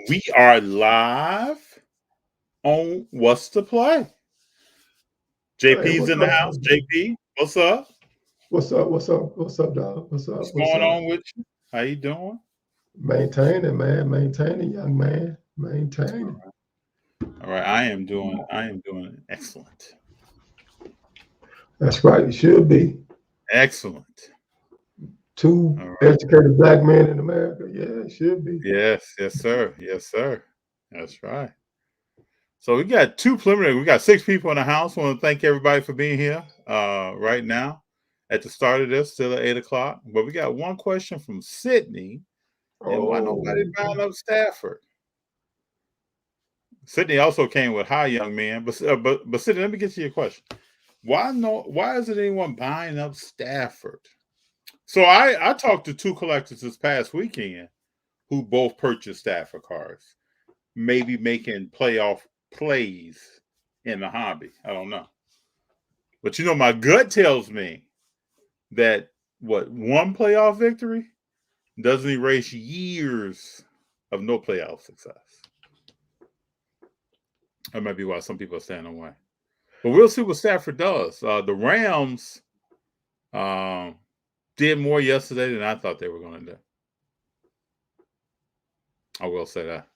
We are live on What's the Play. Hey, JP's what's in the up, house. man? JP, what's up? What's up? What's up? What's up, dog? What's up? What's What's going up? on with you? How you doing? Maintaining, man. Maintaining, young man. Maintaining. All right, I am doing excellent. That's right. You should be. Excellent. Two All right. educated black men in America. Yeah, it should be. Yes, sir. Yes, sir. That's right. So we got two preliminary. We got 6 people in the house. I want to thank everybody for being here right now at the start of this, still at 8 o'clock. But we got one question from Sydney. And why nobody Oh, buying up Stafford? Sydney also came with "Hi, young man." But Sydney, let me get to your question. Why isn't anyone buying up Stafford? So I talked to two collectors this past weekend who both purchased Stafford cards, maybe making playoff plays in the hobby. I don't know, but my gut tells me that one playoff victory doesn't erase years of no playoff success. That might be why some people are staying away. But we'll see what Stafford does. The Rams did more yesterday than I thought they were going to do. I will say that.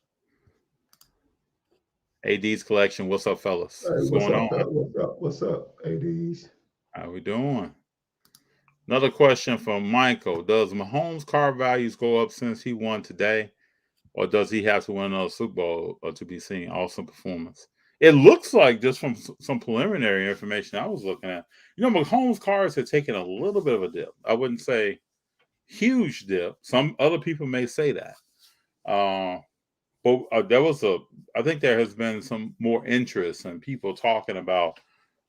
AD's collection. What's up, fellas? hey, What's what's going on? up, fella? What's up? What's up, ADs? How we doing? Another question from Michael. Does Mahomes' car values go up since he won today? Or does he have to win another Super Bowl to be seen? Awesome performance. It looks like, just from some preliminary information I was looking at, Mahomes' cars have taken a little bit of a dip. I wouldn't say huge dip. Some other people may say that. But I think there has been some more interest and people talking about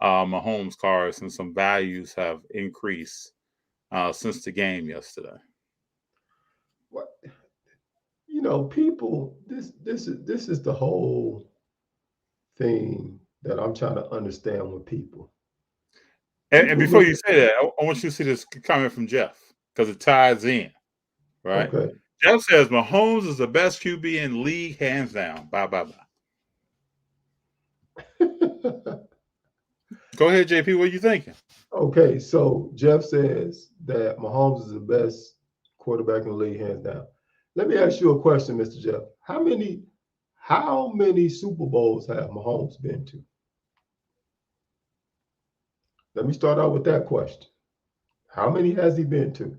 Mahomes' cars, and some values have increased since the game yesterday. What people, this is the whole thing that I'm trying to understand with people. And People before look you say that, I want you to see this comment from Jeff, because it ties in, right? okay. Jeff says Mahomes is the best QB in the league, hands down. Bye, bye, bye. Go ahead, JP. What are you thinking? Okay, so Jeff says that Mahomes is the best quarterback in the league, hands down. Let me ask you a question, Mr. Jeff. How many Super Bowls have Mahomes been to? Let me start out with that question. How many has he been to?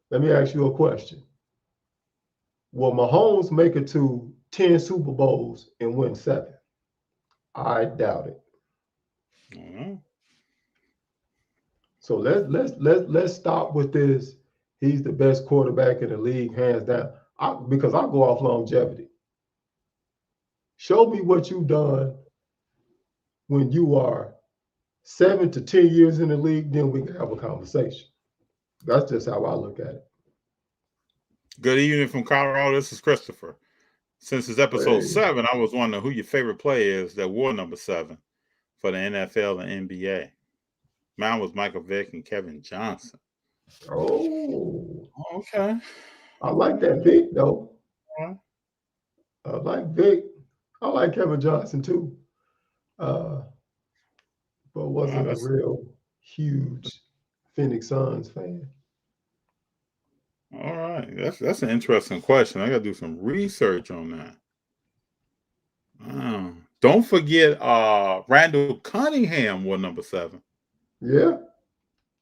Let me ask you a question. Will Mahomes make it to 10 Super Bowls and win 7? I doubt it. Mm-hmm. So let's stop with this. He's the best quarterback in the league, hands down. Because I go off longevity. Show me what you've done when you are 7 to 10 years in the league, then we can have a conversation. That's just how I look at it. Good evening from Colorado. This is Christopher. Since it's episode Hey, 7, I was wondering who your favorite player is that wore number 7 for the NFL and NBA. Mine was Michael Vick and Kevin Johnson. oh, Okay. I like that Vic though. All I like Vic. I like Kevin Johnson too. Uh, but right. wasn't a real huge Phoenix Suns fan. All right. That's an interesting question. I got to do some research on that. Don't forget Randall Cunningham wore number 7 Yeah,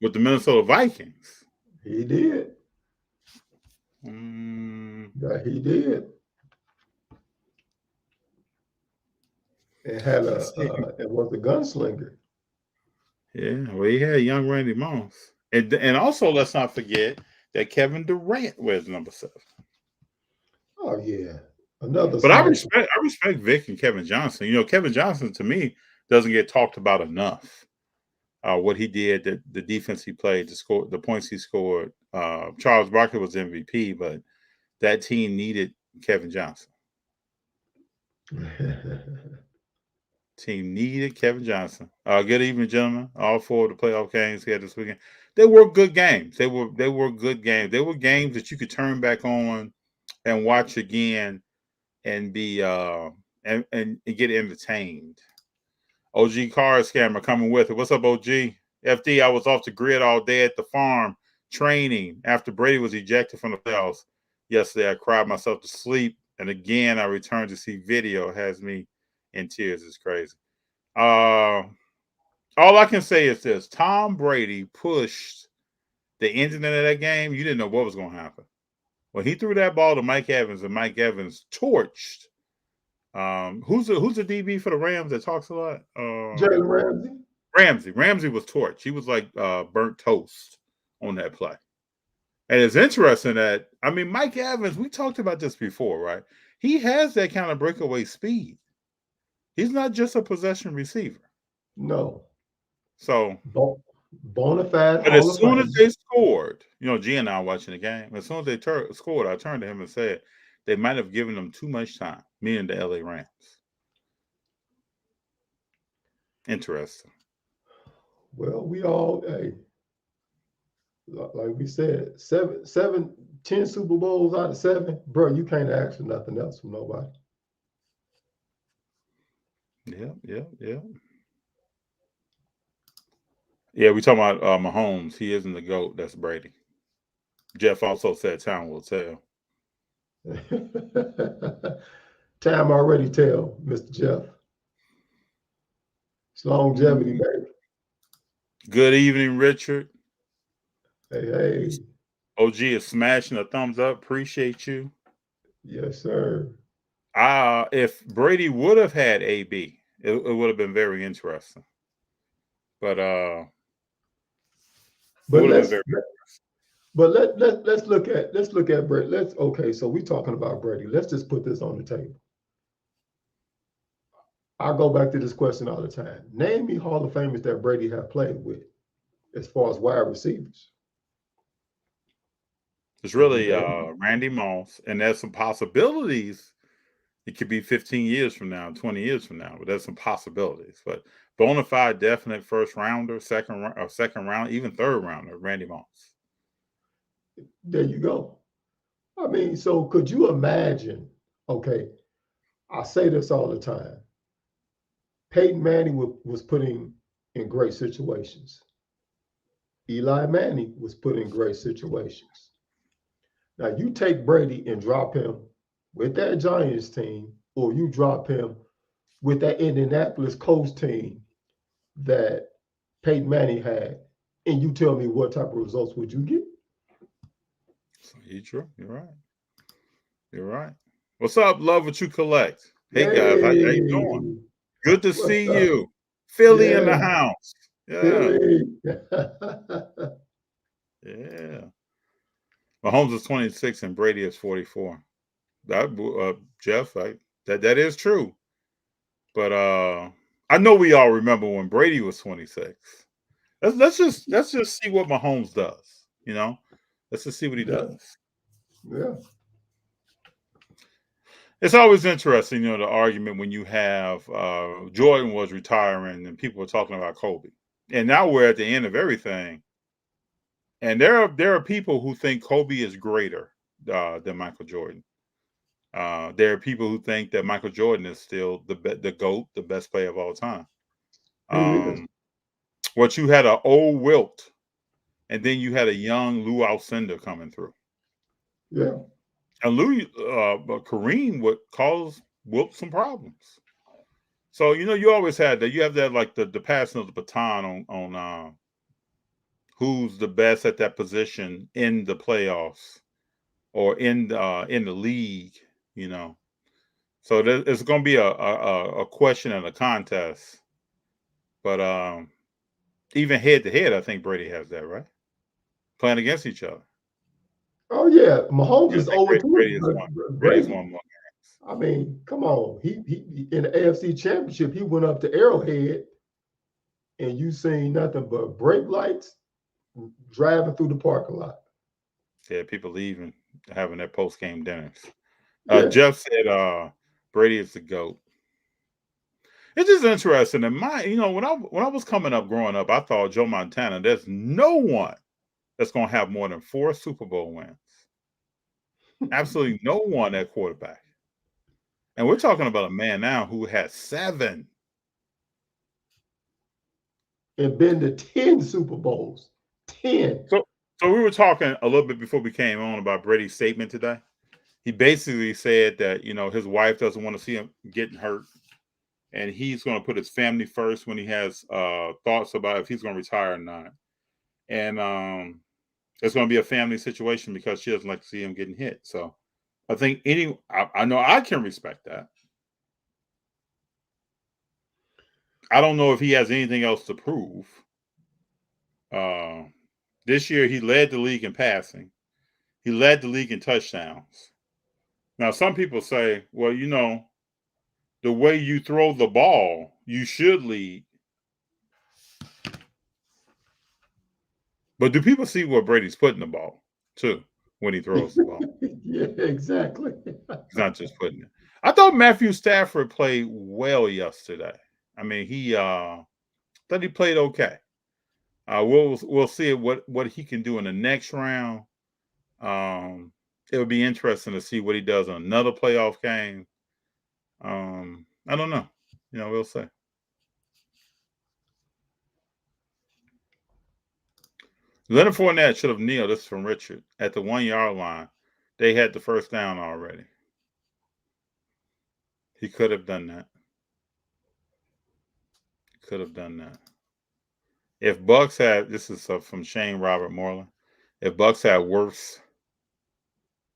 with the Minnesota Vikings. he did. Mm, Yeah, he did. It had let's see. it was a gunslinger. Yeah, well, he had young Randy Moss. And also, let's not forget that Kevin Durant wears number 7. Oh yeah, another But I sniper. respect Vic and Kevin Johnson. Kevin Johnson, to me, doesn't get talked about enough. What he did, the defense he played, the points he scored. Charles Barkley was MVP, but that team needed Kevin Johnson. Team needed Kevin Johnson. Good evening, gentlemen. All 4 of the playoff games he had this weekend. They were good games. They were good games. They were games that you could turn back on and watch again and be and get entertained. OG car scammer coming with it. What's up, OG? FD, I was off the grid all day at the farm training after Brady was ejected from the playoffs. Yesterday, I cried myself to sleep, and again, I returned to see video. It has me in tears. It's crazy. All I can say is this: Tom Brady pushed the ending of that game. You didn't know what was going to happen when he threw that ball to Mike Evans, and Mike Evans torched. Who's the DB for the Rams that talks a lot? Jalen Ramsey. Ramsey was torched. He was like burnt toast on that play. And it's interesting that, I mean, Mike Evans, we talked about this before, right? He has that kind of breakaway speed. He's not just a possession receiver. No. So, bona fide. but as soon as they scored, G and I were watching the game. As soon as they scored, I turned to him and said they might have given them too much time, meaning the LA Rams. Interesting. Well, we all, like we said, 10 Super Bowls out of 7, bro. You can't ask for nothing else from nobody. Yeah. Yeah, we talking about Mahomes. He isn't the GOAT. That's Brady. Jeff also said time will tell. Time already tell, Mr. Jeff. It's longevity, baby. Good evening, Richard. Hey. OG is smashing a thumbs up. Appreciate you. Yes, sir. If Brady would have had AB, it would have been very interesting. But let's look at Brady. Okay, so we're talking about Brady. Let's just put this on the table. I go back to this question all the time. Name me Hall of Famers that Brady have played with as far as wide receivers. It's really Randy Moss, and there's some possibilities. It could be 15 years from now, 20 years from now, but there's some possibilities. But bona fide, definite first rounder, second round, even third rounder, Randy Moss. There you go. I mean, so could you imagine? Okay, I say this all the time. Peyton Manning was put in great situations. Eli Manning was put in great situations. Now you take Brady and drop him with that Giants team, or you drop him with that Indianapolis Colts team that Peyton Manning had, and you tell me what type of results would you get? You're true. You're right. What's up? Love what you collect. Hey guys, how you doing? Good to see you. Philly in the house. Yeah. Yeah. Mahomes is 26 and Brady is 44. Jeff, that is true. But I know we all remember when Brady was 26. Let's just see what Mahomes does. Let's just see what he does. Yeah. It's always interesting, the argument when you have Jordan was retiring and people were talking about Kobe, and now we're at the end of everything. And there are people who think Kobe is greater than Michael Jordan. There are people who think that Michael Jordan is still the GOAT, the best player of all time. What you had an old Wilt, and then you had a young Lou Alcindor coming through. Yeah. And Kareem would cause Wilt some problems. So you always had that. You have that like the passing of the baton on who's the best at that position in the playoffs or in the league. So it's going to be a question and a contest. But even head to head, I think Brady has that, right? Playing against each other. Oh yeah, Mahomes is over Brady's won more games. I mean, come on. He in the AFC Championship, he went up to Arrowhead, and you seen nothing but brake lights driving through the parking lot. Yeah, people leaving, having their post game dinners. Jeff said Brady is the GOAT. It's just interesting. And when I was coming up, growing up, I thought Joe Montana. There's no one that's going to have more than 4 Super Bowl wins. Absolutely no one at quarterback. And we're talking about a man now who has 7. And been to 10 Super Bowls. 10. So we were talking a little bit before we came on about Brady's statement today. He basically said that, his wife doesn't want to see him getting hurt. And he's going to put his family first when he has thoughts about if he's going to retire or not. And it's going to be a family situation because she doesn't like to see him getting hit. So I think I know I can respect that. I don't know if he has anything else to prove. This year, he led the league in passing. He led the league in touchdowns. Now, some people say, well, the way you throw the ball, you should lead. But do people see where Brady's putting the ball, too, when he throws the ball? Yeah, exactly. He's not just putting it. I thought Matthew Stafford played well yesterday. I mean, he thought he played okay. We'll see what he can do in the next round. It would be interesting to see what he does in another playoff game. I don't know. We'll see. Leonard Fournette should have kneeled. This is from Richard at the 1-yard line. They had the first down already. He could have done that. If Bucks had, this is from Shane Robert Moreland. If Bucks had worse,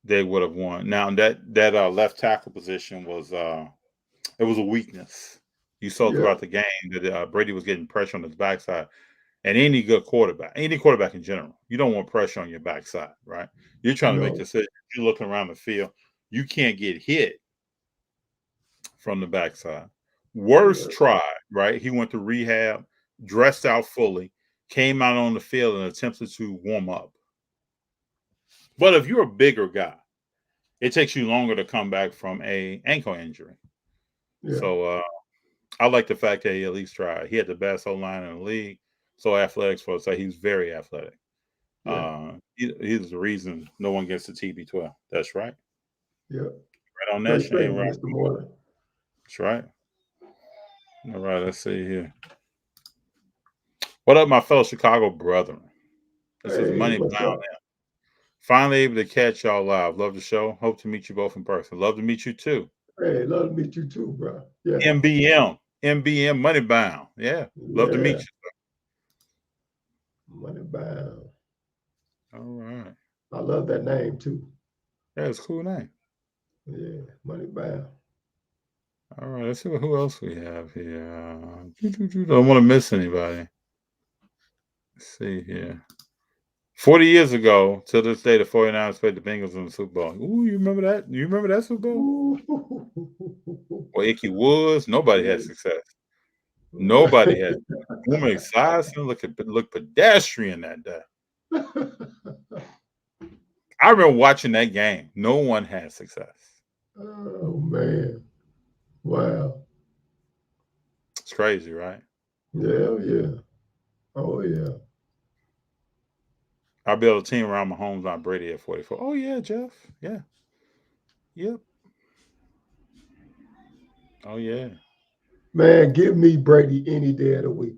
they would have won. Now that left tackle position was it was a weakness. You saw throughout the game that Brady was getting pressure on his backside. And any good quarterback, any quarterback in general, you don't want pressure on your backside, right? You're trying to make decisions. You're looking around the field. You can't get hit from the backside. Worst try, right? He went to rehab, dressed out fully, came out on the field and attempted to warm up. But if you're a bigger guy, it takes you longer to come back from an ankle injury. Yeah. So I like the fact that he at least tried. He had the best O-line in the league. So athletics for us, he's very athletic. Yeah. He's the reason no one gets the TB12. That's right. Yeah. Right on that, Shane. Right. That's right. All right, let's see here. What up, my fellow Chicago brethren? This is Money Down. Finally able to catch y'all live. Love the show. Hope to meet you both in person. Love to meet you too. Hey, love to meet you too, bro. Yeah. MBM, Money Bound. Yeah. Love to meet you. Money Bound. All right. I love that name too. Yeah, it's a cool name. Yeah, Money Bound. All right, let's see who else we have here. Don't want to miss anybody. Let's see here. 40 years ago, to this day, the 49ers played the Bengals in the Super Bowl. Ooh, you remember that? You remember that Super Bowl? Well, Icky Woods, nobody had success. Nobody had. Woman Esiason looked pedestrian that day. I remember watching that game. No one had success. Oh, man. Wow. It's crazy, right? Yeah. Oh, yeah. I'll build a team around Mahomes, not Brady at 44. Oh, yeah, Jeff. Yeah. Yep. Oh, yeah. Man, give me Brady any day of the week.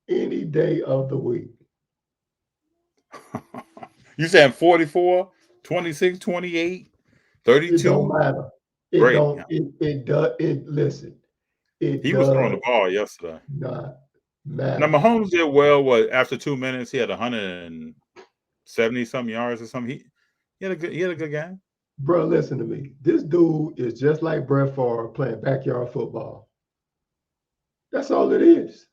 Any day of the week. You saying 44, 26, 28, 32? It don't matter. It don't. It does. Listen. He was throwing the ball yesterday. Not matter. Now Mahomes did well. After 2 minutes, he had 170 some yards or something. He had a good game. Bro, listen to me. This dude is just like Brett Favre playing backyard football. That's all it is.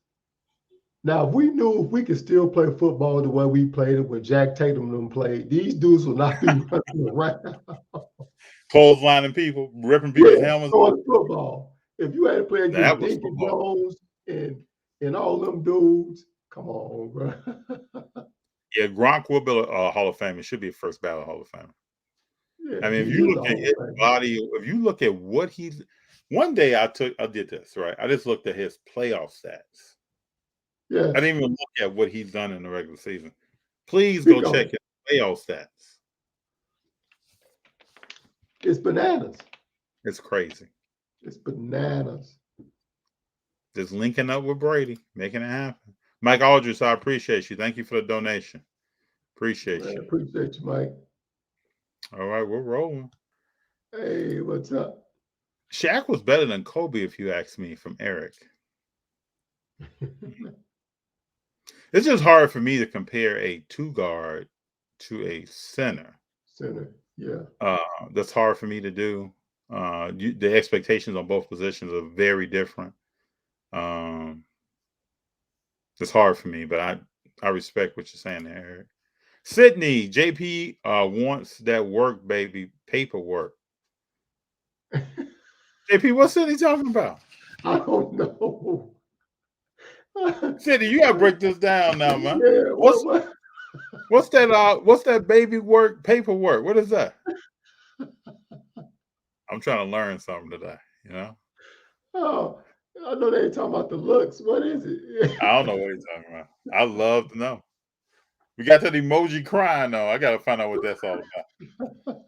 Now, if we knew if we could still play football the way we played it when Jack Tatum and them played, these dudes will not be running around. Clotheslining people, ripping people's helmets. Football. If you had to play against Deacon Jones and all them dudes, come on, bro. Yeah, Gronk will be a Hall of Fame. It should be a first ballot Hall of Fame. Yeah, I mean, if you look at his body, if you look at what he's. One day I did this, right? I just looked at his playoff stats. Yeah. I didn't even look at what he's done in the regular season. Please go check his playoff stats. It's bananas. It's crazy. It's bananas. Just linking up with Brady, making it happen. Mike Aldridge, I appreciate you. Thank you for the donation. Appreciate Man, you. appreciate you, Mike. All right, we're rolling. Hey, what's up? Shaq was better than Kobe, if you ask me, from Eric. It's just hard for me to compare a two guard to a center. Center, yeah. That's hard for me to do. The expectations on both positions are very different. It's hard for me, but I respect what you're saying there, Eric. Sydney, JP wants that work, baby, paperwork. JP, what's Sydney talking about? I don't know. Sydney, you gotta break this down now, man. Yeah, What's that baby work paperwork? What is that? I'm trying to learn something today, you know? Oh, I know they ain't talking about the looks. What is it? I don't know what he's talking about. I love to know. We got that emoji crying though. I gotta find out what that's all about.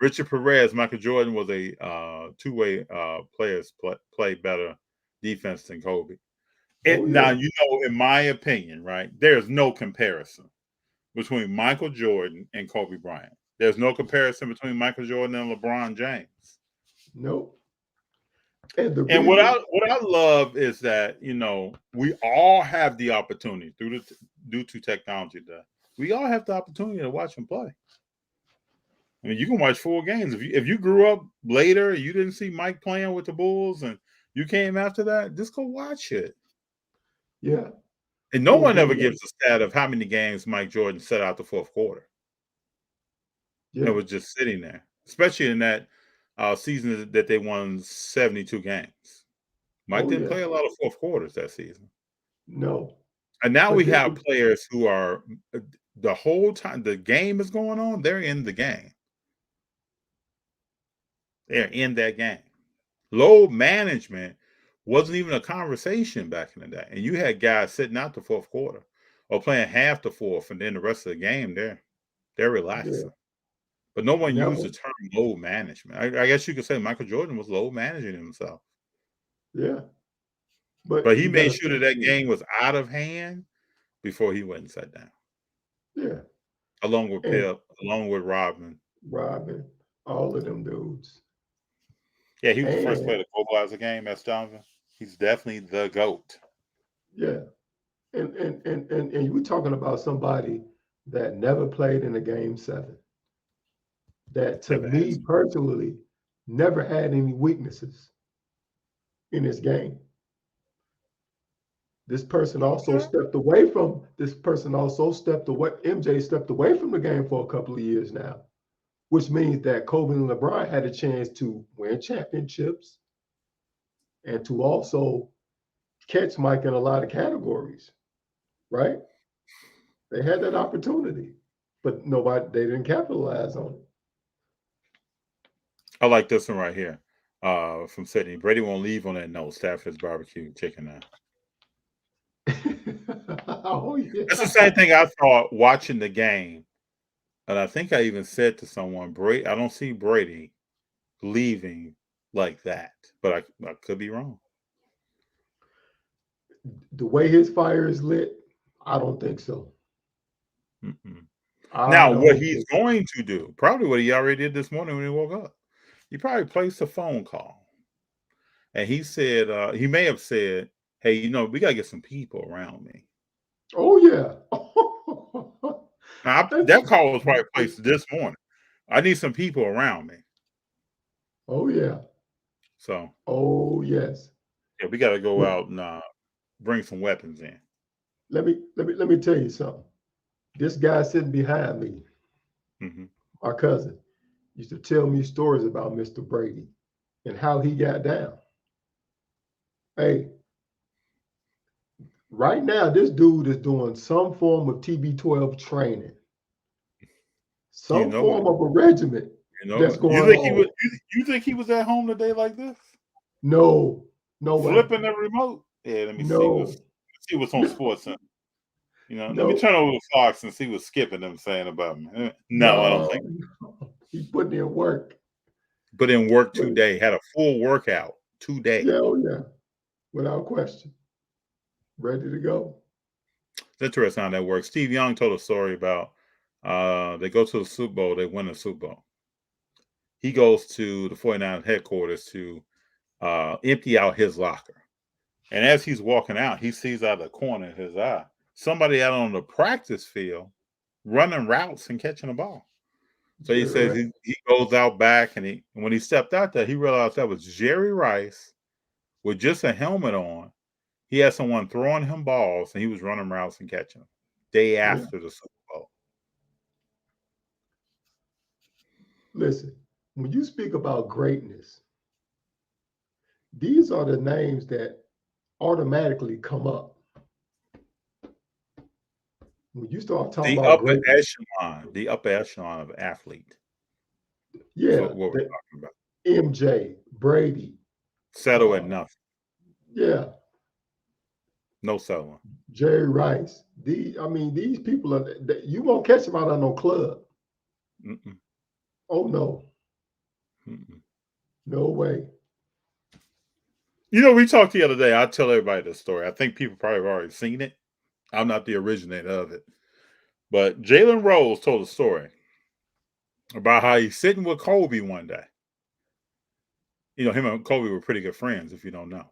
Richard Perez, Michael Jordan was a two-way players play better defense than Kobe. Now, you know, in my opinion, right, there's no comparison between Michael Jordan and Kobe Bryant. There's no comparison between Michael Jordan and LeBron James. Nope. And what I love is that, you know, we all have the opportunity due to technology that we all have the opportunity to watch them play. I mean, you can watch full games. If you grew up later, you didn't see Mike playing with the Bulls, and you came after that, just go watch it. Yeah. And no one ever gives a stat of how many games Mike Jordan set out the fourth quarter. Yeah. It was just sitting there, especially in that season that they won 72 games. Mike didn't play a lot of fourth quarters that season. No. And now we have players who are the whole time the game is going on, they're in the game. They're in that game. Load management wasn't even a conversation back in the day. And you had guys sitting out the fourth quarter or playing half the fourth, and then the rest of the game, they're relaxing. Yeah. But no one used the term load management. I guess you could say Michael Jordan was load managing himself. Yeah. But he made sure that game was out of hand before he went and sat down. Yeah. Along with Pip, along with Rodman, all of them dudes. Yeah, he was the first player to globalize the game, that's Jonathan. He's definitely the GOAT. Yeah. And you were talking about somebody that never played in a game 7. That to me personally never had any weaknesses in his game. This person also stepped away from MJ stepped away from the game for a couple of years now, which means that Kobe and LeBron had a chance to win championships and to also catch Mike in a lot of categories, right? They had that opportunity, but they didn't capitalize on it. I like this one right here from Sydney. Brady won't leave on that note. Stafford's barbecue chicken now. Oh, yeah. That's the same thing I thought watching the game. And I think I even said to someone, I don't see Brady leaving like that. But I could be wrong. The way his fire is lit, I don't think so. Now, what he's going to do, probably what he already did this morning when he woke up, he probably placed a phone call. And he said, he may have said, hey, you know, we got to get some people around me. Oh, yeah. Now, that call was probably placed this morning. I need some people around me. Oh, yeah. So. Oh, yes. Yeah, we got to go out and bring some weapons in. Let me tell you something. This guy sitting behind me, my cousin, used to tell me stories about Mr. Brady and how he got down. Hey, right now, this dude is doing some form of TB12 training, some form of a regiment that's going on. You think he was at home today like this? No way. Flipping the remote? Yeah, let me see what's on Sports Center. You know, let me turn over to Fox and see what Skip and them saying about me. No, I don't think. He putting in work. Put in work But today. Had a full workout today. yeah, oh yeah, without question. Ready to go. It's interesting how that works. Steve Young told a story about they go to the Super Bowl, they win the Super Bowl. He goes to the 49ers headquarters to empty out his locker. And as he's walking out, he sees out of the corner of his eye somebody out on the practice field running routes and catching a ball. So he says he goes out back, and when he stepped out there, he realized that was Jerry Rice with just a helmet on. He had someone throwing him balls, and he was running routes and catching them. Day after the Super Bowl. Listen, when you speak about greatness, these are the names that automatically come up. When you start talking The about upper greatness, echelon of athlete. yeah, What we're talking about. MJ, Brady. Settle at nothing. Yeah. No settling. Jerry Rice. These people are, you won't catch them out on no club. Mm-mm. Oh no. Mm-mm. No way. You know, we talked the other day. I'll tell everybody this story. I think people probably have already seen it. I'm not the originator of it. But Jalen Rose told a story about how he's sitting with Kobe one day. You know, him and Kobe were pretty good friends, if you don't know.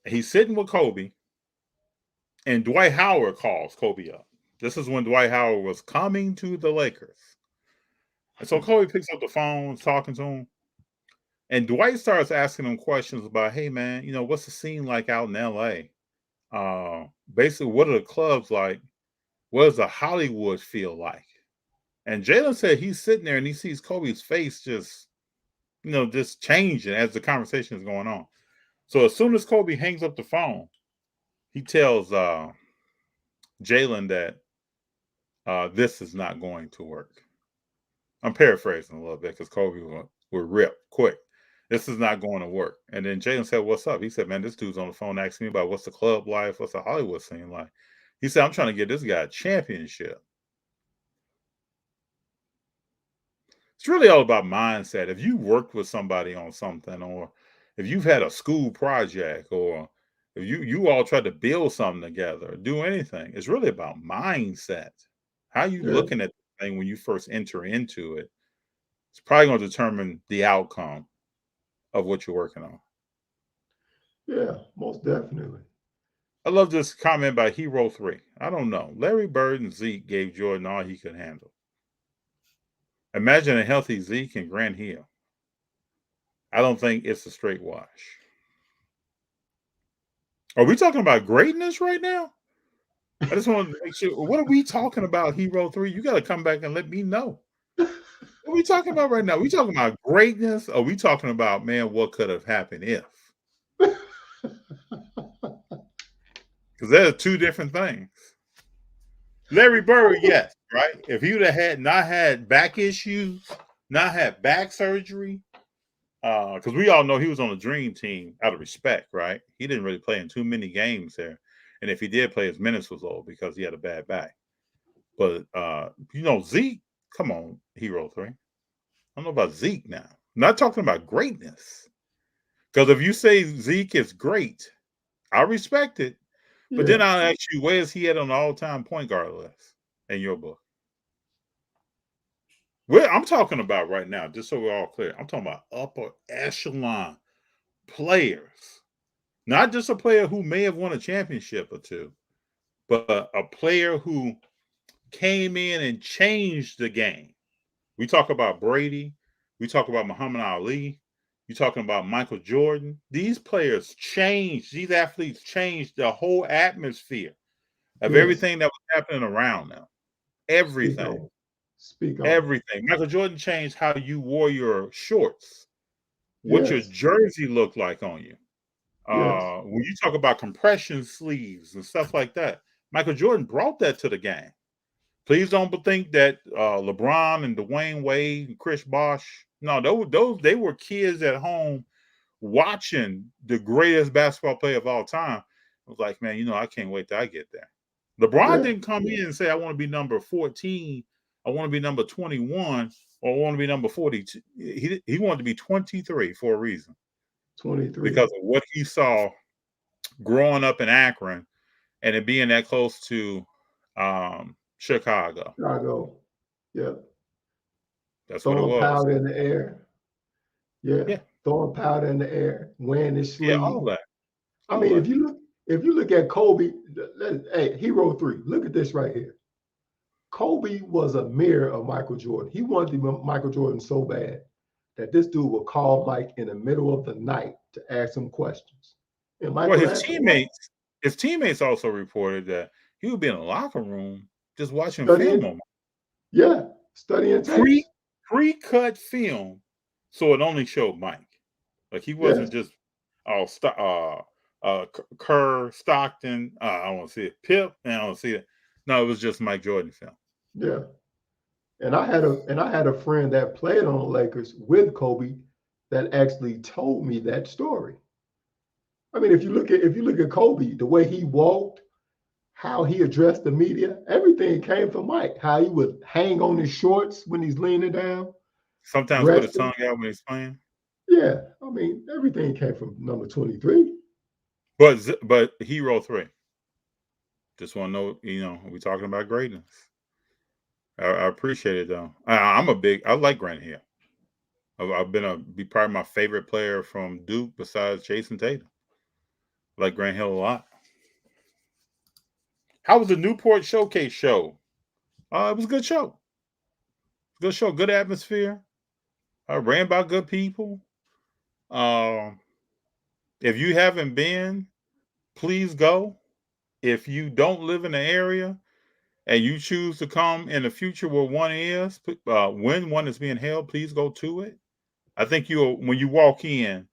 He's sitting with Kobe, and Dwight Howard calls Kobe up. This is when Dwight Howard was coming to the Lakers. And so Kobe picks up the phone, talking to him. And Dwight starts asking him questions about, hey, man, you know, what's the scene like out in L.A.? Basically, what are the clubs like? What does the Hollywood feel like? And Jalen said he's sitting there and he sees Kobe's face just, you know, just changing as the conversation is going on. So as soon as Kobe hangs up the phone, he tells Jalen that this is not going to work. I'm paraphrasing a little bit because Kobe will rip quick. This is not going to work. And then Jalen said, what's up? He said, man, this dude's on the phone asking me about what's the club life, what's the Hollywood scene like. He said, I'm trying to get this guy a championship. It's really all about mindset. If you worked with somebody on something, or if you've had a school project, or if you all tried to build something together, or do anything, it's really about mindset. How you looking at the thing when you first enter into it? It's probably going to determine the outcome of what you're working on. Yeah, most definitely. I love this comment by Hero 3. I don't know. Larry Bird and Zeke gave Jordan all he could handle. Imagine a healthy Zeke and Grant Hill. I don't think it's a straight wash. Are we talking about greatness right now? I just want to make sure. What are we talking about, Hero 3? You got to come back and let me know. What are we talking about right now? Are we talking about greatness? Or are we talking about, man, what could have happened if? Because they're two different things. Larry Bird, yes, right? If he would have not had back issues, not had back surgery, because we all know he was on the dream team out of respect, right? He didn't really play in too many games there. And if he did play, his minutes was low because he had a bad back. But, you know, Zeke, come on, Hero 3. I don't know about Zeke now. I'm not talking about greatness. Because if you say Zeke is great, I respect it. But then I'll ask you, where is he at on the all-time point guard list in your book? I'm talking about right now, just so we're all clear, I'm talking about upper echelon players. Not just a player who may have won a championship or two, but a player who came in and changed the game. We talk about Brady. We talk about Muhammad Ali. You're talking about Michael Jordan. These players changed. These athletes changed the whole atmosphere of everything that was happening around them. Everything. Speak on. Everything. Michael Jordan changed how you wore your shorts, what your jersey looked like on you. When you talk about compression sleeves and stuff like that, Michael Jordan brought that to the game. Please don't think that LeBron and Dwayne Wade and Chris Bosh, no, they were kids at home watching the greatest basketball player of all time. I was like, man, you know, I can't wait till I get there. LeBron didn't come in and say, I want to be number 14. I want to be number 21. or want to be number 42. He wanted to be 23 for a reason. 23. Because of what he saw growing up in Akron and it being that close to Chicago. Chicago. Yeah. That's what it Throwing was. powder in the air. Yeah. Yeah. Throwing powder in the air, wearing his sleeve. Yeah, all that. I mean, if you look at Kobe, hey, Hero 3, look at this right here. Kobe was a mirror of Michael Jordan. He wanted to be Michael Jordan so bad that this dude would call Mike in the middle of the night to ask him questions. And Michael well, his teammates also reported that he would be in the locker room just watching film on Mike. Yeah, studying tapes. Pre-cut film, so it only showed Mike. Like he wasn't just Kerr, Stockton. I don't want to see it. Pip, and I don't see it. No, it was just Mike Jordan film. Yeah, and I had a friend that played on the Lakers with Kobe that actually told me that story. I mean, if you look at Kobe, the way he walked, how he addressed the media, everything came from Mike. How he would hang on his shorts when he's leaning down. Sometimes put his tongue out when he's playing. Yeah, I mean, everything came from number 23. But Hero 3. Just want to know, we're talking about greatness. I appreciate it though. I like Grant Hill. I've be probably my favorite player from Duke besides Jason Tatum. I like Grant Hill a lot. How was the Newport Showcase show? It was a good show. Good show, good atmosphere. Ran by good people. If you haven't been, please go. If you don't live in the area and you choose to come in the future where one is, when one is being held, please go to it. I think when you walk in,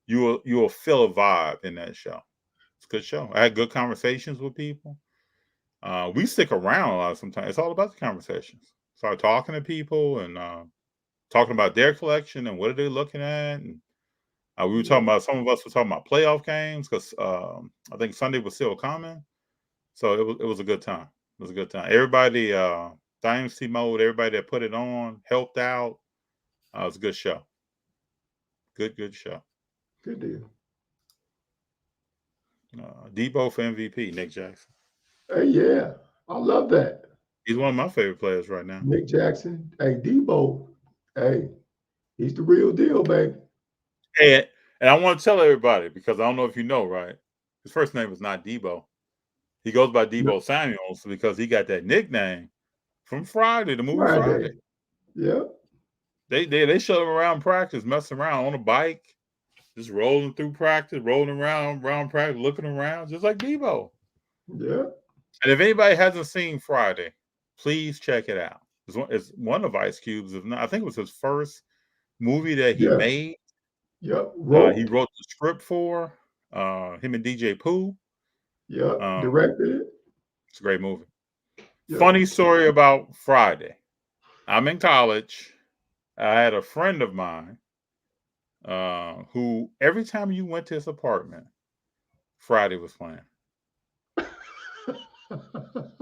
you'll feel a vibe in that show. It's a good show. I had good conversations with people. We stick around a lot sometimes. It's all about the conversations. Start talking to people and talking about their collection and what are they looking at. And we were talking about, some of us were talking about playoff games because I think Sunday was still coming. So it was a good time. It was a good time. Everybody, Dynasty Mode, everybody that put it on helped out. It was a good show. Good show. Good deal. Debo for MVP, Nick Jackson. Hey, yeah, I love that. He's one of my favorite players right now. Nick Jackson. Hey, Debo. Hey, he's the real deal, baby. And I want to tell everybody, because I don't know if you know, right? His first name is not Debo. He goes by Debo Samuels because he got that nickname from Friday, the movie Friday. Yeah. They showed him around practice, messing around on a bike, just rolling through practice, rolling around practice, looking around, just like Debo. Yeah. And if anybody hasn't seen Friday, please check it out. It's one of Ice Cube's, if not, I think it was his first movie that he made. Yep. He wrote the script for him and DJ Pooh. Yep. Directed it. It's a great movie. Yep. Funny story about Friday. I'm in college. I had a friend of mine who every time you went to his apartment, Friday was playing.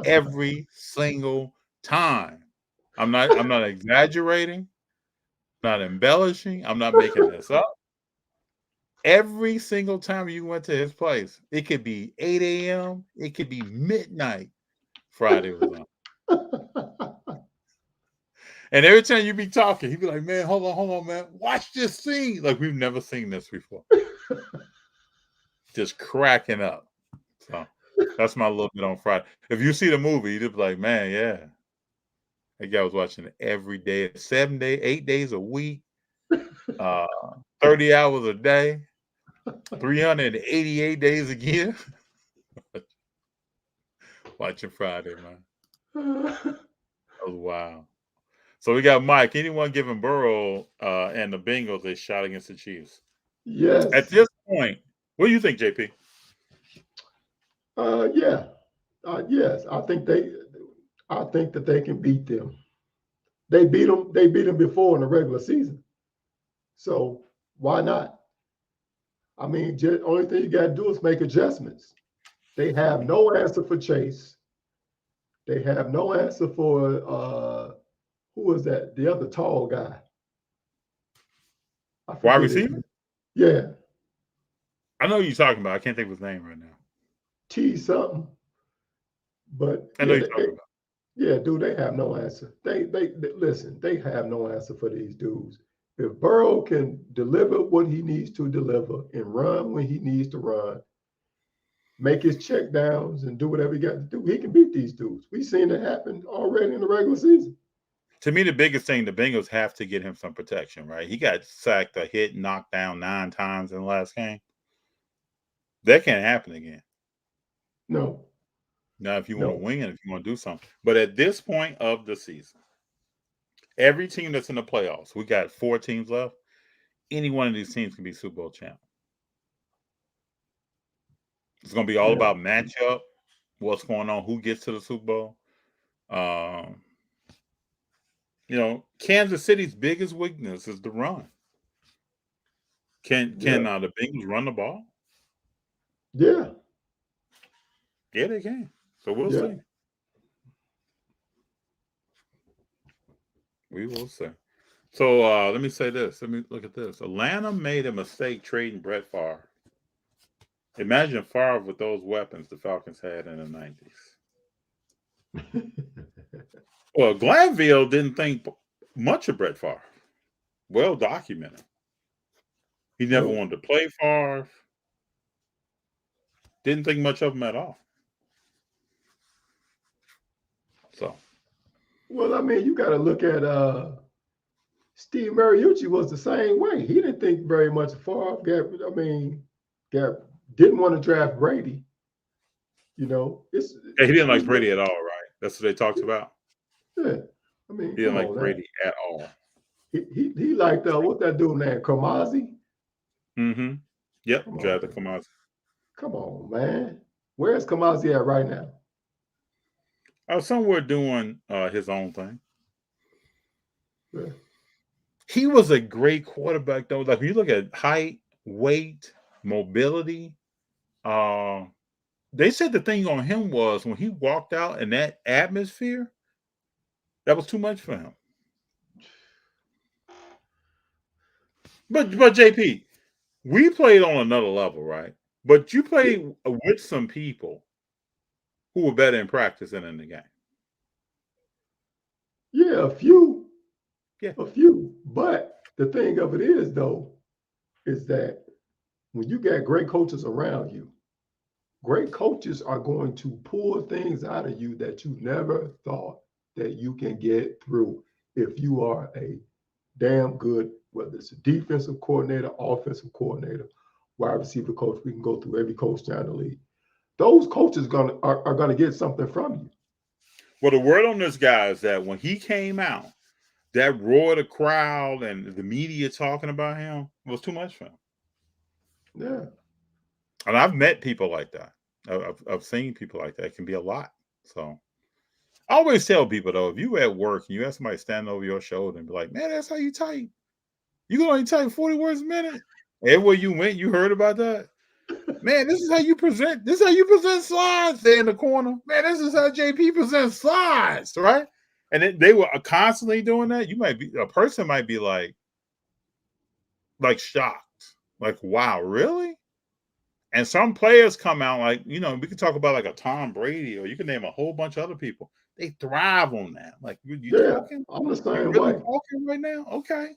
Every single time. I'm not exaggerating, not embellishing, I'm not making this up. Every single time you went to his place, it could be 8 a.m., it could be midnight. Friday was on. And every time you be talking, he'd be like, man, hold on, man. Watch this scene. Like, we've never seen this before. Just cracking up. So that's my little bit on Friday. If you see the movie, you'd be like, man, yeah. That guy was watching it every day, 8 days a week, 30 hours a day, 388 days a year. Watching Friday, man. That was wild. So we got Mike. Anyone giving Burrow and the Bengals a shot against the Chiefs? Yes. At this point, what do you think, JP? Yeah. Yes. I think that they can beat them. They beat them before in the regular season. So why not? I mean, only thing you got to do is make adjustments. They have no answer for Chase. They have no answer for who was that? The other tall guy. I Wide forget his receiver? name. Yeah, I know who you're talking about. I can't think of his name right now. T something. But I know yeah, you're talking about. yeah, dude, they have no answer. They listen. They have no answer for these dudes. If Burrow can deliver what he needs to deliver and run when he needs to run, make his check downs and do whatever he got to do, he can beat these dudes. We've seen it happen already in the regular season. To me, the biggest thing, the Bengals have to get him some protection, right? He got sacked, a hit, knocked down 9 times in the last game. That can't happen again. No. Now, if you want to No. win, if you want to do something. But at this point of the season, every team that's in the playoffs, we got 4 teams left. Any one of these teams can be Super Bowl champ. It's going to be all Yeah. about matchup, what's going on, who gets to the Super Bowl. Kansas City's biggest weakness is the run. Can the Bengals run the ball? Yeah. Yeah, they can. So we'll see. We will see. So let me say this. Let me look at this. Atlanta made a mistake trading Brett Favre. Imagine Favre with those weapons the Falcons had in the 90s. Well, Glanville didn't think much of Brett Favre. Well documented. He never wanted to play Favre. Didn't think much of him at all. So. Well, I mean, you got to look at Steve Mariucci was the same way. He didn't think very much of Favre. Didn't want to draft Brady. He didn't like Brady at all, right? That's what they talked about. Yeah, I mean, he didn't like Brady at all. He liked what's that dude named Kamazi? Mm-hmm. Yep, drafted Kamazi. Come on, man. Where's Kamazi at right now? Somewhere doing his own thing. Yeah. He was a great quarterback, though. Like, when you look at height, weight, mobility, they said the thing on him was when he walked out in that atmosphere, that was too much for him. But JP, we played on another level, right? But you played with some people who were better in practice than in the game. Yeah, a few. Yeah. A few. But the thing of it is, though, is that when you got great coaches around you, great coaches are going to pull things out of you that you never thought that you can get through if you are a damn good, whether it's a defensive coordinator, offensive coordinator, wide receiver coach. We can go through every coach down the league. Those coaches are going to get something from you. Well, the word on this guy is that when he came out, that roar of the crowd and the media talking about him was too much for him. Yeah. And I've met people like that. I've seen people like that. It can be a lot. So I always tell people, though, if you at work and you have somebody standing over your shoulder and be like, man, that's how you type. You can only type 40 words a minute. Everywhere you went, you heard about that. Man, this is how you present. This is how you present slides. There in the corner. Man, this is how JP presents slides, right? And they were constantly doing that. A person might be like shocked. Like, wow, really? And some players come out like, we can talk about like a Tom Brady, or you can name a whole bunch of other people. They thrive on that. Like, you talking? I'm the same you really way. Talking right now? Okay.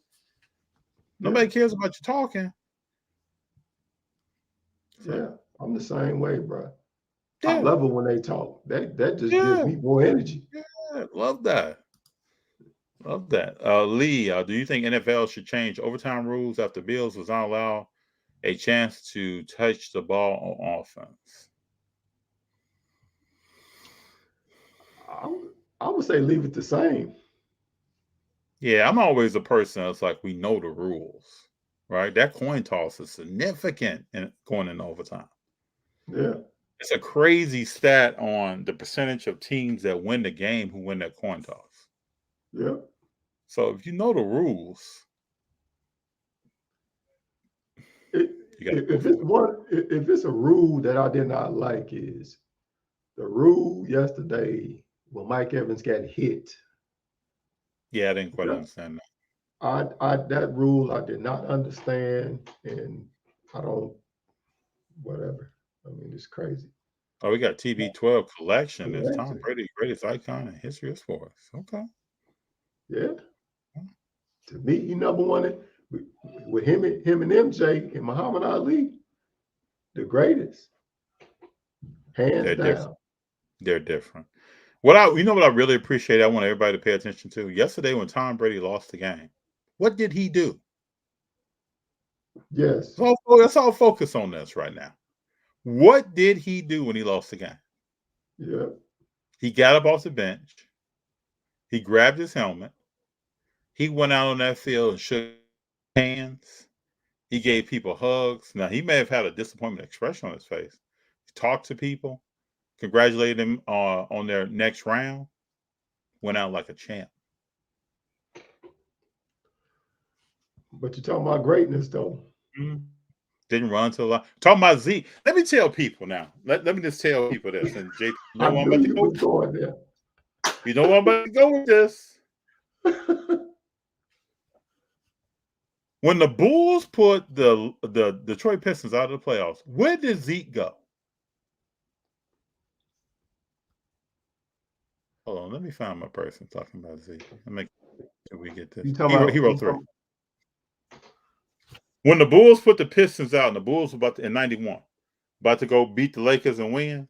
Nobody cares about you talking. So. Yeah, I'm the same way, bro. Yeah. I love it when they talk. That just gives me more energy. Yeah, love that. Love that. Lee, do you think NFL should change overtime rules after Bills was not allowed a chance to touch the ball on offense? I would say leave it the same. Yeah, I'm always a person that's like, we know the rules, right? That coin toss is significant in going into overtime. Yeah. It's a crazy stat on the percentage of teams that win the game who win that coin toss. Yeah. So if you know the rules, if it's a rule that I did not like, is the rule yesterday when Mike Evans got hit. Yeah, I didn't quite Yeah. understand that. That rule I did not understand, and I don't whatever. I mean, it's crazy. Oh, we got TB12 collection. It's Tom Collection. Brady, greatest icon in history of sports. Okay. Yeah. To me, he number one with him and MJ and Muhammad Ali, the greatest, hands They're different. down. They're different. You know what I really appreciate, I want everybody to pay attention to. Yesterday when Tom Brady lost the game, what did he do? Yes. Let's all focus on this right now. What did he do when he lost the game? Yeah. He got up off the bench. He grabbed his helmet. He went out on that field and shook hands. He gave people hugs. Now, he may have had a disappointment expression on his face. He talked to people, congratulated them on their next round, went out like a champ. But you're talking about greatness, though. Mm-hmm. Didn't run to a lot. Talking about Zeke. Let me tell people now. Let me just tell people this. And JP, you know I where I'm knew about to you go? was going there. You know where I'm about to go with this. When the Bulls put the Detroit Pistons out of the playoffs, where did Zeke go? Hold on, let me find my person talking about Zeke. Let me make sure we get this. You talking about He wrote 3. When the Bulls put the Pistons out, and the Bulls were in 91, about to go beat the Lakers and win.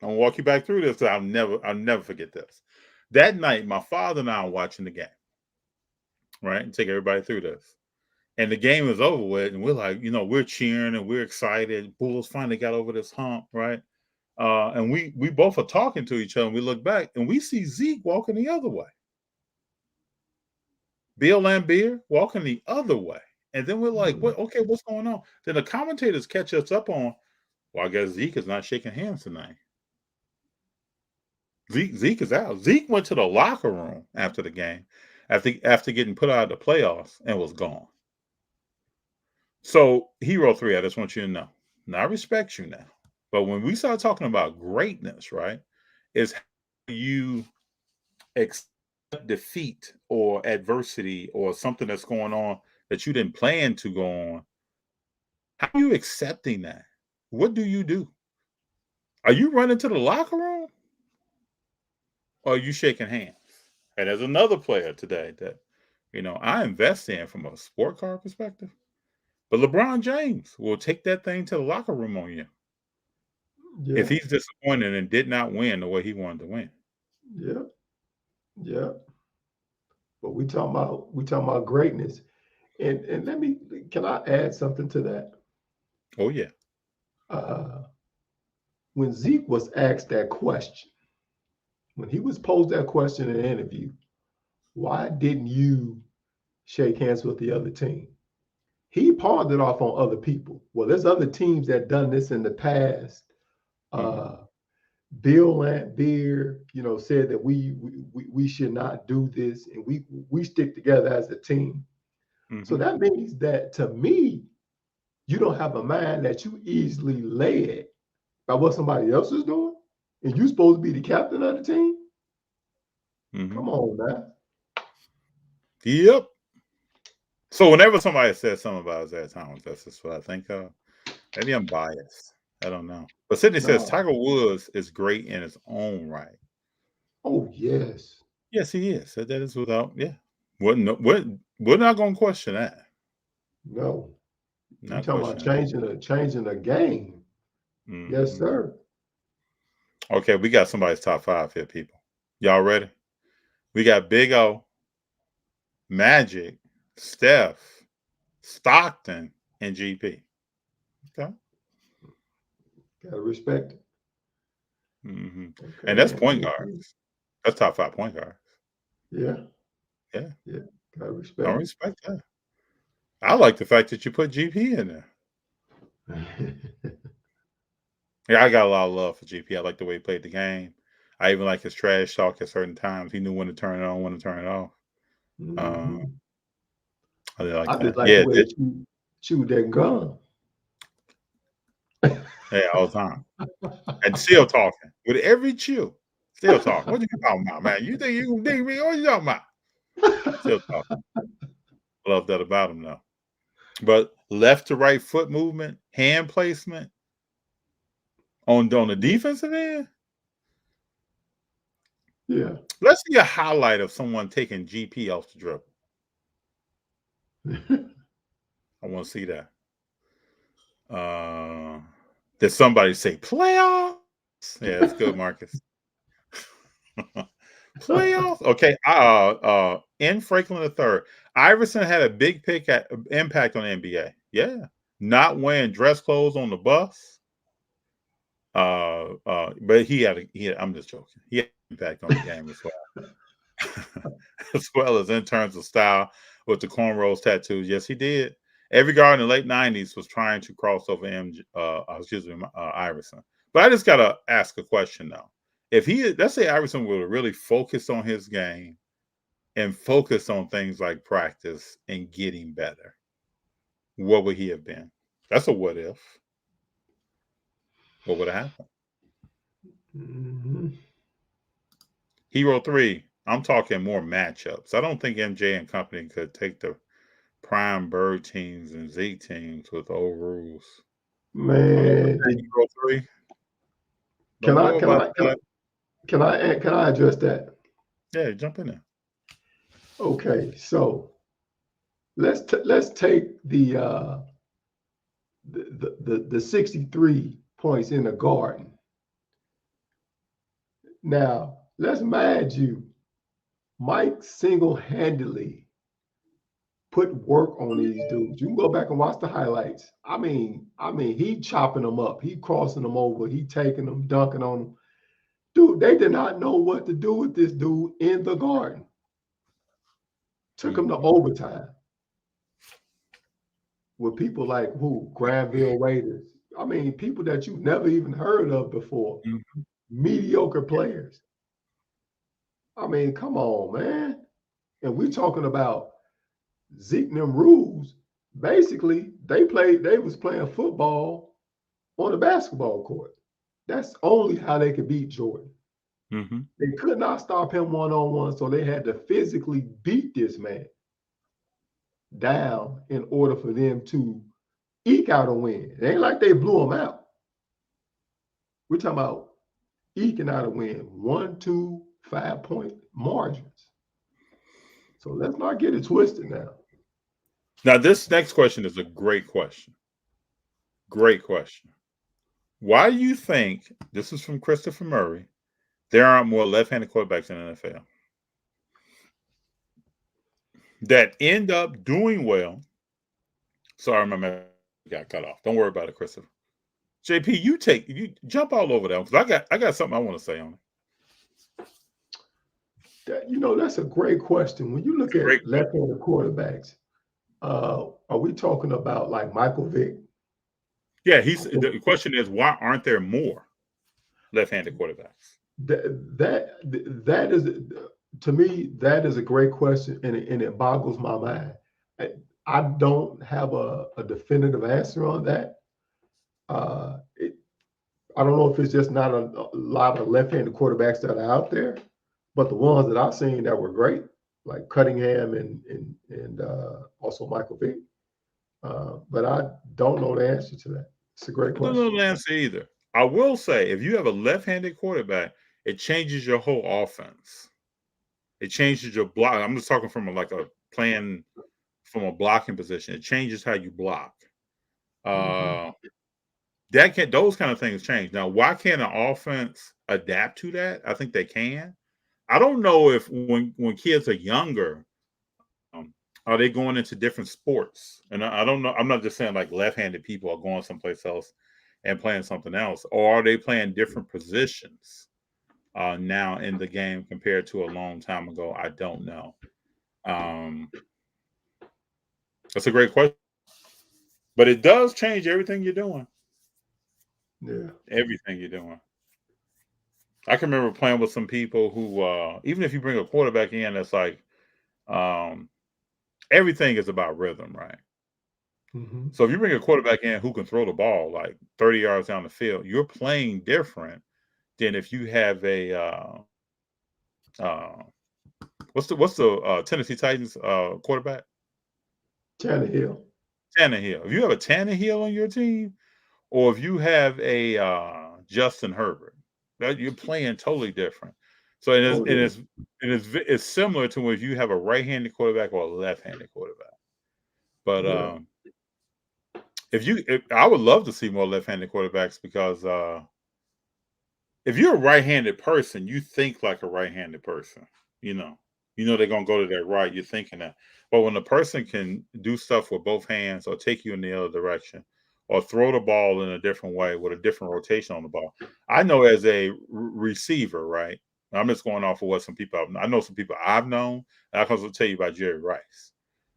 I'm gonna walk you back through this. I'll never forget this. That night, my father and I were watching the game. Right? And take everybody through this. And the game is over with, and we're like, we're cheering and we're excited. Bulls finally got over this hump, right? And we both are talking to each other, and we look back and we see Zeke walking the other way. Bill Laimbeer walking the other way. And then we're like, what? Okay, what's going on? Then the commentators catch us up on, well, I guess Zeke is not shaking hands tonight. Zeke is out. Zeke went to the locker room after the game, after getting put out of the playoffs, and was gone. So Hero 3, I just want you to know. Now I respect you now. But when we start talking about greatness, right, is how you accept defeat or adversity or something that's going on that you didn't plan to go on. How are you accepting that? What do you do? Are you running to the locker room? Or are you shaking hands? And there's another player today that, I invest in from a sport car perspective. But LeBron James will take that thing to the locker room on you. Yeah. If he's disappointed and did not win the way he wanted to win. Yeah. Yeah. But we talking about greatness. And can I add something to that? Oh yeah. When Zeke was asked that question, when he was posed that question in an interview, why didn't you shake hands with the other team? He pawned it off on other people. Well, there's other teams that done this in the past. Bill Laimbeer, said that we should not do this, and we stick together as a team. So that means that, to me, you don't have a mind that you easily led by what somebody else is doing, and you're supposed to be the captain of the team. Come on, man. Yep. So whenever somebody says something about Isaiah Thomas, that's just what I think of. Maybe I'm biased. I don't know. But Sydney says Tiger Woods is great in his own right. Oh, yes. Yes, he is. That is without, yeah. We're not going to question that. No. You're Not talking about changing the game. Yes, sir. Okay, we got somebody's top 5 here, people. Y'all ready? We got Big O, Magic, Steph, Stockton, and GP. Okay. Gotta respect it. Okay. And that's point guards. That's top 5 point guards. Yeah. Yeah. Yeah. Gotta respect. I respect that. I like the fact that you put GP in there. Yeah, I got a lot of love for GP. I like the way he played the game. I even like his trash talk at certain times. He knew when to turn it on, when to turn it off. I like that. Just like the way he chewed that gum. Yeah, all the time. And still talking. With every chew. Still talking. What are you talking about, man? You think you can dig me? What are you talking about? Still talking. Love that about him though. But left to right foot movement, hand placement on the defensive end. Yeah. Let's see a highlight of someone taking GP off the dribble. I want to see that. Did somebody say playoffs? Yeah, that's good, Marcus. Playoffs? Okay. In Franklin III, Iverson had a big impact on the NBA. Yeah. Not wearing dress clothes on the bus. But he had I'm just joking. He had an impact on the game as well. As well as in terms of style with the cornrows, tattoos. Yes, he did. Every guard in the late 90s was trying to cross over Iverson. But I just gotta ask a question though. If let's say Iverson would have really focused on his game and focused on things like practice and getting better, what would he have been? That's a what if. What would have happened? Mm-hmm. Hero 3, I'm talking more matchups. I don't think MJ and company could take the prime Bird teams and Zeke teams with old rules. Man, Hero 3. can Don't I know can about I that. can I address that? Yeah, jump in there. Okay, so let's take the 63 points in the Garden. Now let's imagine you, Mike single-handedly put work on these dudes. You can go back and watch the highlights. I mean, he chopping them up, he crossing them over, he taking them, dunking on them. Dude, they did not know what to do with this dude in the Garden. Took him to overtime with people like who? Granville Raiders. I mean, people that you've never even heard of before. Mm-hmm. Mediocre players. I mean, come on, man. And we're talking about Zeke and them rules. Basically, they was playing football on a basketball court. That's only how they could beat Jordan. Mm-hmm. They could not stop him one-on-one, so they had to physically beat this man down in order for them to eke out a win. It ain't like they blew him out. We're talking about eking out a win, 1, 2, 5-point margins. So let's not get it twisted now. Now, this next question is a great question. Great question. Why do you think, this is from Christopher Murray, there aren't more left-handed quarterbacks in the NFL that end up doing well? Sorry, my man got cut off. Don't worry about it, Christopher. JP, you jump all over that because I got something I want to say on it. That's a great question. When you look at left-handed quarterbacks, are we talking about like Michael Vick? Yeah, the question is, why aren't there more left-handed quarterbacks? That is, to me, that is a great question, and it boggles my mind. I don't have a definitive answer on that. I don't know if it's just not a lot of left-handed quarterbacks that are out there, but the ones that I've seen that were great, like Cunningham and also Michael Vick. But I don't know the answer to that. It's a great question. I don't know the answer either. I will say, if you have a left-handed quarterback, it changes your whole offense. It changes your block. I'm just talking from playing from a blocking position. It changes how you block. Those kind of things change. Now, why can't an offense adapt to that? I think they can. I don't know if when kids are younger, are they going into different sports? And I don't know. I'm not just saying like left-handed people are going someplace else and playing something else, or are they playing different positions now in the game compared to a long time ago? I don't know. That's a great question, but it does change everything you're doing. Yeah, everything you're doing. I can remember playing with some people who, even if you bring a quarterback in, that's like, everything is about rhythm, right? mm-hmm. So if you bring a quarterback in who can throw the ball like 30 yards down the field, you're playing different than if you have a What's the Tennessee Titans quarterback? Tannehill. Tannehill. If you have a Tannehill on your team, or if you have a Justin Herbert, that you're playing totally different. So Oh yeah. it's similar to if you have a right-handed quarterback or a left-handed quarterback. But Yeah. if I would love to see more left-handed quarterbacks because if you're a right-handed person, you think like a right-handed person. You know, they're gonna go to their right. You're thinking that, but when a person can do stuff with both hands, or take you in the other direction, or throw the ball in a different way with a different rotation on the ball, I know as a receiver, right? I'm just going off of what some people I know some people I've known. I can also tell you about Jerry Rice.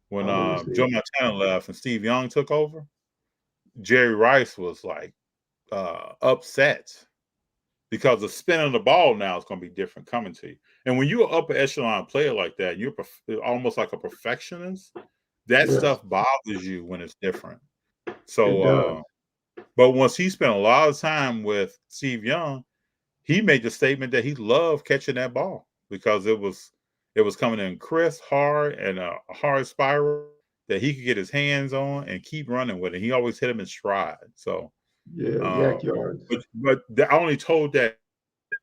When I'm a Joe receiver. Montana left and Steve Young took over, Jerry Rice was like upset because the spin of the ball now is going to be different coming to you. And when you're an upper echelon player like that, you're almost like a perfectionist. That Yeah, stuff bothers you when it's different. it So, does. but once he spent a lot of time with Steve Young, he made the statement that he loved catching that ball because it was coming in crisp, hard, and a hard spiral that he could get his hands on and keep running with it. He always hit him in stride. So, Yeah, uh, yak yards. I only told that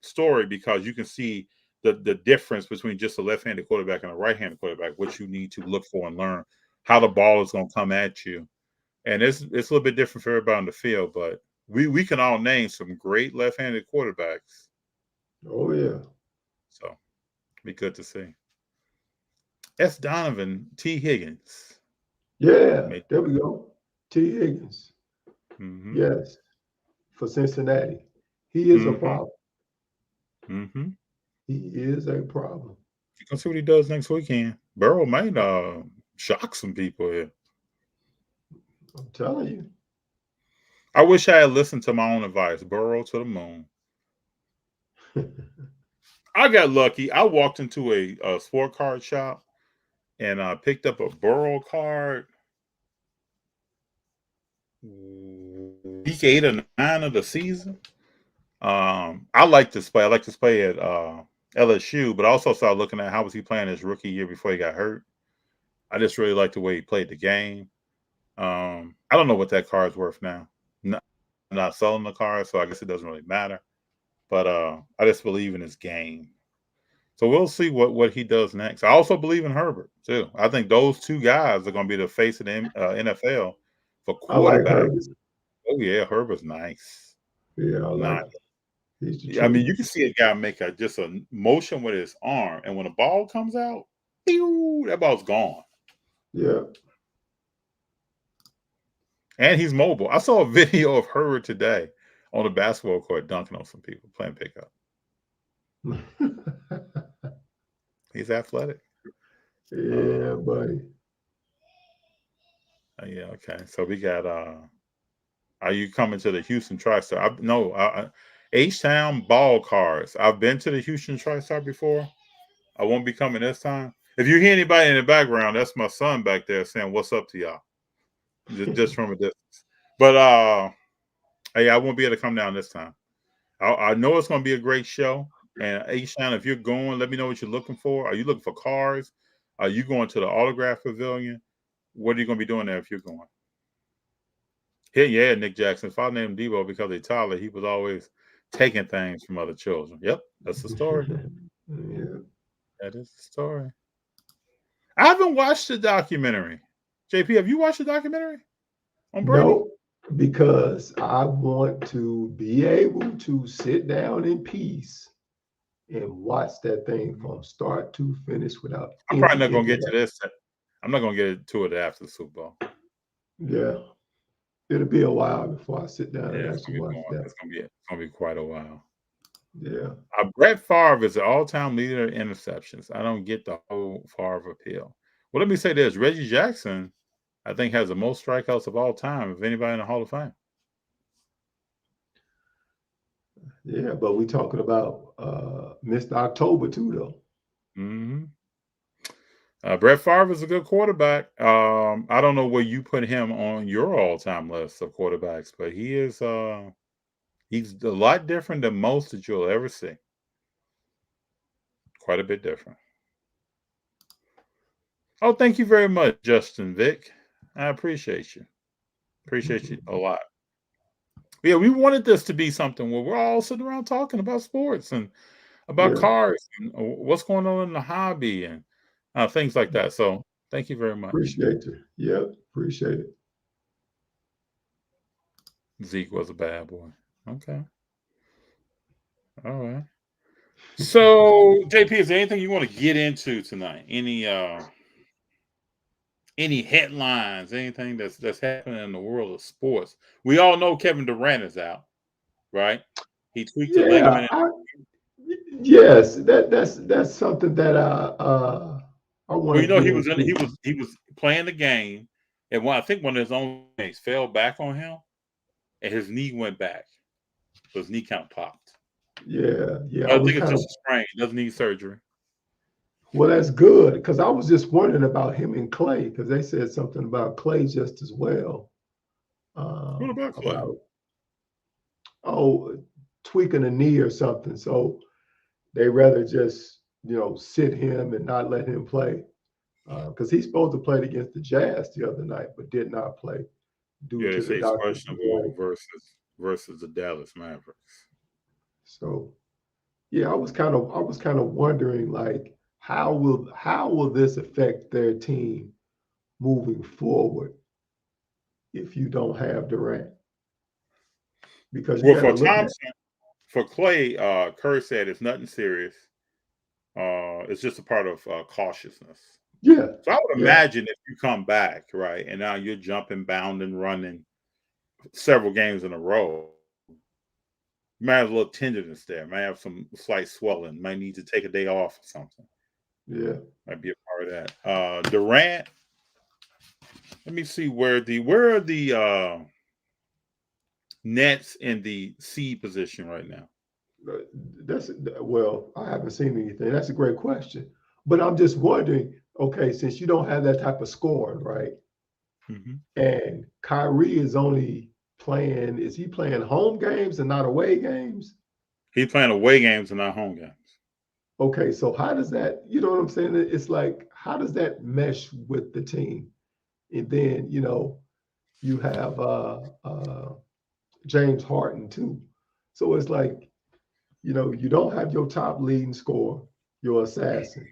story because you can see the difference between just a left-handed quarterback and a right-handed quarterback, what you need to look for and learn how the ball is going to come at you. And it's a little bit different for everybody on the field, but we can all name some great left-handed quarterbacks. Oh yeah. So be good to see. S. Donovan, T. Higgins. Yeah, Made, there we go. T. Higgins. mm-hmm, Yes, for Cincinnati. He is a mm-hmm, problem. mm-hmm. He is a problem. You can see what he does next weekend. Burrow might shock some people here. I'm telling you. I wish I had listened to my own advice. Burrow to the moon. I got lucky. I walked into a sport card shop and I picked up a Burrow card week 8 or 9 of the season. I like this play. I like this play at LSU, but I also started looking at how was he playing his rookie year before he got hurt. I just really like the way he played the game. I don't know what that card's worth now. I'm not selling the card, so I guess it doesn't really matter. But I just believe in his game. So we'll see what he does next. I also believe in Herbert too. I think those two guys are going to be the face of the NFL for I like Herbert. quarterbacks. Oh yeah, Herbert's nice, Yeah, I like nice. him. He's the I mean, truth. you can see a guy make just a motion with his arm, and when the ball comes out, pew, that ball's gone. Yeah. And he's mobile. I saw a video of Herbert today on the basketball court dunking on some people playing pickup. He's athletic. Yeah, buddy. Yeah, okay. So we got are you coming to the Houston TriStar? No, H-Town ball cards. I've been to the Houston TriStar before. I won't be coming this time. If you hear anybody in the background, that's my son back there saying what's up to y'all. Just from a distance. But hey, I won't be able to come down this time. I know it's gonna be a great show. And H-Town, if you're going, let me know what you're looking for. Are you looking for cars? Are you going to the autograph pavilion? What are you gonna be doing there if you're going? Yeah, Nick Jackson. If I named Debo because of Tyler, he was always taking things from other children. Yep, that's the story. Yeah. That is the story. I haven't watched the documentary. JP, have you watched the documentary on Brady? No, because I want to be able to sit down in peace and watch that thing from start to finish without I'm probably any not gonna get to interruption. this. I'm not gonna get to it after the Super Bowl. Yeah. It'll be a while before I sit down Yeah, and it's actually gonna be watch going. that. It's gonna be quite a while. Yeah. Brett Favre is the all-time leader in interceptions. I don't get the whole Favre appeal. Well, let me say this: Reggie Jackson, I think, has the most strikeouts of all time of anybody in the Hall of Fame. Yeah, but we talking about Mr. October too, though. Mm-hmm. Brett Favre is a good quarterback. I don't know where you put him on your all-time list of quarterbacks, but he is. He's a lot different than most that you'll ever see. Quite a bit different. Oh, thank you very much, Justin Vick. I appreciate you. Appreciate you a lot. Yeah, we wanted this to be something where we're all sitting around talking about sports and about Yeah, cars and what's going on in the hobby and things like that. So thank you very much. appreciate you. Yep, appreciate it. Zeke was a bad boy. Okay. All right. So JP, is there anything you want to get into tonight? Any headlines, anything that's happening in the world of sports? We all know Kevin Durant is out, right? He tweaked a Yeah, ligament. yes, that's something that I Well, want you to know, get he was into. he was playing the game, and I think one of his own teammates fell back on him, and his knee went back. So his knee count popped. Yeah, yeah, I I was think it's kind of just a sprain. He doesn't need surgery. well, that's good because I was just wondering about him and Clay because they said something about Clay just as well What about Clay? about oh tweaking a knee or something. So they rather just sit him and not let him play because he's supposed to play against the Jazz the other night but did not play due Yeah, they to the say it's doctor's questionable delay. versus the Dallas Mavericks. So yeah, I was kind of wondering like how will this affect their team moving forward if you don't have Durant? Because you Well, got to for look at Thompson, for Clay, Kerr said it's nothing serious. It's just a part of cautiousness. yeah, So I would yeah, imagine if you come back, right, and now you're jumping, bounding, running several games in a row, you might have a little tenderness there, might have some slight swelling, might need to take a day off or something. yeah. Might be a part of that. Durant, let me see where are the Nets in the seed position right now. Uh, That's well, I haven't seen anything. That's a great question. But I'm just wondering, okay, since you don't have that type of scoring, right? Mm-hmm. And Kyrie is only playing, is he playing home games and not away games? He's playing away games and not home games. Okay, so how does that, you know what I'm saying? It's like, how does that mesh with the team? And then, you have James Harden too. So it's like, you don't have your top leading scorer, your assassin.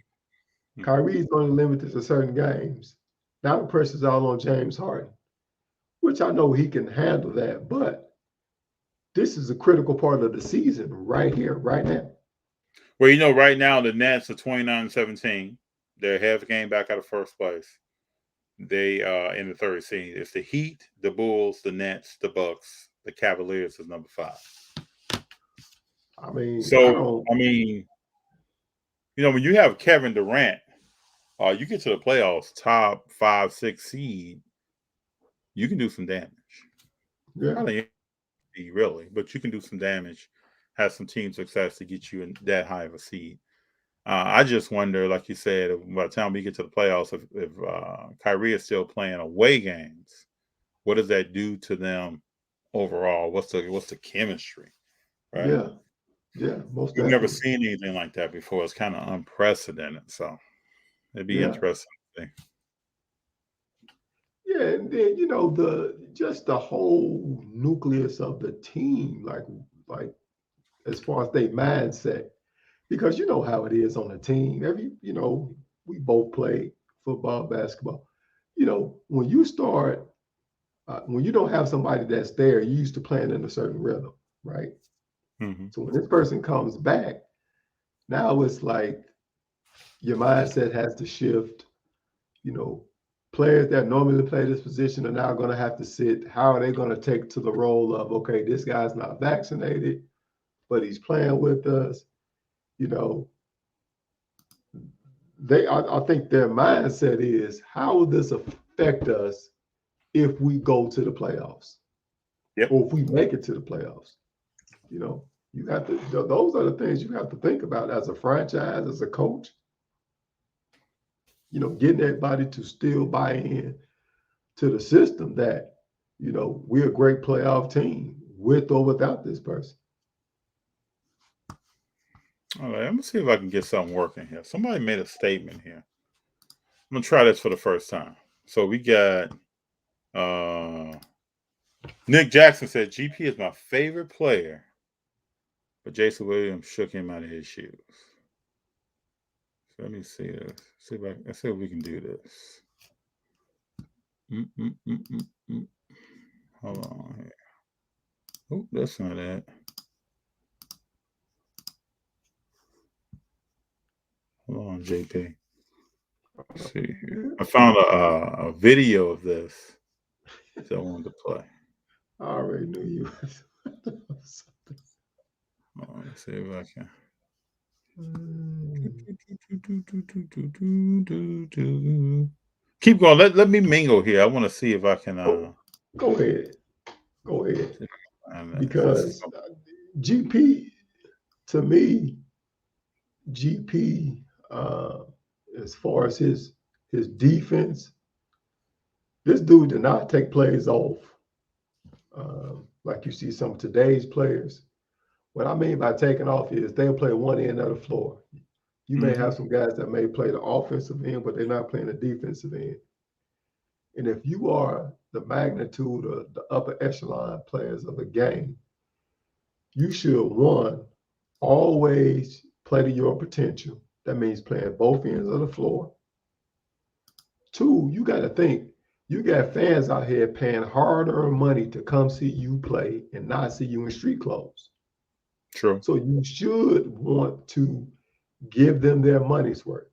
Mm-hmm. Kyrie's only limited to certain games. Now the pressure's all on James Harden, which I know he can handle that, but this is a critical part of the season right here, right now. Well, right now the Nets are 29-17. They're half a game back out of first place. They in the third seed. It's the Heat, the Bulls, the Nets, the Bucks, the Cavaliers is number 5. I mean, I So don't, I mean, when you have Kevin Durant, you get to the playoffs, top 5, 6 seed, you can do some damage. yeah, Probably really, but you can do some damage, have some team success to get you in that high of a seed. I just wonder, like you said, by the time we get to the playoffs, if Kyrie is still playing away games, what does that do to them overall? What's the chemistry, right? yeah, yeah, most We've never definitely. seen anything like that before. It's kind of unprecedented, so it'd be Yeah. interesting to see. Yeah, and then the just the whole nucleus of the team, like as far as their mindset, because you know how it is on a team. We both play football, basketball. When you start, when you don't have somebody that's there, you used to playing in a certain rhythm, right? Mm-hmm. So when this person comes back, now it's like your mindset has to shift. You know, Players that normally play this position are now going to have to sit. How are they going to take to the role of, okay, this guy's not vaccinated, but he's playing with us? You know, I think their mindset is, how will this affect us if we go to the playoffs Yep. or if we make it to the playoffs? You have to, those are the things you have to think about as a franchise, as a coach, getting everybody to still buy in to the system that, we're a great playoff team with or without this person. All right, let me see if I can get something working here. Somebody made a statement here. gonna try this for the first time. So we got Nick Jackson said GP is my favorite player, but Jason Williams shook him out of his shoes. So let me see this. Let's see if we can do this. Hold on here. Oh, that's not it. Hold on, JP. Let's see here. I found a video of this that I wanted to play. I already knew you. Let's see if I can. Keep going. Let me mingle here. I want to see if I can. Go ahead. Because GP, to me, GP, as far as his defense, this dude did not take plays off like you see some of today's players. What I mean by taking off is they'll play one end of the floor. You may have some guys that may play the offensive end, but they're not playing the defensive end. And if you are the magnitude of the upper echelon players of the game, you should, one, always play to your potential. That means playing both ends of the floor. Two, you got to think, you got fans out here paying hard-earned money to come see you play and not see you in street clothes. True. So you should want to give them their money's worth.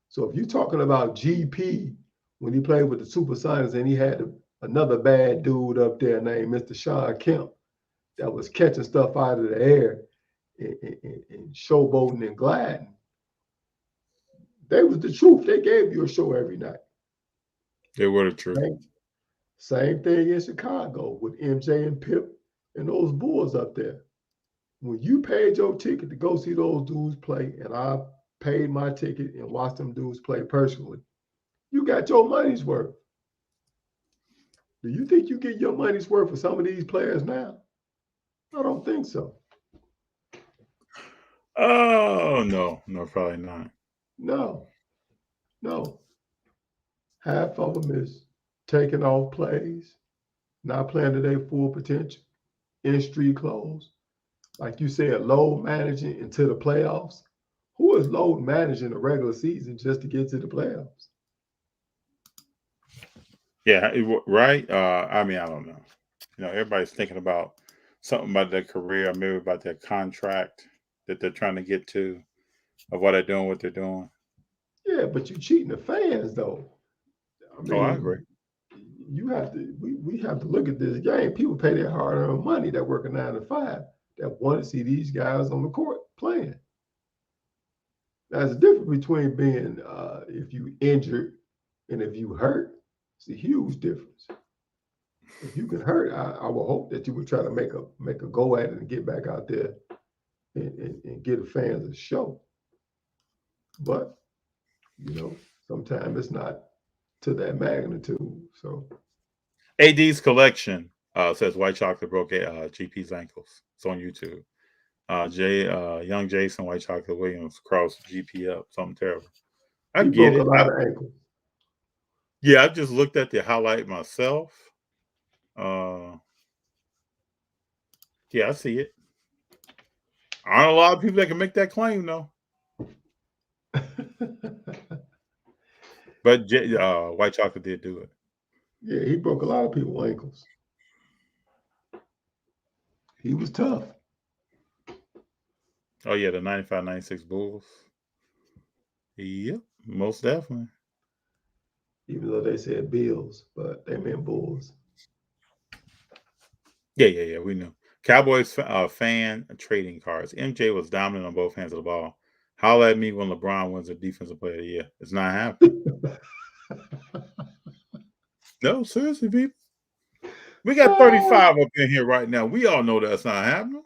So if you're talking about GP, when he played with the Supersonics and he had another bad dude up there named Mr. Sean Kemp that was catching stuff out of the air and showboating and gliding, they was the truth. They gave you a show every night. They were the truth. Same thing in Chicago with MJ and Pip and those Bulls up there. When you paid your ticket to go see those dudes play, and I paid my ticket and watched them dudes play personally, you got your money's worth. Do you think you get your money's worth for some of these players now? I don't think so. Oh, no, probably not. No. Half of them is taking off plays, not playing to their full potential, in street clothes. Like you said, load managing into the playoffs. Who is load managing the regular season just to get to the playoffs? Yeah, right. I mean, I don't know. Everybody's thinking about something about their career, maybe about their contract that they're trying to get to, of why they're doing what they're doing. Yeah, but you're cheating the fans, though. I mean, I agree. You have to. We have to look at this game. People pay their hard-earned money that work a 9 to 5 that want to see these guys on the court playing. There's a difference between being if you injured and if you hurt. It's a huge difference. If you get hurt, I will hope that you would try to make a go at it and get back out there and get the fans a show. But sometimes it's not to that magnitude. So AD's collection says White Chocolate broke GP's ankles. It's on YouTube. Young Jason White Chocolate Williams crossed GP up. Something terrible. I get it. A lot of ankles. Yeah, I just looked at the highlight myself. Yeah, I see it. Aren't a lot of people that can make that claim, though. But White Chocolate did do it. Yeah, he broke a lot of people's ankles. He was tough. Oh, yeah, the 95-96 Bulls. Yep, most definitely. Even though they said Bills, but they meant Bulls. Yeah, we knew. Cowboys fan trading cards. MJ was dominant on both hands of the ball. Holla at me when LeBron wins a defensive player of the year. It's not happening. No, seriously, people. We got 35 up in here right now. We all know that's not happening.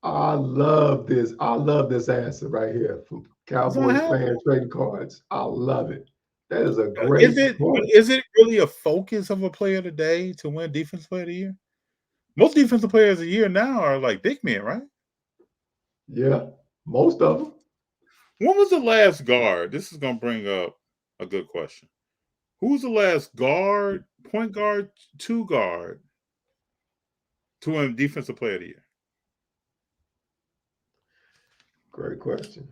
I love this. I love this answer right here from Cowboys fan trading cards. I love it. That is a great point. Is it really a focus of a player today to win defensive player of the year? Most defensive players of the year now are like big men, right? Yeah, most of them. When was the last guard? This is going to bring up a good question. Who's the last point guard, two guard to win Defensive Player of the Year? Great question.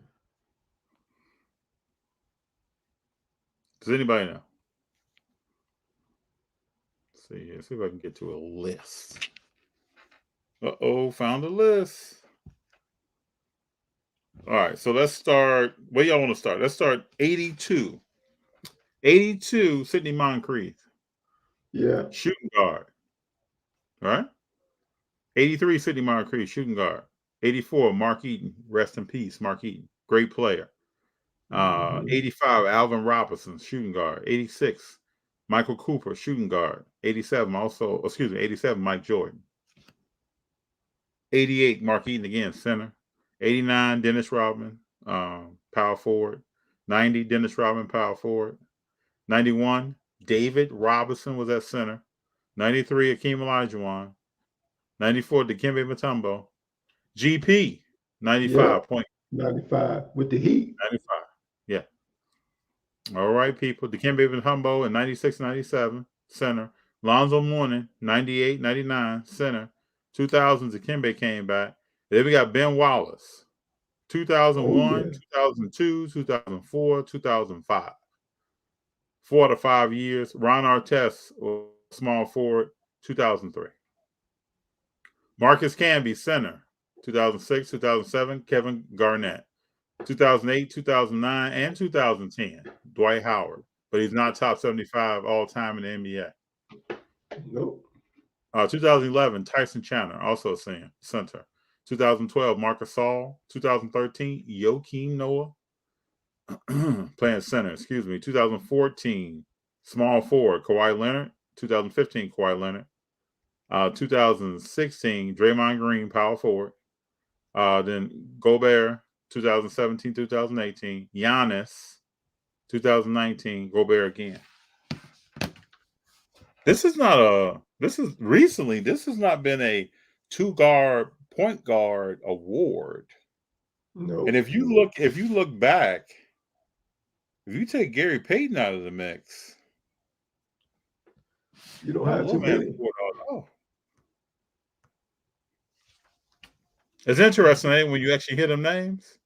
Does anybody know? Let's see here. See if I can get to a list. Found a list. All right, so let's start. Where y'all want to start? Let's start 82. 82, Sidney Moncrief. Yeah. Shooting guard. All right. 83, Sidney Moncrief, shooting guard. 84, Mark Eaton. Rest in peace, Mark Eaton. Great player. 85, Alvin Robinson, shooting guard. 86, Michael Cooper, shooting guard. 87, Mike Jordan. 88, Mark Eaton again, center. 89, Dennis Rodman, power forward. 90, Dennis Rodman, power forward. 91, David Robinson was at center. 93, Akeem Olajuwon. 94, Dikembe Mutombo. GP, 95 point. 95 with the Heat. 95, yeah. All right, people. Dikembe Mutombo in 96, 97, center. Lonzo Mourning, 98, 99, center. 2000, Dikembe came back. Then we got Ben Wallace, 2001, 2002, 2004, 2005. 4 out of 5 years. Ron Artest, small forward, 2003. Marcus Camby, center, 2006, 2007. Kevin Garnett, 2008, 2009, and 2010. Dwight Howard, but he's not top 75 all time in the NBA. Nope. 2011, Tyson Chandler, also center. 2012, Marcus Gasol. 2013, Joakim Noah, playing center. 2014, small forward, Kawhi Leonard. 2015, Kawhi Leonard. 2016, Draymond Green, power forward. Then Gobert, 2017, 2018. Giannis, 2019. Gobert again. This has not been a two-guard, point guard award. No. And if you look back, if you take Gary Payton out of the mix, you don't have too many. It's interesting, when you actually hear them names.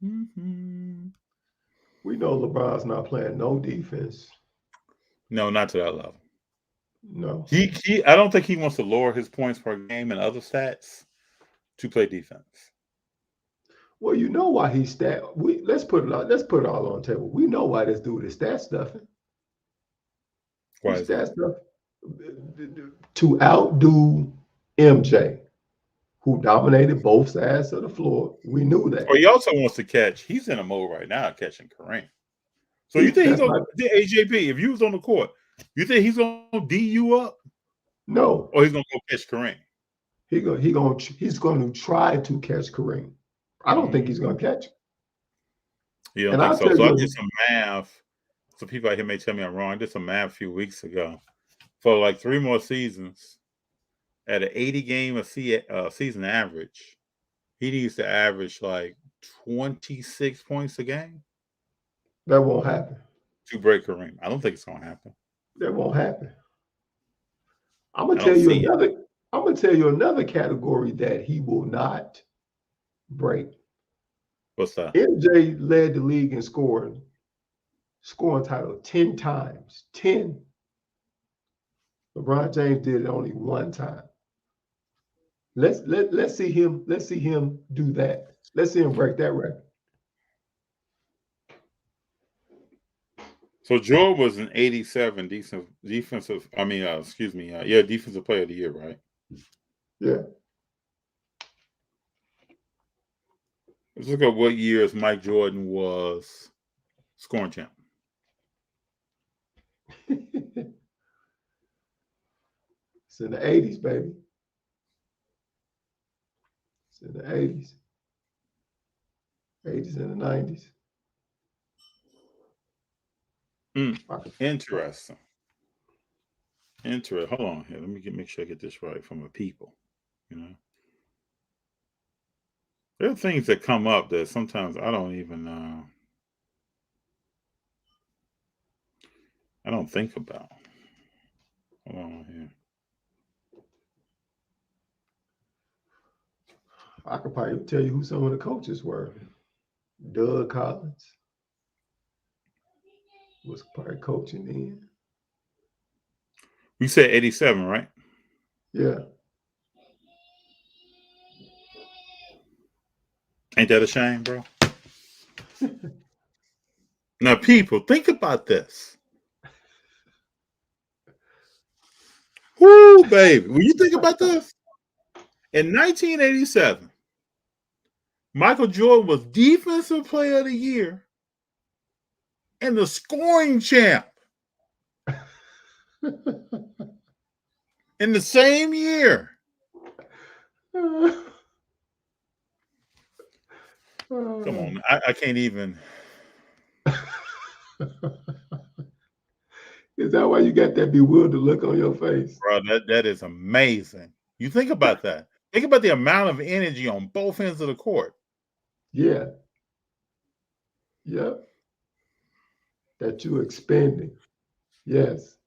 Mm-hmm. We know LeBron's not playing no defense. No, not to that level. No. I don't think he wants to lower his points per game and other stats to play defense. Well, you know why he's stat. Let's put it all on the table. We know why this dude is stat stuffing. Why is that? Stuff to outdo MJ, who dominated both sides of the floor. We knew that. Well, he also wants to catch. He's in a mode right now catching Kareem. So you think he's going to AJP? If you was on the court, you think he's going to D you up? No. Or he's going to go catch Kareem? He's going to try to catch Kareem. I don't think he's going to catch him. You don't think so? So I did some math. So people out here may tell me I'm wrong. I did some math a few weeks ago. For like 3 more seasons, at an 80-game season average, he needs to average like 26 points a game. That won't happen. To break Kareem. I don't think it's going to happen. That won't happen. I'm going to tell you another category that he will not break. What's that? MJ led the league in scoring title 10 times. 10. LeBron James did it only 1 time. Let's see him do that. Let's see him break that record. So Jordan was an 87 defensive player of the year, right? Yeah. Let's look at what years Mike Jordan was scoring champ. It's in the 80s, baby. It's in the 80s. 80s and the 90s. Interesting. Hold on here. Let me make sure I get this right from the people. There are things that come up that sometimes I don't even I don't think about. Hold on here. I could probably tell you who some of the coaches were. Doug Collins was probably coaching then. We said 87, right? Yeah. Ain't that a shame, bro? Now, people, think about this. Woo, baby. When you think about this, in 1987, Michael Jordan was Defensive Player of the Year and the scoring champ in the same year. Come on. I can't even. Is that why you got that bewildered look on your face? Bro, that is amazing. You think about that. Think about the amount of energy on both ends of the court. Yeah. Yep. That you're expending. Yes.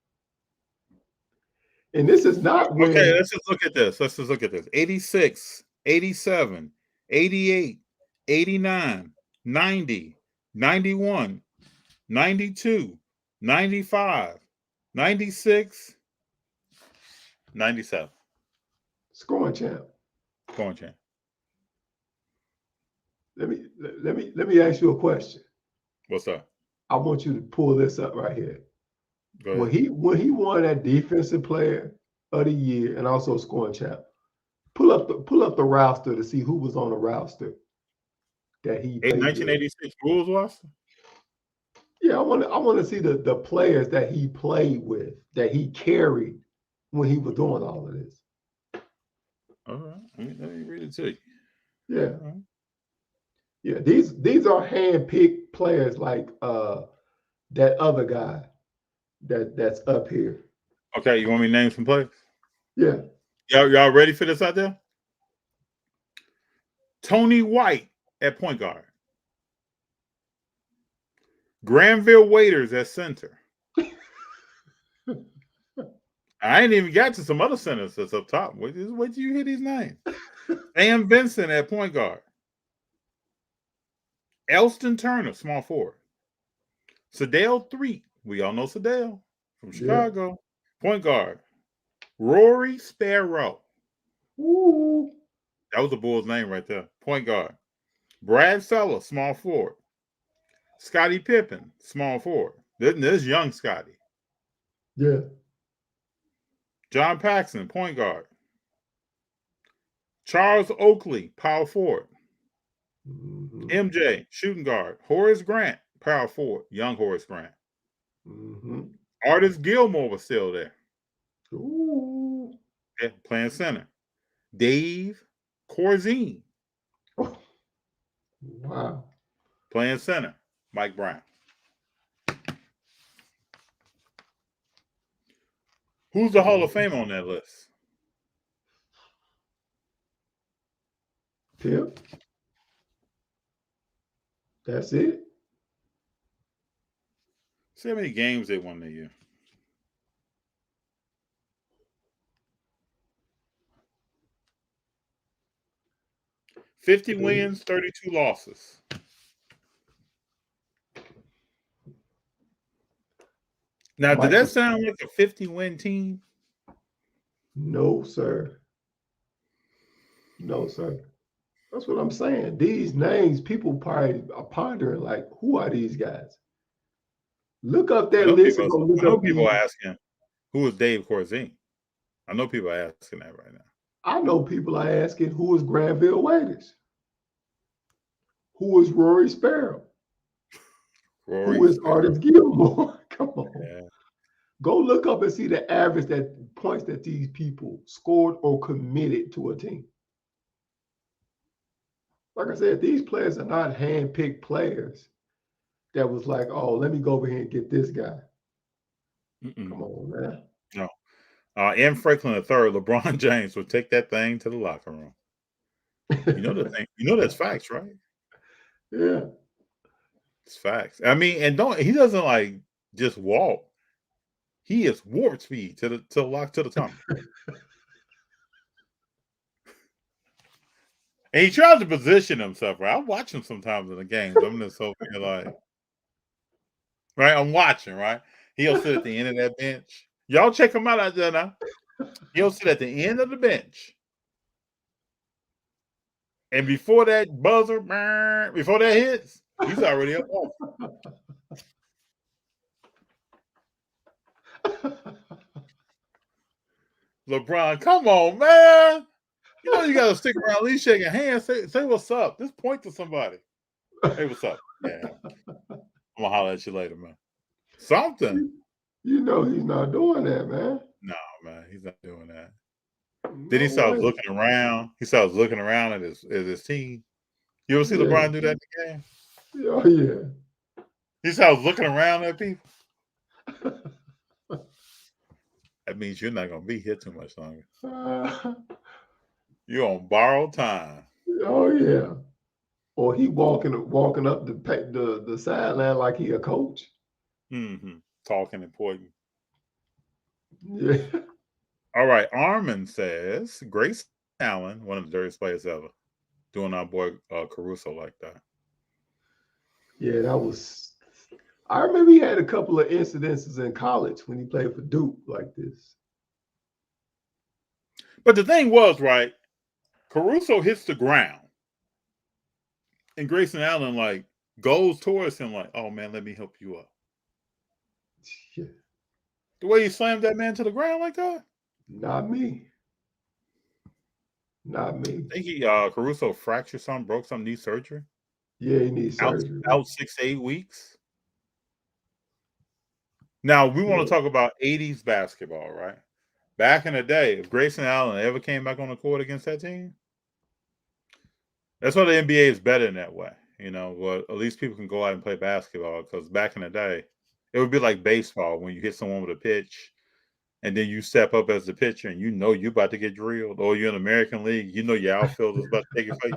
And this is not when. Okay, let's just look at this. 86, 87, 88, 89, 90, 91, 92, 95, 96, 97. Scoring champ. Scoring champ. Let me ask you a question. What's that? I want you to pull this up right here. Go ahead. When he won that Defensive Player of the Year and also scoring champ, pull up the roster to see who was on the roster that he played 1986 Bulls roster? Yeah, I want to see the players that he played with, that he carried when he was doing all of this. All right. Let me read it to you. Yeah. Right. Yeah, these are hand-picked players like that other guy that's up here. Okay, you want me to name some players? Yeah. Y'all ready for this out there? Tony White at point guard. Granville Waiters at center. I ain't even got to some other centers that's up top. Wait till you hear these names. Sam Vincent at point guard. Elston Turner, small forward. Sedale Threet, we all know Sedale from Chicago. Yeah. Point guard. Rory Sparrow. Ooh. That was the Bulls' name right there. Point guard. Brad Feller, small forward. Scottie Pippen, small forward. There's young Scottie. Yeah. John Paxson, point guard. Charles Oakley, power forward. Mm-hmm. MJ, shooting guard. Horace Grant, power forward. Young Horace Grant. Mm-hmm. Artis Gilmore was still there. Ooh. Yeah, playing center. Dave Corzine. Oh. Wow. Playing center. Mike Brown. Who's the Hall of Fame on that list? Tip. That's it. See how many games they won that year. $50 wins, 32 losses. Now, did that sound like a 50-win team? No, sir. No, sir. That's what I'm saying. These names, people probably are pondering, like, who are these guys? Look up that list. I know people are asking, who is Dave Corzine? I know people are asking that right now. I know people are asking, who is Granville Waiters? Who is Rory Sparrow? Who is Artis Gilmore? Come on. Yeah. Go look up and see the average points that these people scored or committed to a team. Like I said, these players are not hand-picked players that was like, oh, let me go over here and get this guy. Come on, man. No. M. Franklin III, LeBron James would take that thing to the locker room. You know the thing. You know that's facts, right? Yeah. It's facts. I mean, and he doesn't like just walk. He is warp speed to the lock to the tunnel. And he tries to position himself, right? I watch him sometimes in the games. I'm just hoping like, right? I'm watching, right? He'll sit at the end of that bench. Y'all check him out there now. He'll sit at the end of the bench. And before that buzzer, before that hits, he's already up off. LeBron, come on, man. You know you got to stick around, at least shaking hands. Say what's up. Just point to somebody. Hey, what's up? Yeah. I'm going to holler at you later, man. Something. You know he's not doing that, man. No, man. He's not doing that. No Then he starts way. looking around. He starts looking around at his team. You ever see LeBron do that in the game? Oh, yeah. He starts looking around at people. That means you're not going to be here too much longer. You're on borrowed time. Oh, yeah. Or he walking up the sideline like he a coach. Mm-hmm. Talking important. Yeah. All right. Armin says, Grace Allen, one of the dirtiest players ever, doing our boy Caruso like that. Yeah, that was. I remember he had a couple of incidences in college when he played for Duke like this. But the thing was, right, Caruso hits the ground. And Grayson Allen, like, goes towards him like, oh, man, let me help you up. Yeah. The way he slammed that man to the ground like that? Not me. Not me. I think Caruso fractured something, broke some knee surgery. Yeah, he needs surgery. Out 6 to 8 weeks. Now, we want to talk about 80s basketball, right? Back in the day, if Grayson Allen ever came back on the court against that team, that's why the NBA is better in that way. You know, well, at least people can go out and play basketball because back in the day, it would be like baseball when you hit someone with a pitch and then you step up as the pitcher and you know you're about to get drilled, or you're in the American League, you know your outfield is about to take your face.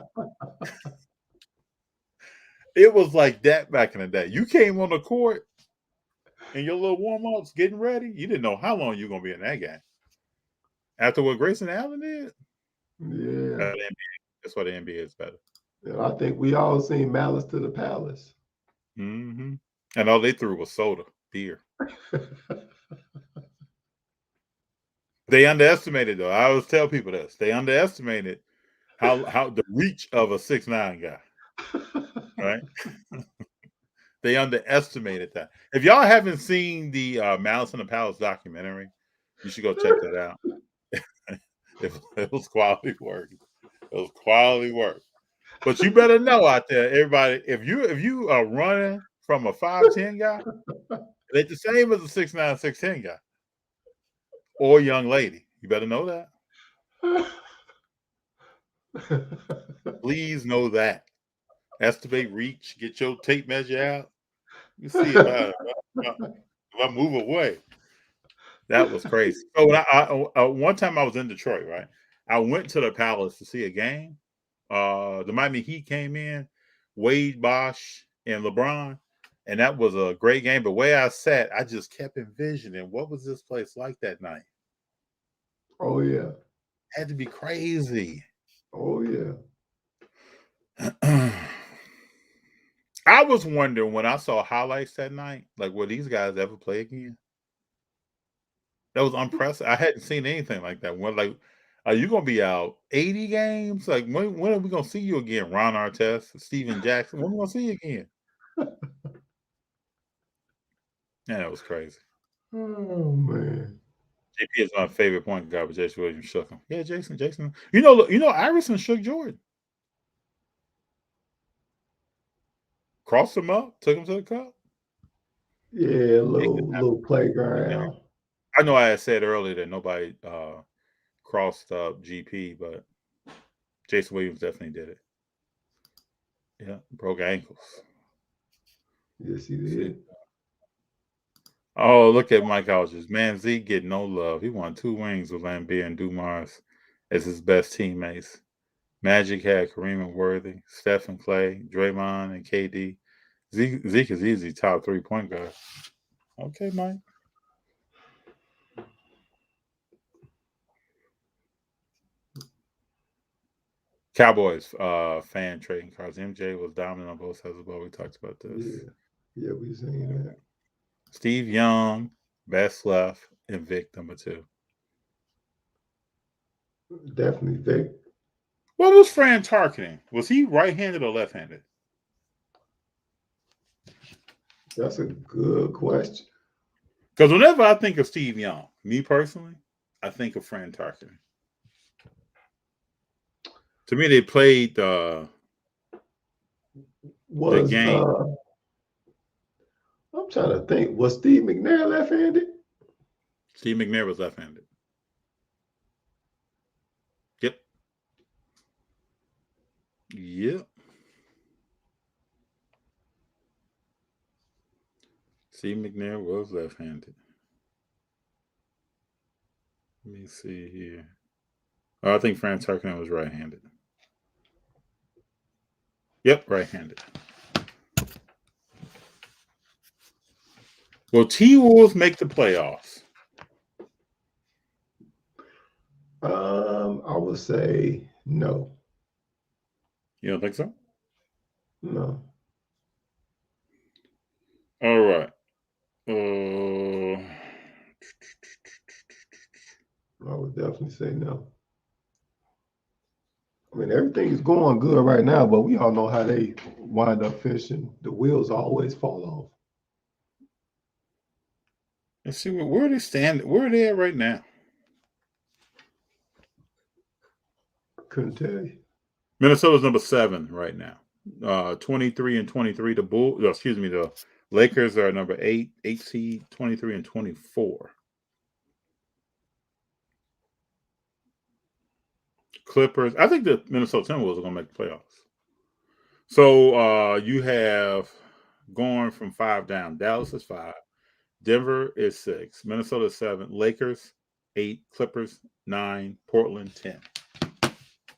It was like that back in the day. You came on the court and your little warm-ups getting ready, you didn't know how long you're going to be in that game. After what Grayson Allen did, yeah, that's why the NBA is better. Yeah, I think we all seen Malice to the Palace. Mm-hmm. And all they threw was soda, beer. They underestimated, though. I always tell people this. They underestimated how the reach of a 6'9" guy. Right? They underestimated that. If y'all haven't seen the Malice in the Palace documentary, you should go check that out. It was quality work. It was quality work. But you better know out there, everybody, if you are running from a 5'10" guy, it's the same as a 6'9", 6'10" guy. Or young lady. You better know that. Please know that. Estimate reach, get your tape measure out. You see if I move away. That was crazy. So when one time I was in Detroit, right? I went to the Palace to see a game. The Miami Heat came in, Wade, Bosh, and LeBron, and that was a great game. But way I sat, I just kept envisioning what was this place like that night. Oh yeah, had to be crazy. Oh yeah. I was wondering when I saw highlights that night, like, will these guys ever play again? That was unprecedented. I hadn't seen anything like that. When, like, are you going to be out 80 games? Like, when are we going to see you again? Ron Artest, Steven Jackson. When are we going to see you again? Yeah, that was crazy. Oh man. JP is my favorite point guard, but Jason Williams shook him. Yeah, Jason. You know, Iverson shook Jordan. Crossed him up, took him to the cup. Yeah, little playground. I know I had said earlier that nobody crossed up GP, but Jason Williams definitely did it. Yeah, broke ankles. Yes, he did. Oh, look at Mike Aldridge. Man, Zeke get no love. He won 2 rings with Lambeer and Dumars as his best teammates. Magic had Kareem and Worthy, Steph and Clay, Draymond and KD. Zeke is easy top 3 point guard. Okay, Mike. Cowboys fan trading cards. MJ was dominant on both sides of the ball. We talked about this. Yeah, we seen that. Steve Young, best left, and Vic number 2. Definitely Vic. What was Fran Tarkenton? Was he right-handed or left-handed? That's a good question. Because whenever I think of Steve Young, me personally, I think of Fran Tarkenton. To me, they played the game. I'm trying to think. Was Steve McNair left-handed? Steve McNair was left-handed. Yep. Steve McNair was left-handed. Let me see here. Oh, I think Fran Tarkenton was right-handed. Yep, right-handed. Will T-Wolves make the playoffs? I would say no. You don't think so? No. All right. I would definitely say no. I mean, everything is going good right now, but we all know how they wind up fishing. The wheels always fall off. Let's see where they stand. Where are they at right now? Couldn't tell you. Minnesota's number 7 right now. 23-23. The Lakers are number 8 seed, 23-24. Clippers. I think the Minnesota Timberwolves are going to make the playoffs. So you have going from 5 down. Dallas is 5. Denver is 6. Minnesota is 7. Lakers 8. Clippers 9. Portland 10.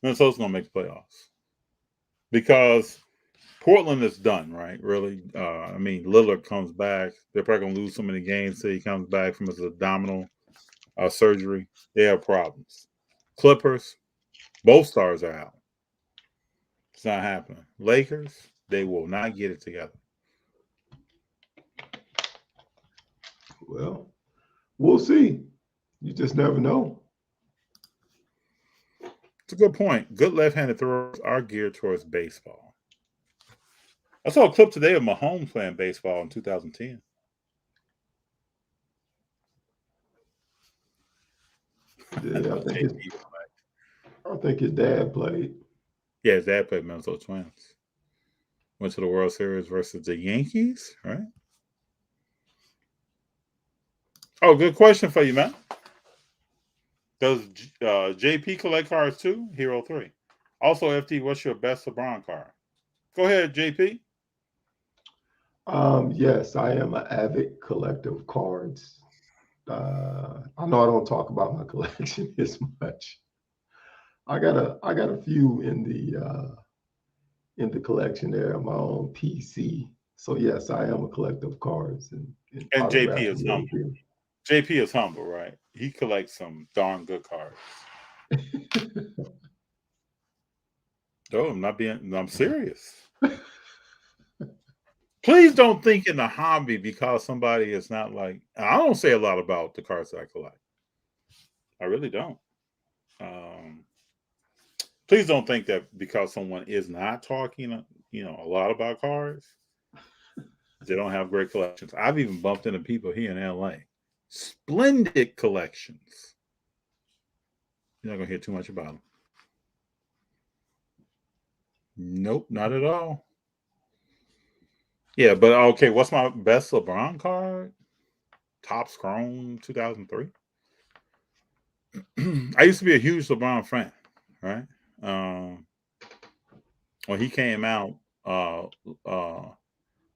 Minnesota's going to make the playoffs because Portland is done, right? Really. I mean, Lillard comes back. They're probably going to lose so many games till he comes back from his abdominal surgery. They have problems. Clippers, both stars are out. It's not happening. Lakers, they will not get it together. Well, we'll see. You just never know. It's a good point. Good left-handed throwers are geared towards baseball. I saw a clip today of Mahomes playing baseball in 2010. Yeah, I think his dad played. Yeah, his dad played Minnesota Twins. Went to the World Series versus the Yankees, right? Oh, good question for you, man. Does JP collect cards too? Hero 3. Also, FT, what's your best LeBron card? Go ahead, JP. Yes, I am an avid collector of cards. I know I don't talk about my collection as much. I got a few in the collection there on my own PC. So yes, I am a collector of cards and JP autographs. is humble. JP is humble, right? He collects some darn good cards. Oh, I'm serious. Please don't think in the hobby because somebody is not like, I don't say a lot about the cards that I collect. I really don't. Please don't think that because someone is not talking, a lot about cards, they don't have great collections. I've even bumped into people here in LA. Splendid collections. You're not going to hear too much about them. Nope, not at all. Yeah, but okay, what's my best LeBron card? Topps Chrome 2003. I used to be a huge LeBron fan, right? When he came out,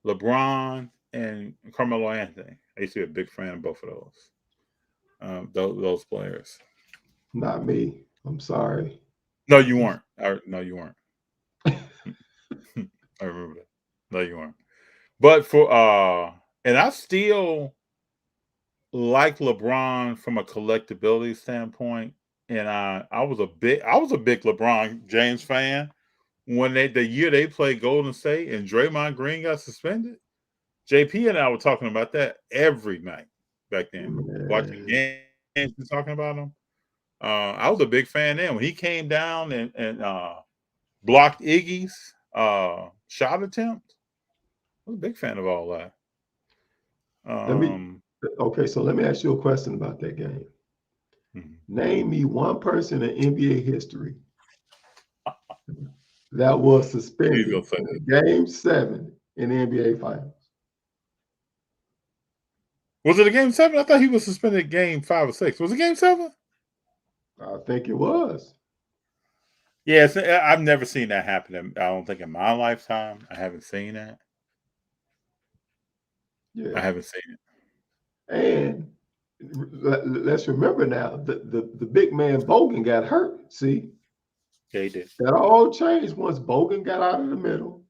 LeBron and Carmelo Anthony. I used to be a big fan of both of those players. Not me. I'm sorry. No, you weren't. No, you weren't. I remember that. No, you weren't. But and I still like LeBron from a collectability standpoint and I was a big LeBron James fan when the year they played Golden State and Draymond Green got suspended. JP and I were talking about that every night back then, watching Man. games and talking about them. I was a big fan then when he came down and blocked Iggy's shot attempt. I was a big fan of all that. So let me ask you a question about that game. Mhm. Name me one person in NBA history that was suspended in Game 7 in the NBA Finals. Was it a Game 7? I thought he was suspended Game 5 or 6. Was it Game 7? I think it was. Yes, I've never seen that happen. I don't think in my lifetime. I haven't seen that. Yeah. I haven't seen it. And let's remember now, the big man Bogan got hurt. See? Yeah, he did. That all changed once Bogan got out of the middle.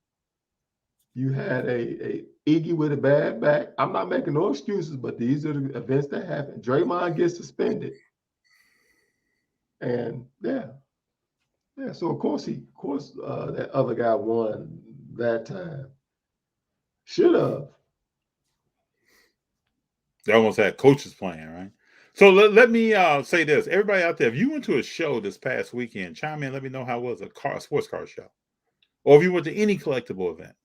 You had a Iggy with a bad back. I'm not making no excuses, but these are the events that happen. Draymond gets suspended. And yeah. So of course that other guy won that time. Should have. They almost had coaches playing, right? So let me say this. Everybody out there, if you went to a show this past weekend, chime in, let me know how it was a sports car show. Or if you went to any collectible event,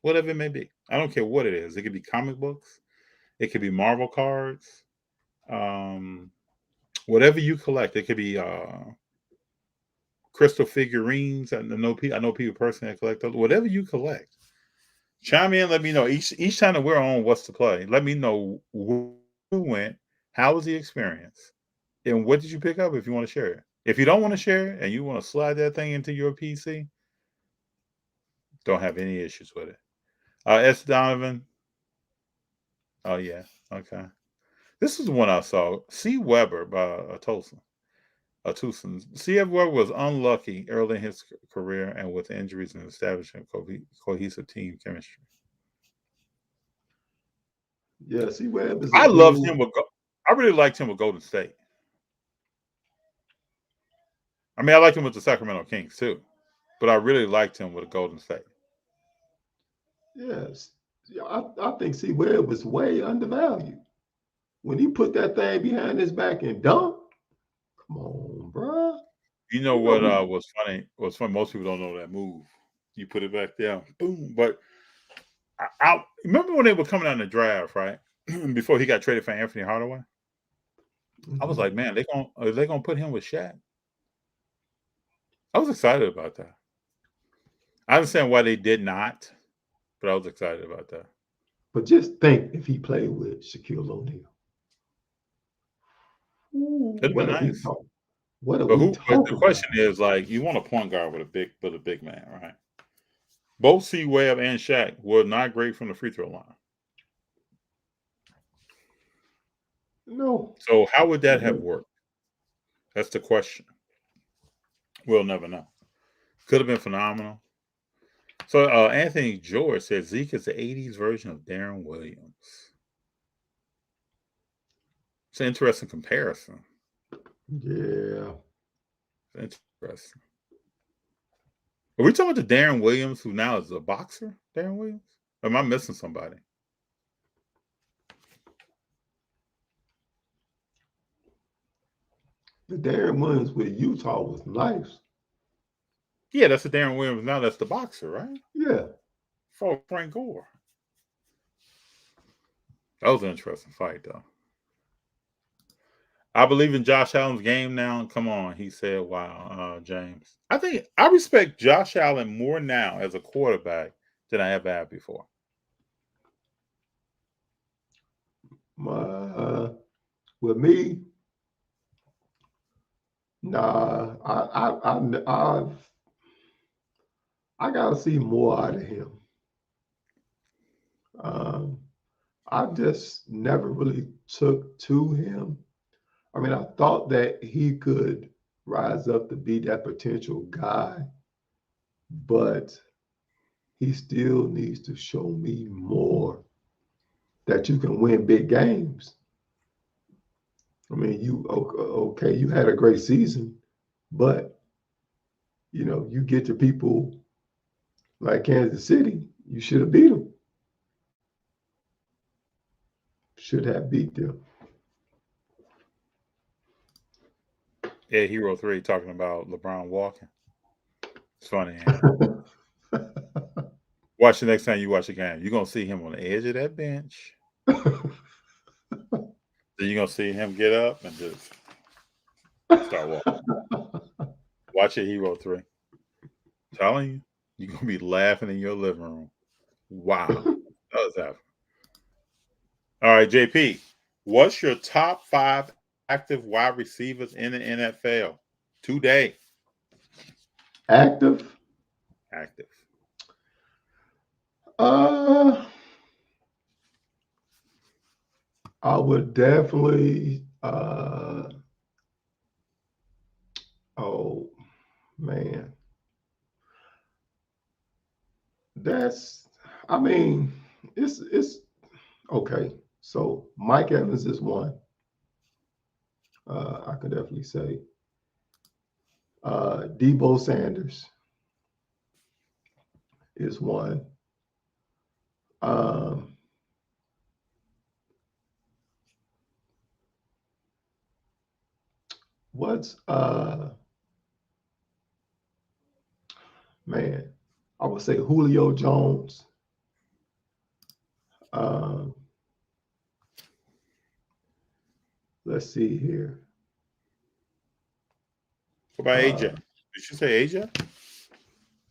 whatever it may be. I don't care what it is. It could be comic books. It could be Marvel cards. Whatever you collect. It could be crystal figurines. I know people personally that collect those. Whatever you collect. Chime in, let me know. Each time that we're on What's to Play, let me know who went, how was the experience, and what did you pick up if you want to share it. If you don't want to share it and you want to slide that thing into your PC, don't have any issues with it. S. Donovan. Oh, yeah. Okay. This is the one I saw. C. Weber by Tucson. C. Weber was unlucky early in his career and with injuries and establishing cohesive team chemistry. Yeah, C. Webb is. I loved him I really liked him with Golden State. I mean, I liked him with the Sacramento Kings too, but I really liked him with Golden State. Yes, I think C. Webb was way undervalued when he put that thing behind his back and dunked. Come on, bro. You know what was funny? Most people don't know that move. You put it back there, boom. But I remember when they were coming out in the draft, right? Before he got traded for Anthony Hardaway. I was like, man, are they gonna put him with Shaq? I was excited about that. I understand why they did not, but I was excited about that. But just think if he played with Shaquille O'Neal. It'd been nice. But the question is, like, you want a point guard with a big man, right? Both C. Webb and Shaq were not great from the free throw line. No. So how would that have worked? That's the question. We'll never know. Could have been phenomenal. So Anthony George said Zeke is the 80s version of Darren Williams. It's an interesting comparison. Yeah. It's interesting. Are we talking about the Darren Williams who now is a boxer? Darren Williams? Or am I missing somebody? The Darren Williams with Utah was nice. Yeah, that's the Darren Williams now. That's the boxer, right? Yeah. For Frank Gore. That was an interesting fight, though. I believe in Josh Allen's game now. Come on, he said, wow, James. I think I respect Josh Allen more now as a quarterback than I ever have before. With me, nah, I gotta see more out of him. I just never really took to him. I mean, I thought that he could rise up to be that potential guy, but he still needs to show me more that you can win big games. I mean, you okay, you had a great season, but you get to people like Kansas City, you should have beat them. Should have beat them. Yeah, Hero 3 talking about LeBron walking. It's funny. Man. Watch the next time you watch a game. You're going to see him on the edge of that bench. Then you're going to see him get up and just start walking. Watch it, Hero 3. I'm telling you, you're going to be laughing in your living room. Wow. That does happen. All right, JP, what's your top 5 active wide receivers in the NFL today? Active? Active. I would definitely oh man. It's okay. So Mike Evans is one. I could definitely say. Debo Sanders is one. What's man? I would say Julio Jones. Let's see here. What about AJ? Did you say AJ?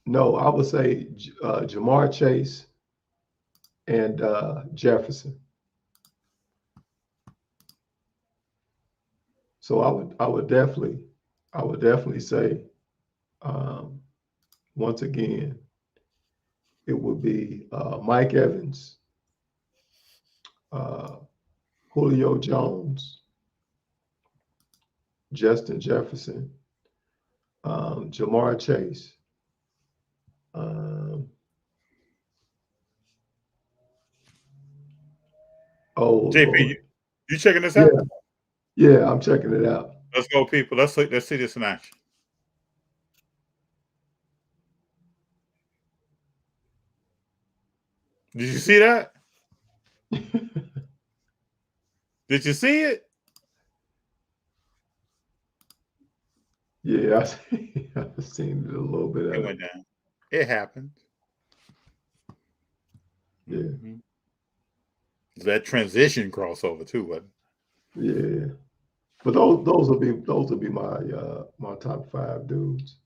No, I would say Jamar Chase and Jefferson. So I would definitely say once again it would be Mike Evans, Julio Jones, Justin Jefferson, Jamar Chase. JP, you checking this out? Yeah, I'm checking it out. Let's go, people. Let's see this in action. Did you see that? Did you see it? Yeah, I've seen it a little bit. It went down. It happened. Yeah. Mm-hmm. That transition crossover too, wasn't it? Yeah. But those will be my my top 5 dudes.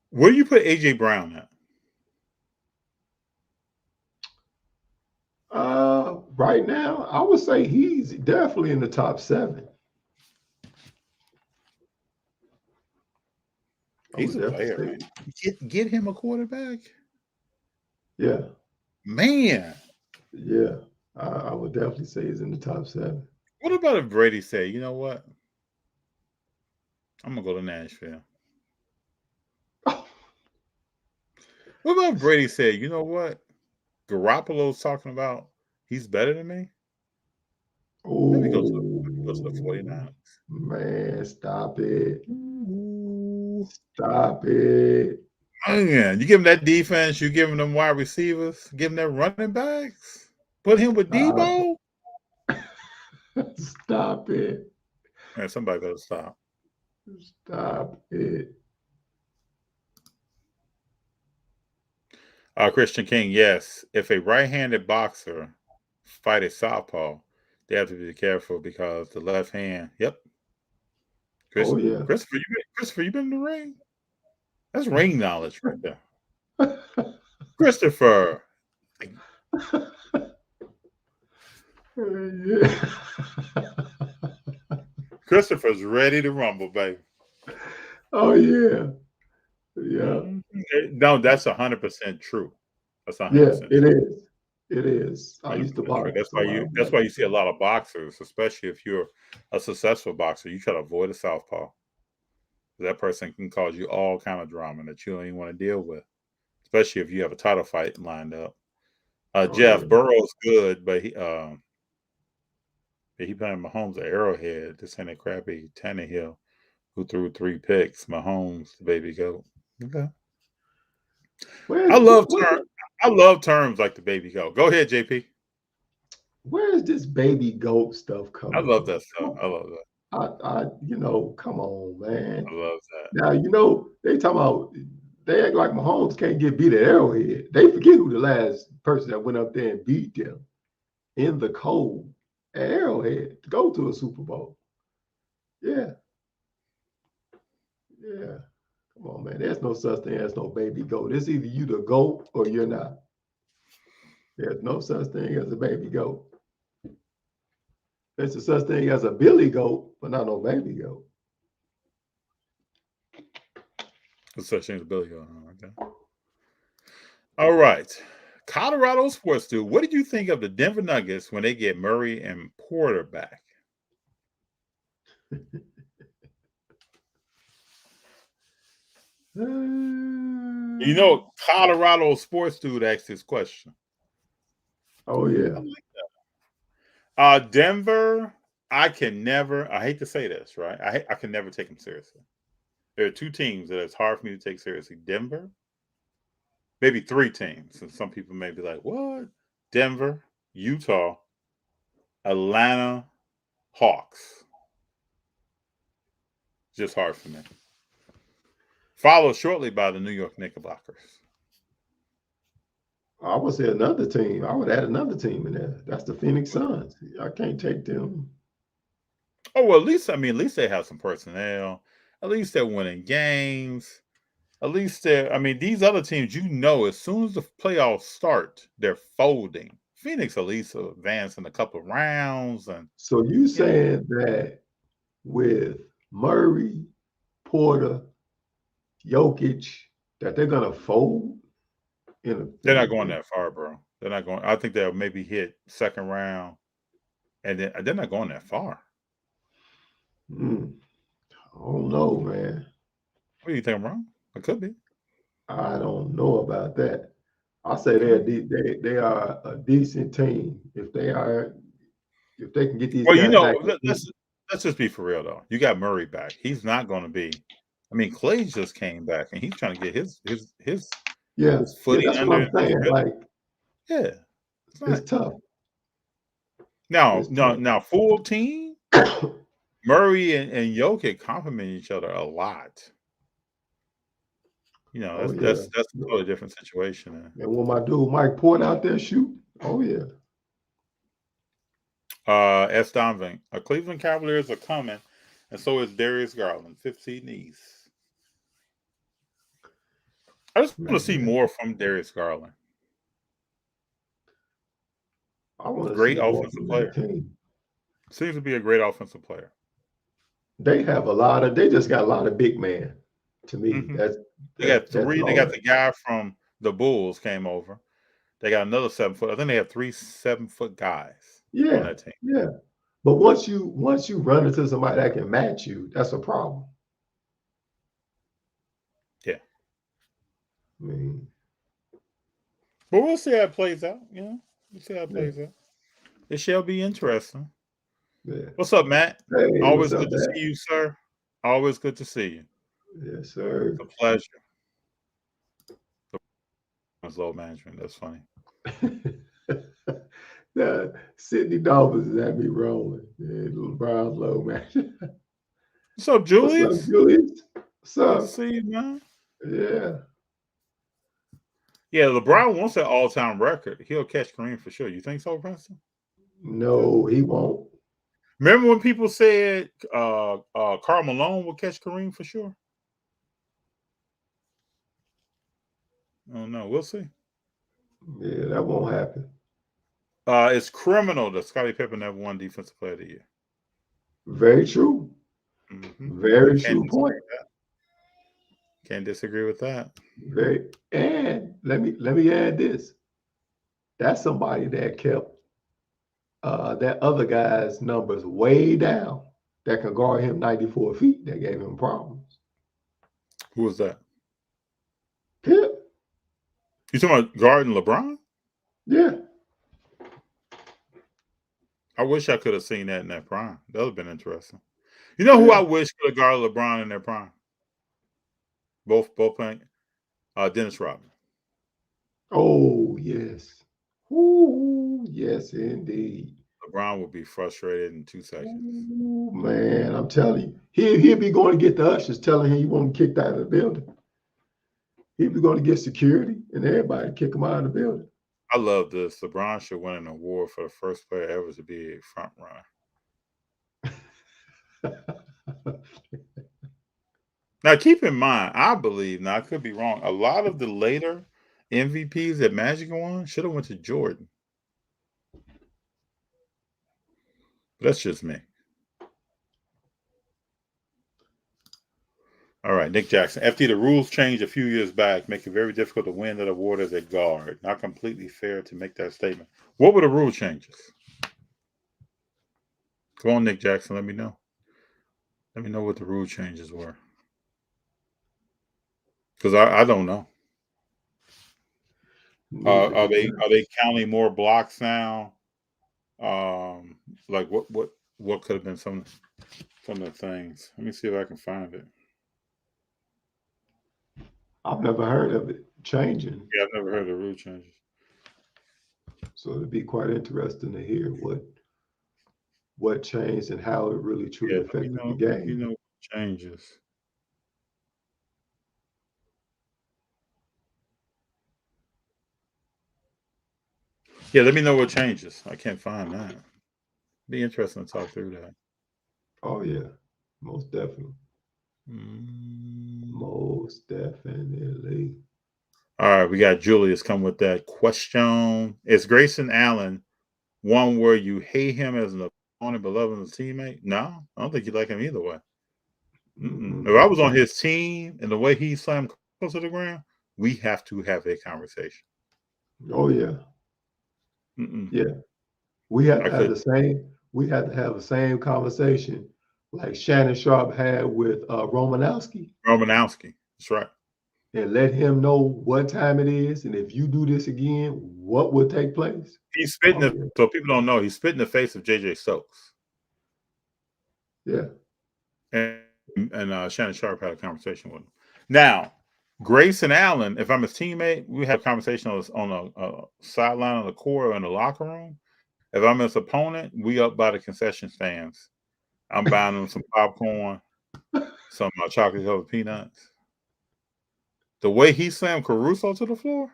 Where do you put AJ Brown at? Right now, I would say he's definitely in the top 7. He's a player, man. Get him a quarterback. Yeah. Man. Yeah. I would definitely say he's in the top 7. What about if Brady said, you know what? I'm gonna go to Nashville. What about if Brady said, you know what? Garoppolo's talking about he's better than me. Let me go to the 49ers. Man, stop it. Stop it. Man, you give him that defense, you give him them wide receivers, give him that running backs, put him with Debo. Stop it. Man, somebody better stop. Stop it. Christian King, yes. If a right-handed boxer fight a southpaw, they have to be careful because the left hand. Yep. Oh yeah. Christopher, you been in the ring? That's ring knowledge right there. Christopher. Yeah. Christopher's ready to rumble, baby. Oh yeah. Yeah. No, that's 100% true. That's 100% yeah, it true. is. It is. I used to box. That's why you see a lot of boxers, especially if you're a successful boxer, you try to avoid a southpaw. That person can cause you all kind of drama that you don't even want to deal with, especially if you have a title fight lined up. Oh Jeff yeah. Burrow's good, but he playing Mahomes at Arrowhead. This ain't a crappy Tannehill who threw 3 picks. Mahomes, the baby goat. Okay. Where's I love what, I love terms like the baby goat. Go ahead, JP. where is this baby goat stuff I coming love from? that stuff. I love that. Come on, man. I love that. Now they talking about they act like Mahomes can't get beat at Arrowhead. They forget who the last person that went up there and beat them in the cold at Arrowhead to go to a Super Bowl. Yeah, yeah. Come on, man. There's no such thing as no baby goat. It's either you the goat or you're not. There's no such thing as a baby goat. There's a such thing as a billy goat, but not no baby goat. There's such thing as Billy goat. Okay. All right. Colorado sports dude. What did you think of the Denver Nuggets when they get Murray and Porter back? You know, Colorado sports dude asked this question. Oh yeah. I like that. Denver, I hate to say this, right? I can never take them seriously. There are 2 teams that it's hard for me to take seriously. Denver, maybe 3 teams. And some people may be like, what? Denver, Utah, Atlanta, Hawks. Just hard for me. Followed shortly by the New York Knickerbockers. I would say another team. I would add another team in there. That's the Phoenix Suns. I can't take them. Oh, well, at least they have some personnel. At least they're winning games. At least these other teams, as soon as the playoffs start, they're folding. Phoenix at least advanced in a couple of rounds. So you saying that with Murray, Porter, Jokic, that they're gonna fold? They're not going that far, bro. They're not going. I think they'll maybe hit second round, and then they're not going that far. I don't know, man. What do you think I'm wrong? It could be. I don't know about that. I say they are a decent team if they can get these Well, guys back. let's just be for real though. You got Murray back. He's not going to be. Clay just came back, and he's trying to get his footing that's under. what I'm saying. Like, yeah, it's tough. Now, full team, Murray and Jokic complement each other a lot. That's a totally different situation. And when my dude Mike Porter out there shoot, oh yeah. S. Donovan, Cleveland Cavaliers are coming, and so is Darius Garland, 15 East. I just want to see more from Darius Garland. I want to great see offensive player. Seems to be a great offensive player. They just got a lot of big men. To me, they got 3. They got the guy from the Bulls came over. They got another 7 foot. I think they have 3 7-foot guys on that team. Yeah. But once you run into somebody that can match you, that's a problem. Yeah. But we'll see how it plays out. We'll see how it plays out. It shall be interesting. Yeah. What's up, Matt? Hey, always good to see you, sir. Always good to see you. Yes, sir. It's a pleasure. Low management. That's funny. Sydney Dolphins is at me rolling. Little Browns low management. What's up, Julius? What's up, Julius? What's up? Good to see you, man. Yeah. Yeah, LeBron wants that all-time record. He'll catch Kareem for sure. You think so, Princeton? No, he won't. Remember when people said Karl Malone will catch Kareem for sure? Oh no, we'll see. Yeah, that won't happen. It's criminal that Scottie Pippen never won Defensive Player of the Year. Very true. Very true point. Can't disagree with that. And let me add this. That's somebody that kept that other guy's numbers way down that can guard him 94 feet. That gave him problems. Who was that? Pip. You talking about guarding LeBron? Yeah. I wish I could have seen that in that prime. That would have been interesting. You know who I wish could have guarded LeBron in their prime? Both playing. Dennis Rodman. Oh, yes. Ooh, yes, indeed. LeBron would be frustrated in 2 seconds. Ooh, man, I'm telling you. He'll be going to get the ushers telling him he won't kicked out of the building. He'll be going to get security and everybody kick him out of the building. I love this. LeBron should win an award for the first player ever to be a front runner. Now, keep in mind, I believe, now I could be wrong, a lot of the later MVPs that Magic won should have went to Jordan. That's just me. All right, Nick Jackson. FD, the rules changed a few years back, make it very difficult to win that award as a guard. Not completely fair to make that statement. What were the rule changes? Come on, Nick Jackson, let me know. Let me know what the rule changes were. Because I don't know. Are they counting more blocks now? Like what could have been some of the things? Let me see if I can find it. I've never heard of it changing. Yeah, I've never heard of the rule changes. So it'd be quite interesting to hear what changed and how it really truly affected the game. You know, changes. Yeah, let me know what changes. I can't find that. Be interesting to talk through that. Oh yeah, most definitely. Most definitely. All right, we got Julius come with that question. Is Grayson Allen one where you hate him as an opponent but love him as a teammate? No, I don't think you like him either way. If I was on his team and the way he slammed close to the ground, we have to have a conversation. Oh yeah. Yeah. We had to have the same. We had to have the same conversation like Shannon Sharp had with Romanowski. Romanowski, that's right. And let him know what time it is, and if you do this again, what will take place. He's spitting so people don't know, he's spitting the face of JJ Stokes. Yeah. And Shannon Sharp had a conversation with him. Now, Grayson Allen, if I'm his teammate, we have a conversation on a sideline on the court or in the locker room. If I'm his opponent, we up by the concession stands. I'm buying him some popcorn, some chocolate covered peanuts. The way he slammed Caruso to the floor,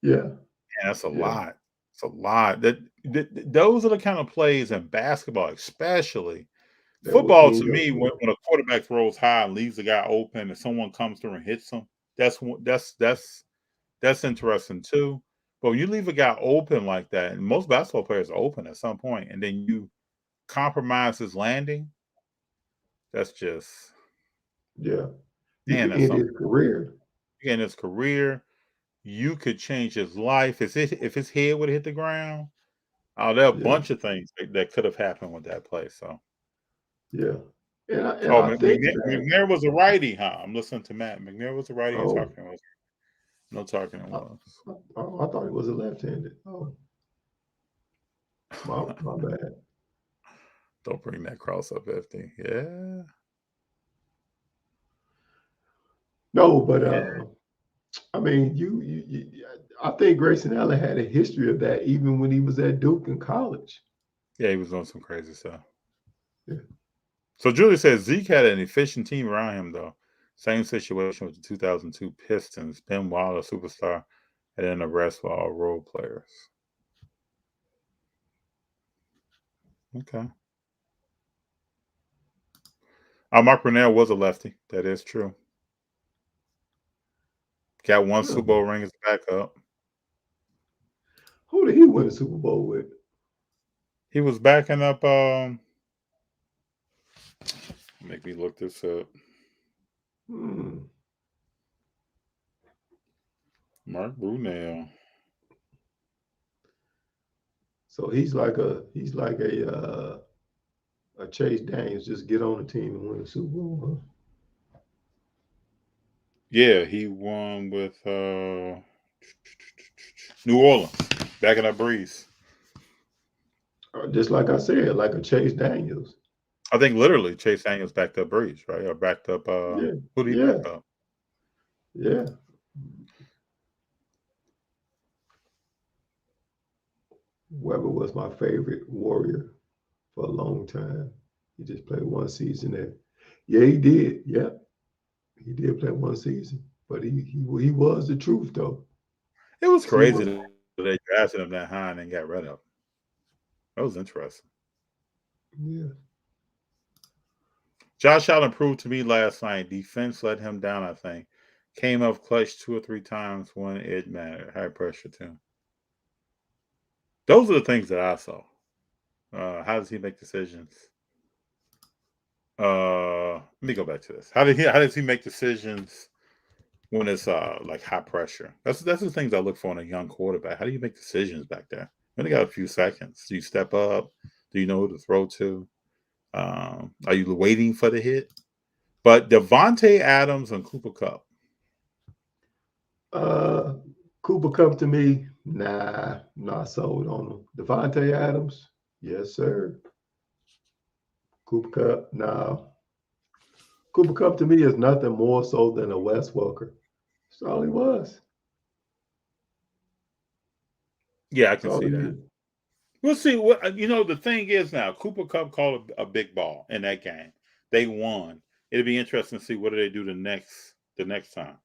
that's a lot. It's a lot. Those are the kind of plays in basketball, especially. Football, to me, when a quarterback throws high and leaves the guy open and someone comes through and hits him, that's interesting too. But when you leave a guy open like that, and most basketball players are open at some point, and then you compromise his landing, that's just you can end his career. You can end his career. You could change his life. If his head would have hit the ground, there are a bunch of things that could have happened with that play. So. Yeah. And I think McNair was a righty, huh? I'm listening to Matt. McNair was a righty and Tarkin was. No, Tarkin was. I thought he was a left-handed. Oh. My bad. Don't bring that cross up, FD. Yeah. No, but I mean, I think Grayson Allen had a history of that even when he was at Duke in college. Yeah, he was doing some crazy stuff. Yeah. So Julie says Zeke had an efficient team around him, though. Same situation with the 2002 Pistons. Ben Wilder, superstar, and then the rest were all role players. Okay. Mark Brunell was a lefty. That is true. Got one Super Bowl ring as a backup. Who did he win the Super Bowl with? He was backing up. Make me look this up. Mark Brunell. So he's like a Chase Daniels, just get on the team and win the Super Bowl. Huh? Yeah, he won with New Orleans. Backing up Breeze. Just like I said, like a Chase Daniels. I think literally Chase Daniels backed up Breeze, right? Or backed up Yeah, who did he yeah, back up? yeah. Weber was my favorite Warrior for a long time. He just played one season there. Yeah, he did. Yeah, he did play one season, but he was the truth though. It was See crazy what? that they drafted him that high and then got rid of him. That was interesting. Yeah. Josh Allen proved to me last night. Defense let him down, I think. Came up clutch 2 or 3 times when it mattered. High pressure too. Those are the things that I saw. How does he make decisions? Let me go back to this. How does he make decisions when it's like high pressure? That's the things I look for in a young quarterback. How do you make decisions back there? You only got a few seconds. Do you step up? Do you know who to throw to? Are you waiting for the hit? But Devontae Adams and Cooper Kupp. Cooper Cup to me, nah, not sold on him. Devontae Adams, yes sir. Cooper Cup, no. Cooper Cup to me is nothing more so than a Wes Welker. That's all he was. Yeah, I That's can all see he that. is. We'll see. What the thing is now, Cooper Kupp called a big ball in that game. They won. It'll be interesting to see what do they do the next time.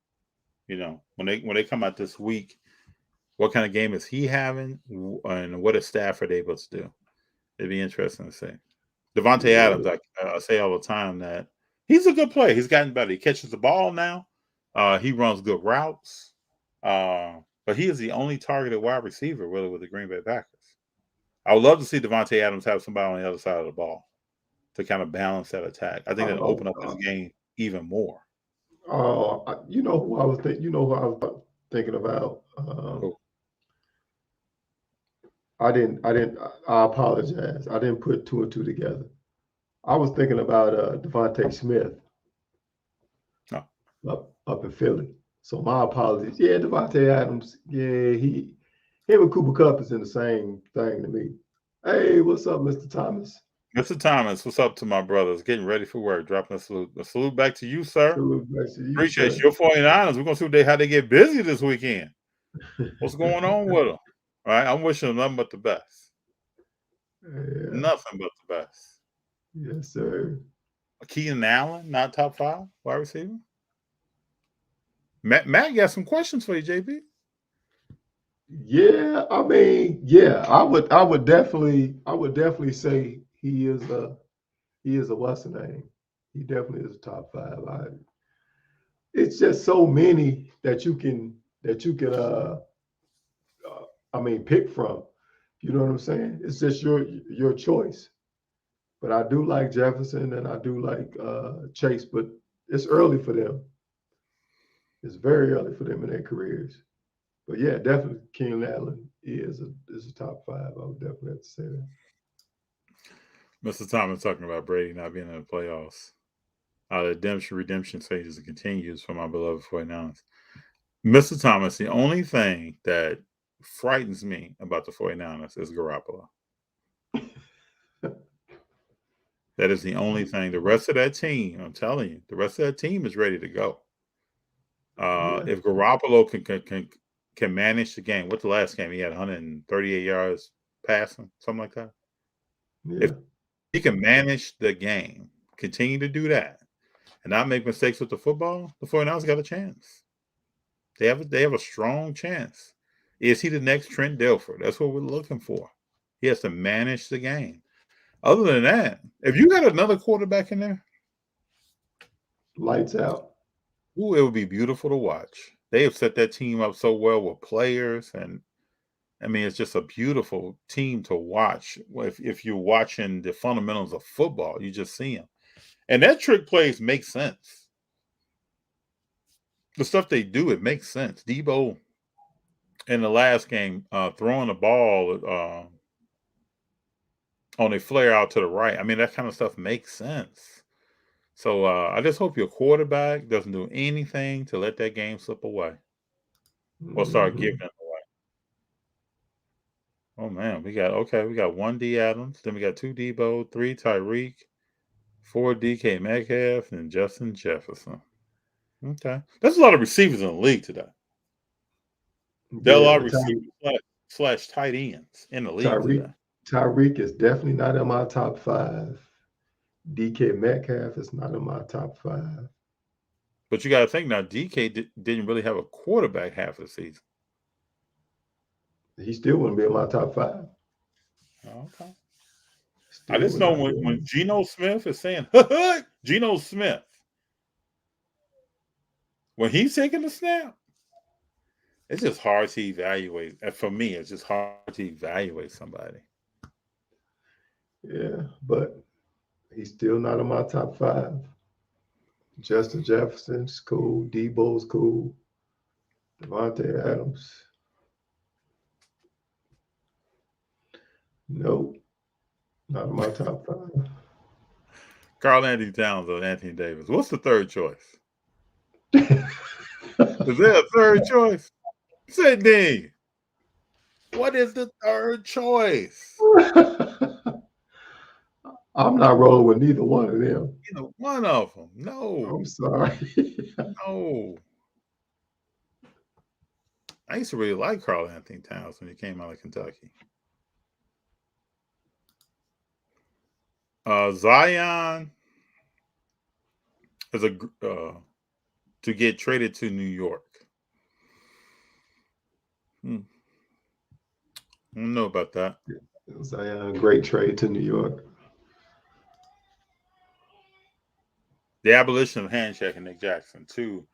When they come out this week, what kind of game is he having, and what is Stafford able to do? It'd be interesting to see. Devontae Adams, Yeah. I say all the time that he's a good player. He's gotten better. He catches the ball now. He runs good routes. But he is the only targeted wide receiver really with the Green Bay Packers. I would love to see Devontae Adams have somebody on the other side of the ball to kind of balance that attack. I think that'll open up his game even more. You know who I was thinking. You know who I was thinking about. Cool. I didn't. I apologize. I didn't put two and two together. I was thinking about Devontae Smith Oh. up in Philly. So my apologies. Yeah, Devontae Adams. Yeah, him and Cooper Kupp is in the same thing to me. Hey, what's up, Mr. Thomas? Mr. Thomas, what's up to my brothers? Getting ready for work. Dropping a salute. A salute back to you, sir. Salute back to you, Appreciate sir. your 49ers. We're going to see how they get busy this weekend. What's going on with them? All right. I'm wishing them nothing but the best. Yeah. Nothing but the best. Yes, sir. Keenan Allen, not top 5 wide receiver. Matt got some questions for you, JP. Yeah, I mean, yeah, I would definitely say he is a what's the name? He definitely is a top 5. It's just so many that you can I mean pick from. You know what I'm saying? It's just your choice. But I do like Jefferson and I do like Chase, but it's early for them. It's very early for them in their careers. But yeah, definitely Keenan Allen is a top 5. I would definitely have to say that. Mr. Thomas talking about Brady not being in the playoffs. The redemption stages continues for my beloved 49ers. Mr. Thomas, the only thing that frightens me about the 49ers is Garoppolo. That is the only thing. The rest of that team, I'm telling you, the rest of that team is ready to go. Yeah. If Garoppolo can manage the game, what's the last game? He had 138 yards passing, something like that. Yeah. If he can manage the game, continue to do that, and not make mistakes with the football, the 49ers got a chance. They have a strong chance. Is he the next Trent Dilfer? That's what we're looking for. He has to manage the game. Other than that, if you got another quarterback in there, Lights out. ooh, it would be beautiful to watch. They have set that team up so well with players, and I mean, it's just a beautiful team to watch. If you're watching the fundamentals of football, you just see them, and that trick plays make sense. The stuff they do, it makes sense. Debo in the last game, throwing the ball on a flare out to the right. I mean, that kind of stuff makes sense. So I just hope your quarterback doesn't do anything to let that game slip away or start Mhm. giving it away. Oh man, we got 1 D Adams, then we got 2 Debo, 3 Tyreek, 4 DK Metcalf, and Justin Jefferson. Okay, that's a lot of receivers in the league today. There are a Yeah, lot of but receivers slash tight ends in the league Tyreek today. Tyreek is definitely not in my top 5. DK Metcalf is not in my top 5. But you got to think now, DK didn't really have a quarterback half of the season. He still wouldn't be in my top 5. Okay. I Still just would know not be. when Geno Smith is saying, Geno Smith, when he's taking the snap, it's just hard to evaluate. And for me, it's just hard to evaluate somebody. Yeah, but he's still not in my top 5. Justin Jefferson's cool. Debo's cool. Devontae Adams. Nope. Not in my top 5. Carl Anthony Towns or Anthony Davis. What's the third choice? Is there a third choice? Sydney, what is the third choice? I'm not rolling with neither one of them. One of them. No, I'm sorry. no. I used to really like Carl Anthony Towns when he came out of Kentucky. Zion is to get traded to New York. I don't know about that. Zion, great trade to New York. The abolition of hand checking, Nick Jackson. 2,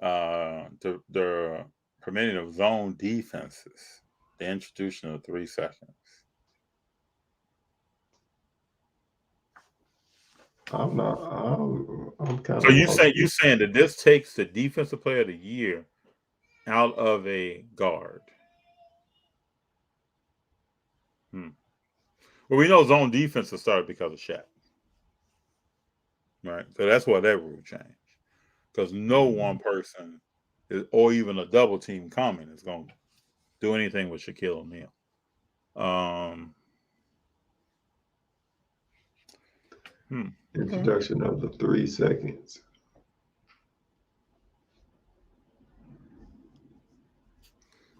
the permitting of zone defenses. The introduction of 3 seconds. I'm not. I'm kind So of. you saying that this takes the defensive player of the year out of a guard? Well, we know zone defense started because of Shaq, right? So that's why that rule changed. Because no one person, or even a double team coming, is going to do anything with Shaquille O'Neal. Introduction of the 3 seconds.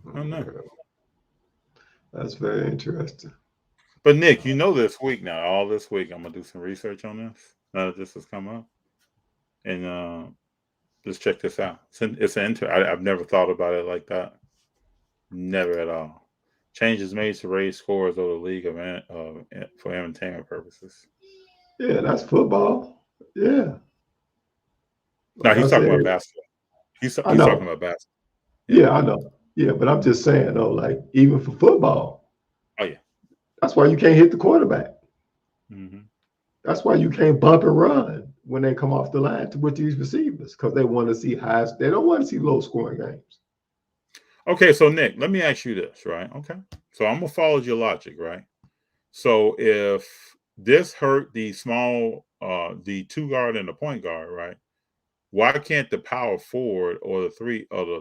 I don't know. That's very interesting. But Nick, this week now, all this week, I'm gonna do some research on this. Now that this has come up, and just check this out. I've never thought about it like that. Never at all. Changes made to raise scores of the league for entertainment purposes. Yeah, that's football. Yeah. Now Like he's I talking said, about basketball. He's I talking know. about basketball. Yeah, I know. Yeah, but I'm just saying though, like even for football, Oh yeah. that's why you can't hit the quarterback. Mm-hmm. That's why you can't bump and run when they come off the line with these receivers because they want to see highs. They don't want to see low scoring games. Okay, so Nick, let me ask you this, right? Okay, so I'm gonna follow your logic, right? So if this hurt the 2 guard and the point guard, right? Why can't the power forward or the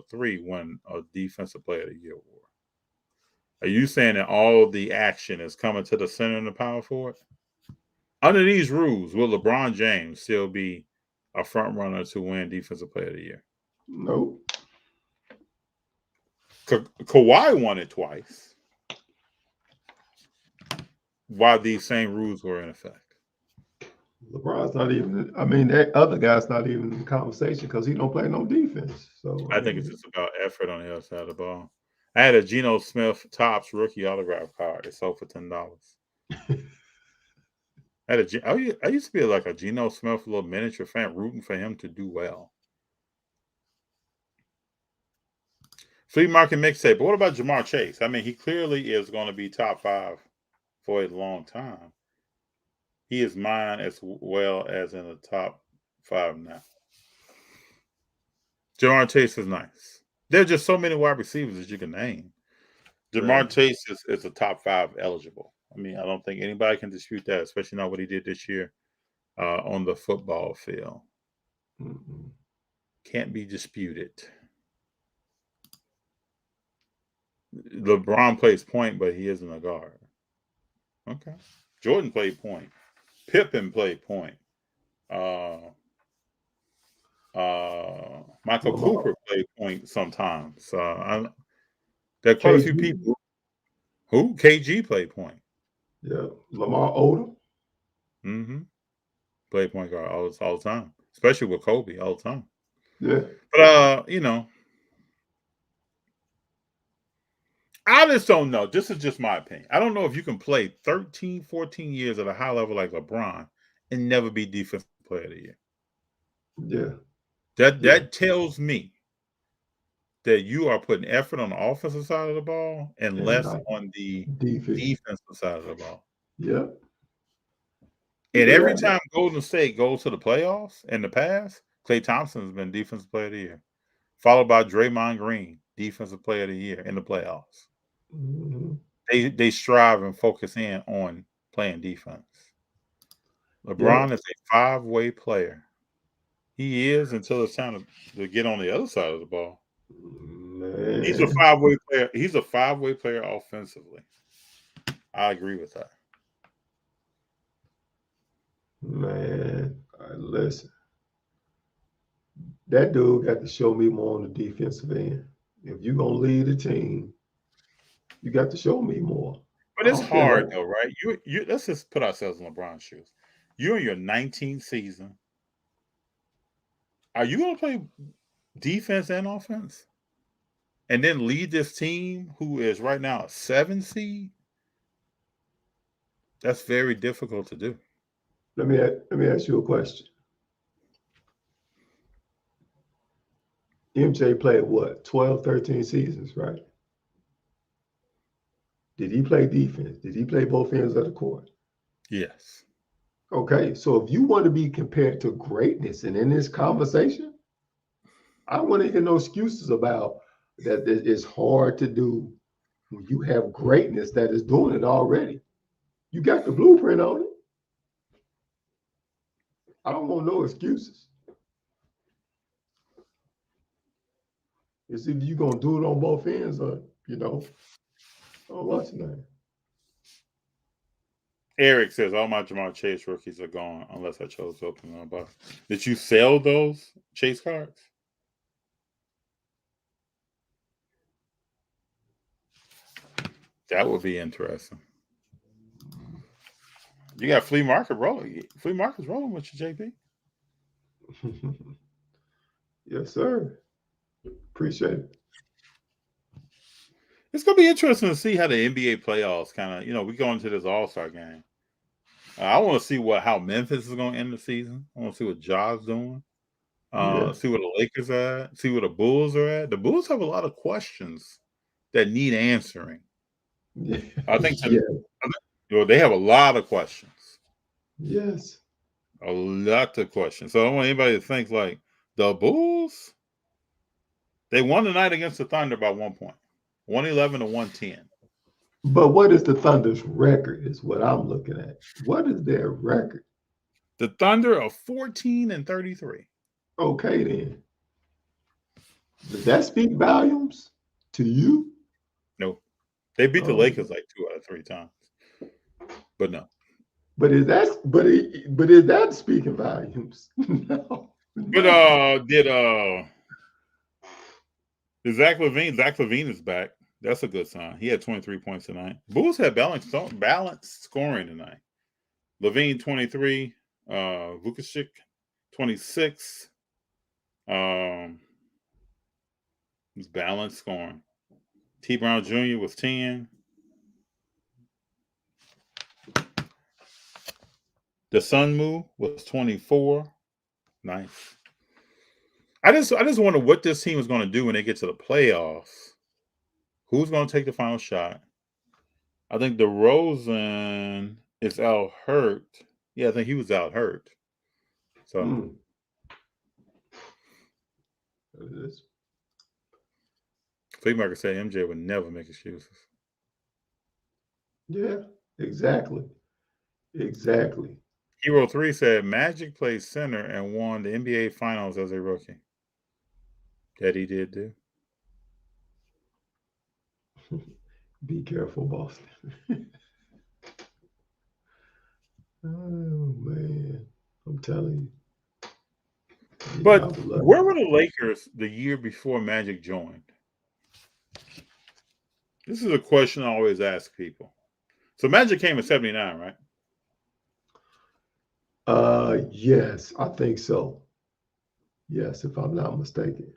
three win a defensive player of the year award? Are you saying that all of the action is coming to the center and the power forward? Under these rules, will LeBron James still be a front runner to win defensive player of the year? Nope. Kawhi won it twice. While these same rules were in effect. LeBron's not even. I mean, that other guy's not even in the conversation because he don't play no defense. So I think it's just about effort on the other side of the ball. I had a Geno Smith Topps rookie autograph card. It sold for $10. I used to be like a Geno Smith little miniature fan, rooting for him to do well. Flea market mixtape. But what about Jamar Chase? I mean, he clearly is going to be top 5 for a long time. He is mine as well as in the top 5 now. Jamar Chase is nice. There are just so many wide receivers that you can name. Jamar Chase is a top 5 eligible. I mean, I don't think anybody can dispute that, especially not what he did this year on the football field. Can't be disputed. LeBron plays point, but he isn't a guard. Okay. Jordan played point. Pippen played point. Michael Lamar, Cooper played point sometimes. There are quite a few KG, people. Who? KG played point. yeah, Lamar Odom, Mm-hmm. Played point guard all the time, especially with Kobe all the time. yeah, But I just don't know. This is just my opinion. I don't know if you can play 13, 14 years at a high level like LeBron and never be defensive player of the year. yeah, That yeah, tells me that you are putting effort on the offensive side of the ball and and less not on the defense. defensive side of the ball. Yeah, And yeah, every time Golden State goes to the playoffs in the past, Klay Thompson has been defensive player of the year, followed by Draymond Green, defensive player of the year in the playoffs. mm-hmm. They strive and focus in on playing defense. Yeah, LeBron is a 5-way player. He is until it's time to get on the other side of the ball. He's a man, 5-way player. He's a 5-way player offensively. I agree with that. man. Listen, that dude got to show me more on the defensive end. If you gonna lead a team, you got to show me more. But I it's don't care hard no. though, right? You let's just put ourselves in LeBron's shoes. You're in your 19th season. Are you going to play defense and offense, and then lead this team who is right now a 7 seed? That's very difficult to do. Let me ask you a question. MJ played what, 12, 13 seasons, right? Did he play defense? Did he play both ends of the court? Yes. Okay, so if you want to be compared to greatness and in this conversation, I don't want to hear no excuses about that it's hard to do when you have greatness that is doing it already. You got the blueprint on it. I don't want no excuses. It's either you gonna do it on both ends or oh, what's your name? Eric says all my Jamar Chase rookies are gone unless I chose to open them up. Box. Did you sell those Chase cards? That would be interesting. You got flea market rolling. Flea market's rolling with you, JP. Yes, sir. Appreciate it. It's gonna be interesting to see how the NBA playoffs kind of, we go into this All-Star game. I want to see how Memphis is going to end the season. I want to see what Ja's doing. Yeah. See where the Lakers are at. See where the Bulls are at. The Bulls have a lot of questions that need answering. Yeah. I think Yeah. they have a lot of questions. Yes. A lot of questions. So I don't want anybody to think like the Bulls. They won tonight against the Thunder by 1 point, 111 to 110. But what is the Thunder's record? Is what I'm looking at. What is their record? The Thunder are 14 and 33. Okay, then. Does that speak volumes to you? No, they beat the Lakers like 2 out of 3 times. But no. But is that speaking volumes? No. But did Zach LaVine is back. That's a good sign. He had 23 points tonight. Bulls had balanced scoring tonight. LaVine 23, Vukovic 26. Was balanced scoring. T. Brown Jr. was 10. The Sunmu was 24. Nice. I just wonder what this team is going to do when they get to the playoffs. Who's going to take the final shot? I think DeRozan is out hurt. Yeah, I think he was out hurt. So Flea Market said MJ would never make excuses. Yeah, exactly. Exactly. Hero 3 said Magic played center and won the NBA Finals as a rookie. That he did do. Be careful, Boston. Oh man, I'm telling you. Yeah, I But would love where it. were the Lakers the year before Magic joined? This is a question I always ask people. So Magic came in '79, right? Yes, I think so. Yes, if I'm not mistaken.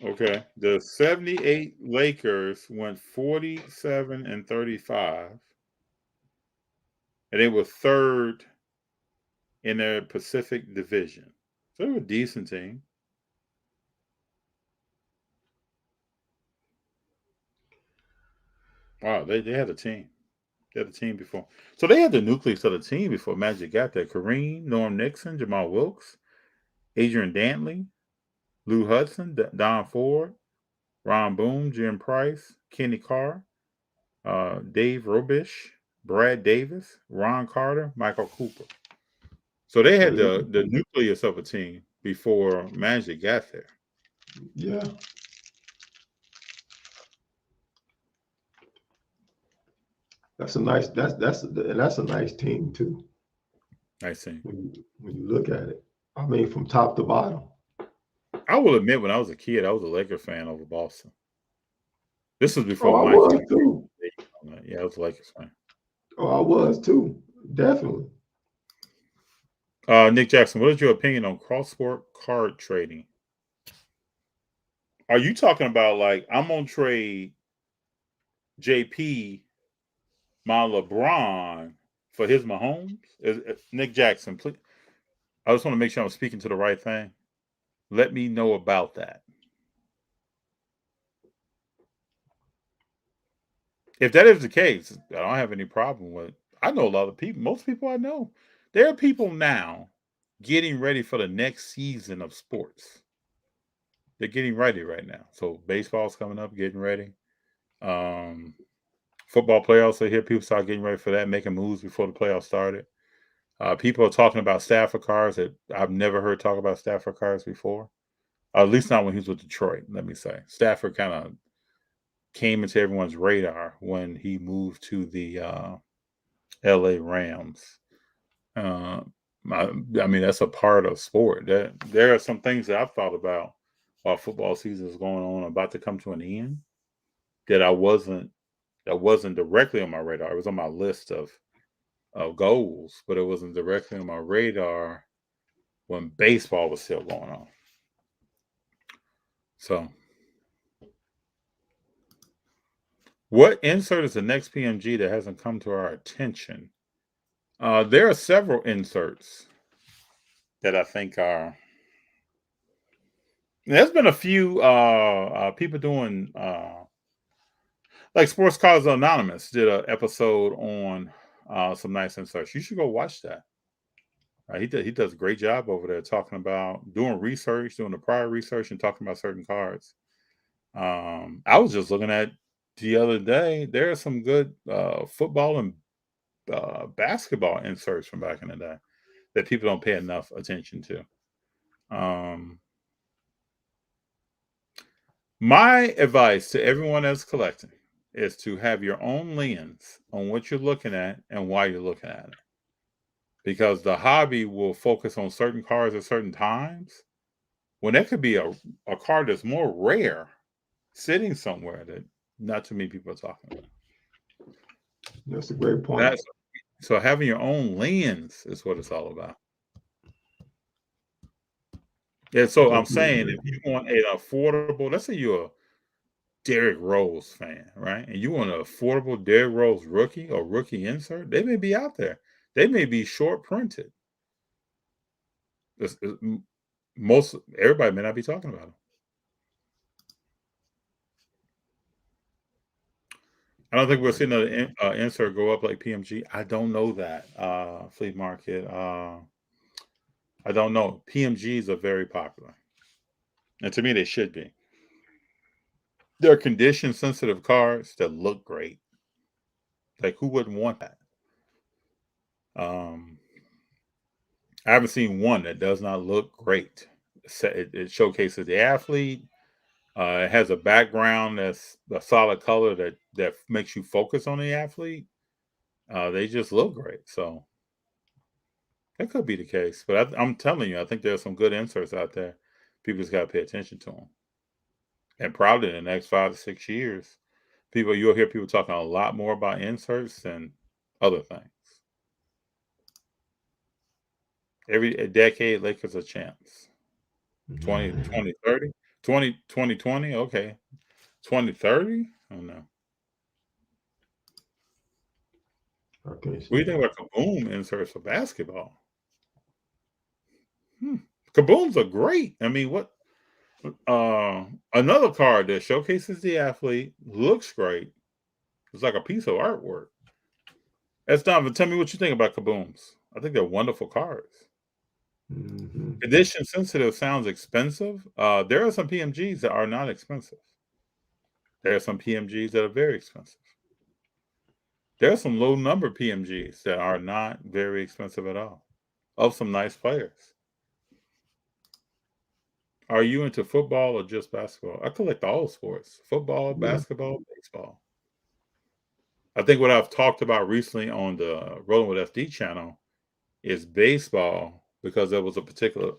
Okay. The '78 Lakers went 47-35, and they were third in their Pacific Division. So they were a decent team. Wow, they had a team. They had a team before. So they had the nucleus of the team before Magic got there. Kareem, Norm Nixon, Jamal Wilkes, Adrian Dantley, Lou Hudson, Don Ford, Ron Boone, Jim Price, Kenny Carr, Dave Robish, Brad Davis, Ron Carter, Michael Cooper. So they So had the nucleus of a team before Magic got there. yeah, that's a nice that's a nice team too. Nice team. When you look at it, I mean from top to bottom. I will admit, when I was a kid, I was a Lakers fan over Boston. This was Oh, before I Mike was came. too. Yeah, I was a Lakers fan. Oh, I was too. Definitely. Nick Jackson, what is your opinion on cross-sport card trading? Are you talking about like I'm gonna trade JP my LeBron for his Mahomes? Nick Jackson, please. I just want to make sure I'm speaking to the right thing. Let me know about that. If that is the case, I don't have any problem with it. I know a lot of people, most people I know. There are people now getting ready for the next season of sports. They're getting ready right now. So baseball's coming up, getting ready. Um, Football playoffs are here. People start getting ready for that, making moves before the playoffs started. People are talking about Stafford cars that I've never heard talk about Stafford cars before. At least not when he was with Detroit, let me say. Stafford kind of came into everyone's radar when he moved to the LA Rams. Uh, I mean, that's a part of sport. There are some things that I've thought about while football season is going on, about to come to an end, that wasn't directly on my radar. It was on my list of goals, but it wasn't directly on my radar when baseball was still going on. So, what insert is the next PMG that hasn't come to our attention? There are several inserts that I think are. There's been a few people doing like Sports Cars Anonymous did an episode on some nice inserts. You should go watch that. He does a great job over there talking about doing research, doing the prior research, and talking about certain cards. I was just looking at the other day. There are some good football and basketball inserts from back in the day that people don't pay enough attention to. My advice to everyone that's collecting is to have your own lens on what you're looking at and why you're looking at it. Because the hobby will focus on certain cards at certain times when there could be a card that's more rare sitting somewhere that not too many people are talking about. That's a great point. That's so having your own lens is what it's all about. Yeah, so I'm Definitely saying if agree. you want an affordable, let's say you're a Derrick Rose fan, right? And you want an affordable Derrick Rose rookie or rookie insert, they may be out there. They may be short printed. Most everybody may not be talking about them. I don't think we're seeing an insert go up like PMG. I don't know that. Flea market. I don't know. PMGs are very popular, and to me, they should be. They're condition sensitive cards that look great. Like who wouldn't want that? Um, I haven't seen one that does not look great. It showcases the athlete. It has a background that's a solid color that makes you focus on the athlete. They just look great. So that could be the case. But I'm telling you, I think there's some good inserts out there. People just got to pay attention to them. And probably in the next 5 to 6 years, you'll hear people talking a lot more about inserts than other things. Every decade, Lakers a chance. 2030? 2020? Okay. 2030? I don't know. Okay. What do you think about Kaboom inserts for basketball? Kabooms are great. I mean, what? Another card that showcases the athlete, looks great. It's like a piece of artwork. That's Donovan. Tell me what you think about Kabooms. I think they're wonderful cards. Mm-hmm. Condition sensitive sounds expensive. There are some PMGs that are not expensive. There are some PMGs that are very expensive. There are some low number PMGs that are not very expensive at all, of some nice players. Are you into football or just basketball? I collect all sports: football, basketball, baseball. I think what I've talked about recently on the Rolling with FD channel is baseball, because there was a particular,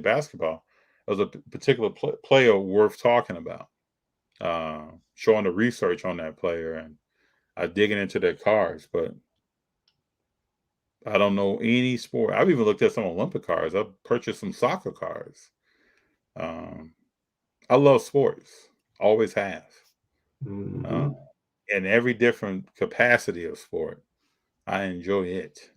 basketball. There was a particular player worth talking about, showing the research on that player and digging into their cards. But I don't know any sport. I've even looked at some Olympic cards. I've purchased some soccer cards. I love sports. Always have. Mm-hmm. In every different capacity of sport, I enjoy it.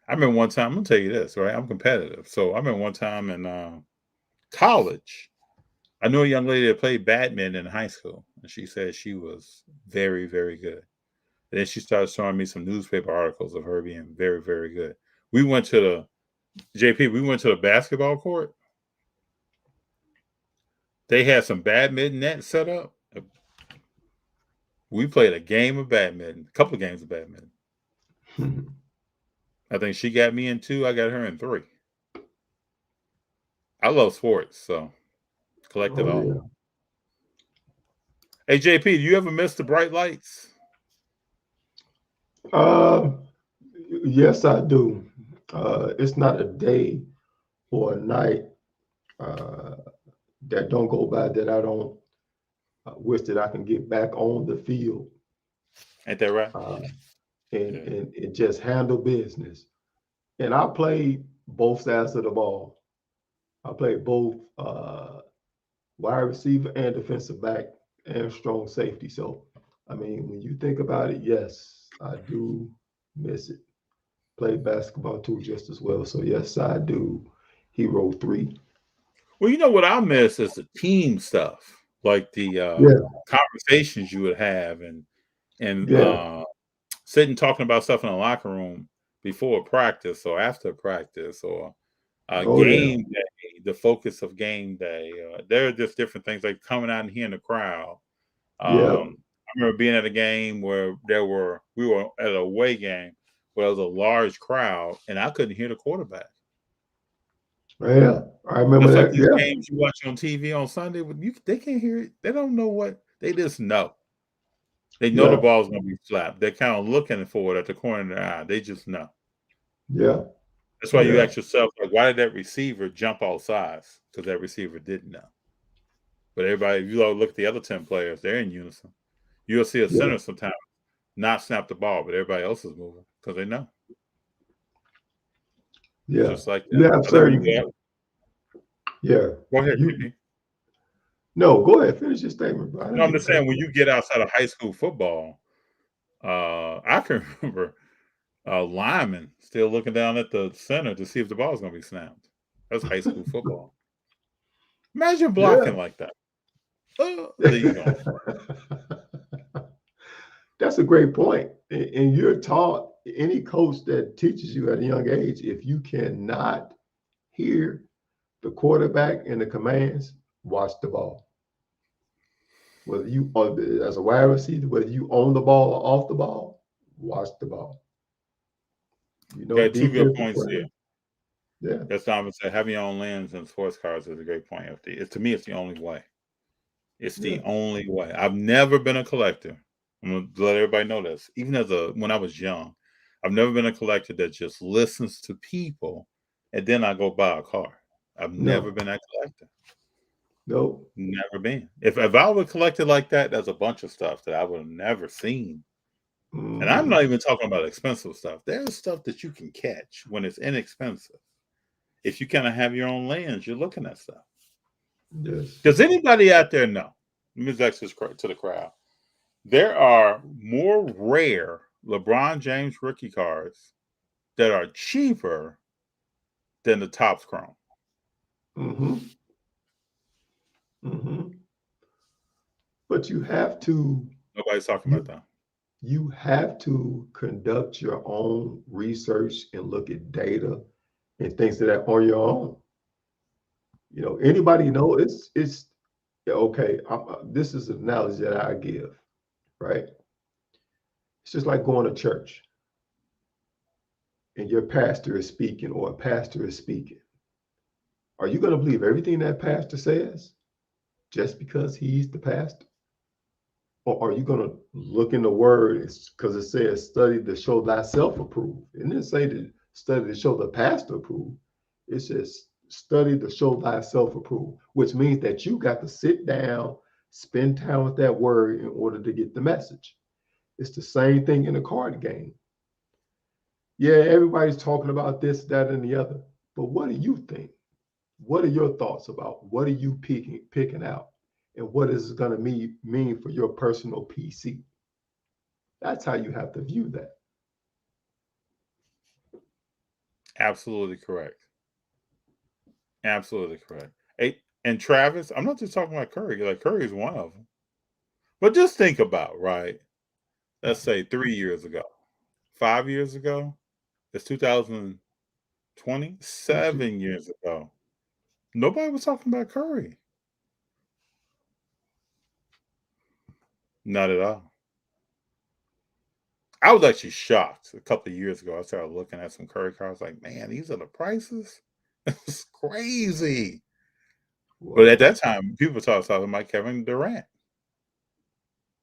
I remember one time, I'm gonna tell you this, right? I'm competitive. So I remember one time in college, I knew a young lady that played badminton in high school, and she said she was very, very good. And then she started showing me some newspaper articles of her being very, very good. We went to the basketball court. They had some badminton nets set up. We played a game of badminton, a couple of games of badminton. I think she got me in 2. I got her in 3. I love sports, so collect it all. Yeah. Hey, JP, do you ever miss the bright lights? Yes, I do. It's not a day or a night that don't go by that I don't wish that I can get back on the field. Ain't that right? And just handle business. And I played both sides of the ball. I played both wide receiver and defensive back and strong safety. So, I mean, when you think about it, yes, I do miss it. Played basketball too, just as well. So, yes, I do. Hero 3. Well, you know what I miss is the team stuff, like the conversations you would have and sitting talking about stuff in the locker room before practice or after practice or game day, the focus of game day. There are just different things like coming out and hearing the crowd. I remember being at a game where we were at an away game where there was a large crowd and I couldn't hear the quarterback. Yeah, I remember Just that. like these games you watch on TV on Sunday, they can't hear it. They don't know what. They just know. They know the ball's going to be slapped. They're kind of looking for it at the corner of their eye. They just know. Yeah. That's why you ask yourself, like, why did that receiver jump all sides? Because that receiver didn't know. But everybody, if you look at the other 10 players, they're in unison. You'll see a center sometimes not snap the ball, but everybody else is moving because they know. Yeah. Just like that. You have certain. Yeah. Go ahead, JP. No, go ahead. Finish your statement, bro. No, I'm just saying, when you get outside of high school football, I can remember linemen still looking down at the center to see if the ball's going to be snapped. That's high school football. Imagine blocking like that. There you go. That's a great point. And you're taught, any coach that teaches you at a young age, if you cannot hear the quarterback and the commands, watch the ball. Whether you are as a wide receiver, whether you own the ball or off the ball, watch the ball. You know, two good points there. Yeah. That's Donovan said, having your own lens in sports cars is a great point, FD. To me, it's the only way. It's the Yeah. only way. I've never been a collector. I'm going to let everybody know this. Even when I was young, I've never been a collector that just listens to people and then I go buy a car. I've never No. been that collector. Nope. Never been. If I would collect it like that, there's a bunch of stuff that I would have never seen. And I'm not even talking about expensive stuff. There's stuff that you can catch when it's inexpensive. If you kind of have your own lens, you're looking at stuff. Yes. Does anybody out there know? Let me ask this to the crowd. There are more rare LeBron James rookie cards that are cheaper than the Topps Chrome. Mm-hmm. Mm-hmm. But you have to. Nobody's talking about that. You have to conduct your own research and look at data and things of that on your own. Anybody know it's okay. This is an analogy that I give, right? It's just like going to church and your pastor is speaking or a pastor is speaking. Are you going to believe everything that pastor says just because he's the pastor? Or are you going to look in the word because it says study to show thyself approved? It didn't say to study to show the pastor approved. It says study to show thyself approved, which means that you got to sit down, spend time with that word in order to get the message. It's the same thing in a card game. Yeah, everybody's talking about this, that, and the other. But what do you think? What are your thoughts about what are you picking out? And what is it going to mean for your personal PC? That's how you have to view that. Absolutely correct. Absolutely correct. Hey, and Travis, I'm not just talking about Curry. Like Curry is one of them. But just think about, right? Let's say 3 years ago, 5 years ago, it's 2020, 7 years ago. Nobody was talking about Curry. Not at all. I was actually shocked a couple of years ago. I started looking at some Curry cards, like, man, these are the prices. It's crazy. But at that time, people started talking about Kevin Durant.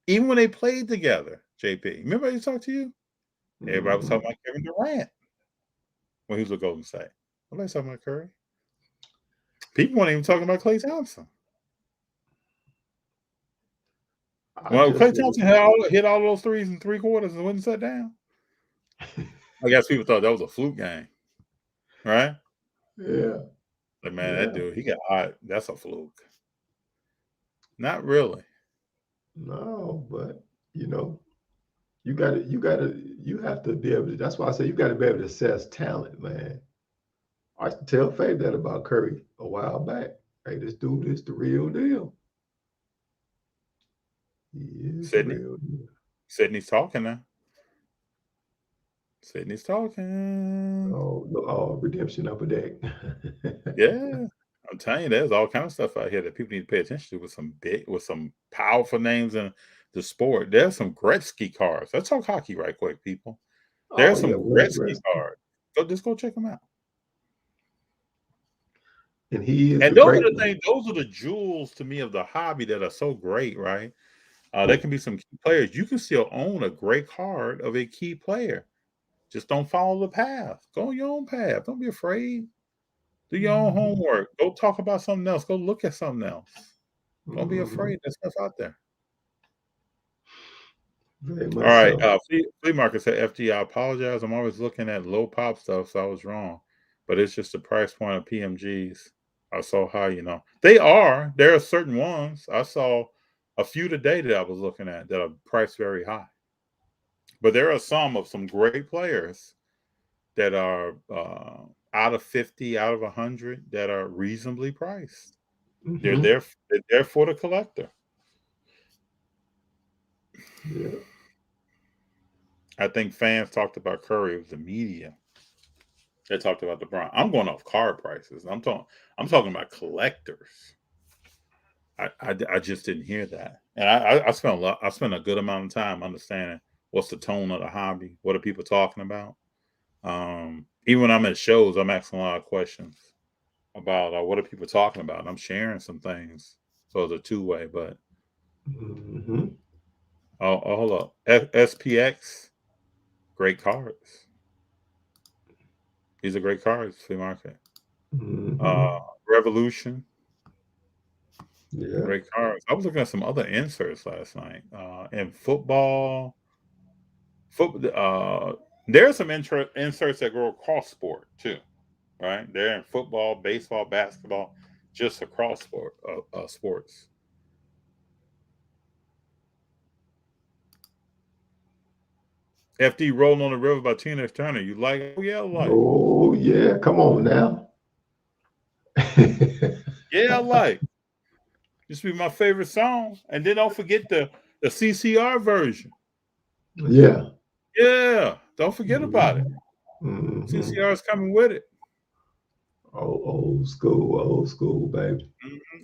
Even when they played together, JP. Remember I talked to you? Everybody was talking about Kevin Durant when he was with Golden State. Nobody's talking about Curry. People weren't even talking about Klay Thompson. Well, Klay Thompson hit all those threes in 3 quarters and wouldn't sit down. I guess people thought that was a fluke game, right? Yeah. Like, man, that dude, he got hot. That's a fluke. Not really. No, but you have to be able to. That's why I say you got to be able to assess talent, man. I used to tell Favre that about Curry a while back. Hey, this dude is the real deal. He is the real deal. Sydney's talking now. Sydney's talking. Oh, redemption upper deck. Yeah. I'm telling you, there's all kind of stuff out here that people need to pay attention to with some powerful names in the sport. There's some Gretzky cards. Let's talk hockey right quick, people. There's some Gretzky cards. Just go check them out. And he is and the those great are the one. things, those are the jewels to me of the hobby that are so great, right? There can be some key players. You can still own a great card of a key player. Just don't follow the path. Go your own path. Don't be afraid. Do your own homework. Go talk about something else. Go look at something else. Don't be afraid. There's stuff out there. Very All much right. so. Flea Market said, FG, I apologize. I'm always looking at low pop stuff, so I was wrong. But it's just the price point of PMGs are so high, They are. There are certain ones. I saw a few today that I was looking at that are priced very high. But there are some great players that are out of 50, out of 100 that are reasonably priced. They're there for the collector. Yeah. I think fans talked about Curry. It was the media. They talked about LeBron. I'm going off card prices. I'm talking about collectors. I just didn't hear that, and I spent a good amount of time understanding what's the tone of the hobby. What are people talking about? Even when I'm at shows, I'm asking a lot of questions about what are people talking about. And I'm sharing some things, so it's a two-way. But hold up, SPX, great cards. These are great cards, flea market. Revolution, great cards. I was looking at some other inserts last night. In football, there are some inserts that go across sport too, right? They're in football, baseball, basketball, just across sports. FD Rolling on the River by Tina Turner. You like it? Oh, yeah, I like it. Oh, yeah. Come on now. Yeah, I like it. This be my favorite song. And then don't forget the CCR version. Yeah. Yeah. Don't forget about it. CCR is coming with it. Oh, old school, baby.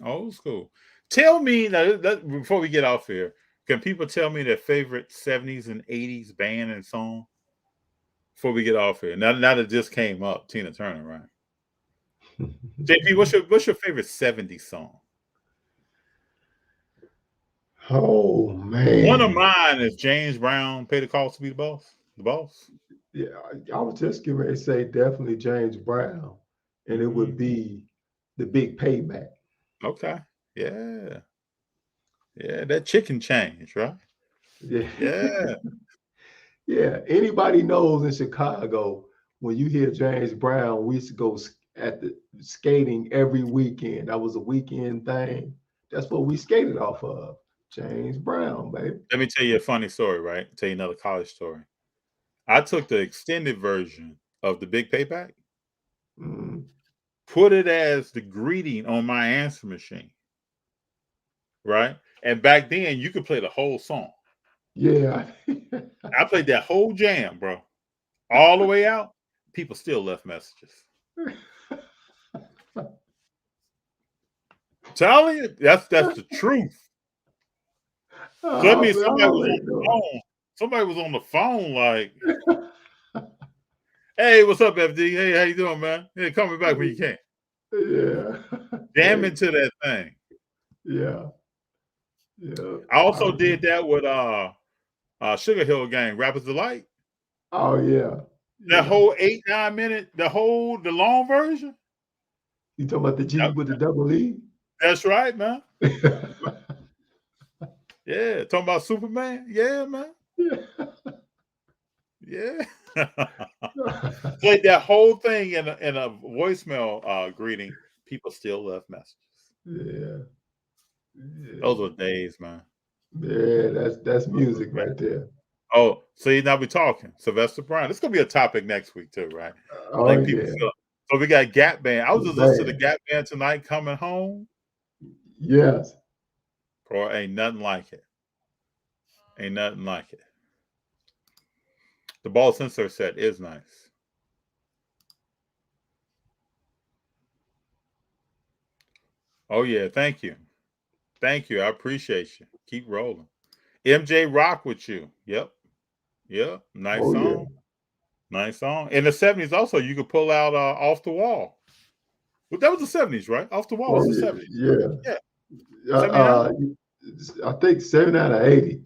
Old school. Tell me, now, before we get off here, can people tell me their favorite 70s and 80s band and song? Before we get off here. Now that this came up, Tina Turner, right? JP, what's your favorite 70s song? Oh man. One of mine is James Brown, Pay the Cost to Be the Boss. The Boss. Yeah, I was just getting ready to say definitely James Brown. And it would be The Big Payback. Okay. Yeah. Yeah, that chicken change, right? Yeah. Yeah. Yeah. Anybody knows in Chicago, when you hear James Brown, we used to go at the skating every weekend. That was a weekend thing. That's what we skated off of. James Brown, baby. Let me tell you a funny story, right? Tell you another college story. I took the extended version of The Big Payback, put it as the greeting on my answer machine, right? And back then, you could play the whole song. Yeah. I played that whole jam, bro, all the way out. People still left messages. Telling you, that's the truth. So that means somebody was on the phone. Somebody was on the phone, like, "Hey, what's up, FD? Hey, how you doing, man? Hey, call me back when you can." Yeah. Jam into that thing. Yeah. Yeah. I also did that with Sugar Hill Gang, Rappers Delight. Oh yeah. That whole 8-9 minute, the long version. You talking about the G with the double E? That's right, man. Yeah, talking about Superman. Yeah, man. Yeah. Played that whole thing in a voicemail greeting. People still left messages. Yeah. Those were days, man. Yeah, that's music right there. Oh, see, now we're talking. Sylvester Brown. This is gonna be a topic next week too, right? Oh, I think people feel. So we got Gap Band. I was just listening to the Gap Band tonight, Coming Home. Yes. Bro, ain't nothing like it. Ain't nothing like it. The ball sensor set is nice. Oh yeah, thank you. Thank you. I appreciate you. Keep rolling. MJ Rock with you. Yep. Yep. Nice song. Yeah. Nice song. In the 70s also, you could pull out Off the Wall. But that was the 70s, right? Off the Wall was the 70s. Yeah. Yeah. I think 79 or 80.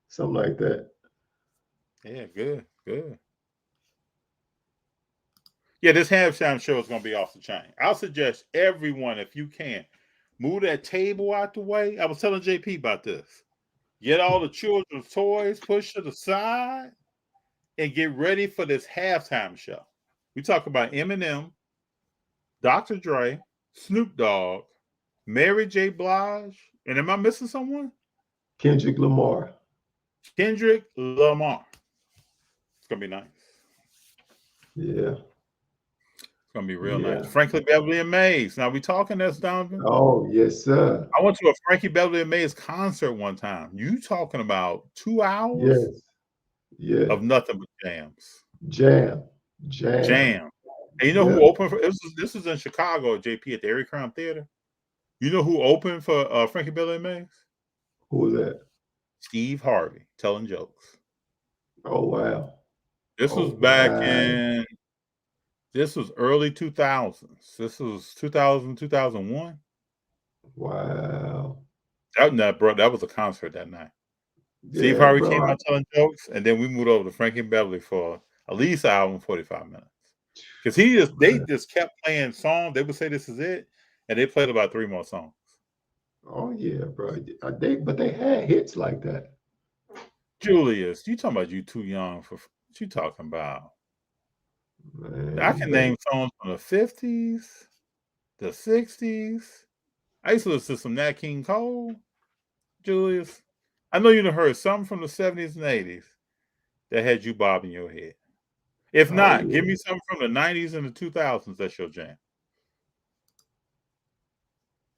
Something like that. Yeah, good. Good. Yeah, this halftime show is going to be off the chain. I'll suggest everyone, if you can, move that table out the way. I was telling JP about this. Get all the children's toys pushed to the side and get ready for this halftime show. We talk about Eminem, Dr. Dre, Snoop Dogg, Mary J. Blige, and am I missing someone? Kendrick Lamar. Kendrick Lamar. It's going to be nice. Yeah. It's going to be real nice. Frankie Beverly and Maze. Now, we talking this, Donovan? Oh, yes, sir. I went to a Frankie Beverly and Maze concert one time. You talking about 2 hours? Yes. Of nothing but jams. Jam. And you know who opened for this was in Chicago, JP, at the Erie Crown Theater. You know who opened for Frankie Beverly and Maze? Who was that? Steve Harvey telling jokes. Oh wow. This was back in This was early 2000s. This was 2000, 2001. Wow. That was a concert that night. Steve Yeah, Harvey came bro. out telling jokes, and then we moved over to Frankie Beverly for at least an hour and 45 minutes. Because they Man. just kept playing songs. They would say this is it, and they played about 3 more songs. Oh yeah, bro. But they had hits like that. Julius, you talking about you too young for what you talking about? Man, I you can better. name songs from the 50s, the 60s. I used to listen to some Nat King Cole, Julius. I know you done heard some from the 70s and 80s that had you bobbing your head. If Oh not, give yeah. me some from the 90s and the 2000s that's your jam.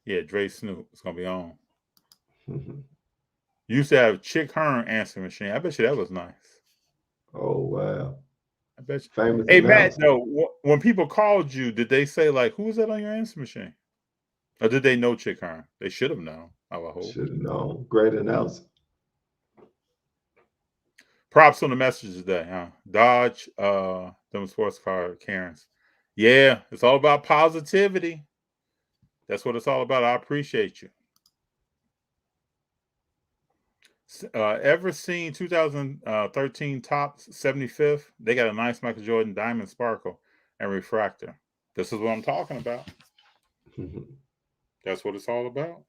Yeah, Dre Snoop. It's gonna be on. You used to have Chick Hearn answering machine. I bet you that was nice. Oh wow. I bet you. Famous Hey Matt, announcer. though, when people called you, did they say like, "Who was that on your answering machine?" Or did they know Chick Hearn? They should have known. I would hope. Should have known. Great announcer. Props on the message today, huh? Dodge, them sports car Karens. Yeah, it's all about positivity. That's what it's all about. I appreciate you. Ever seen 2013 Topps 75th? They got a nice Michael Jordan diamond sparkle and refractor. This is what I'm talking about. That's what it's all about.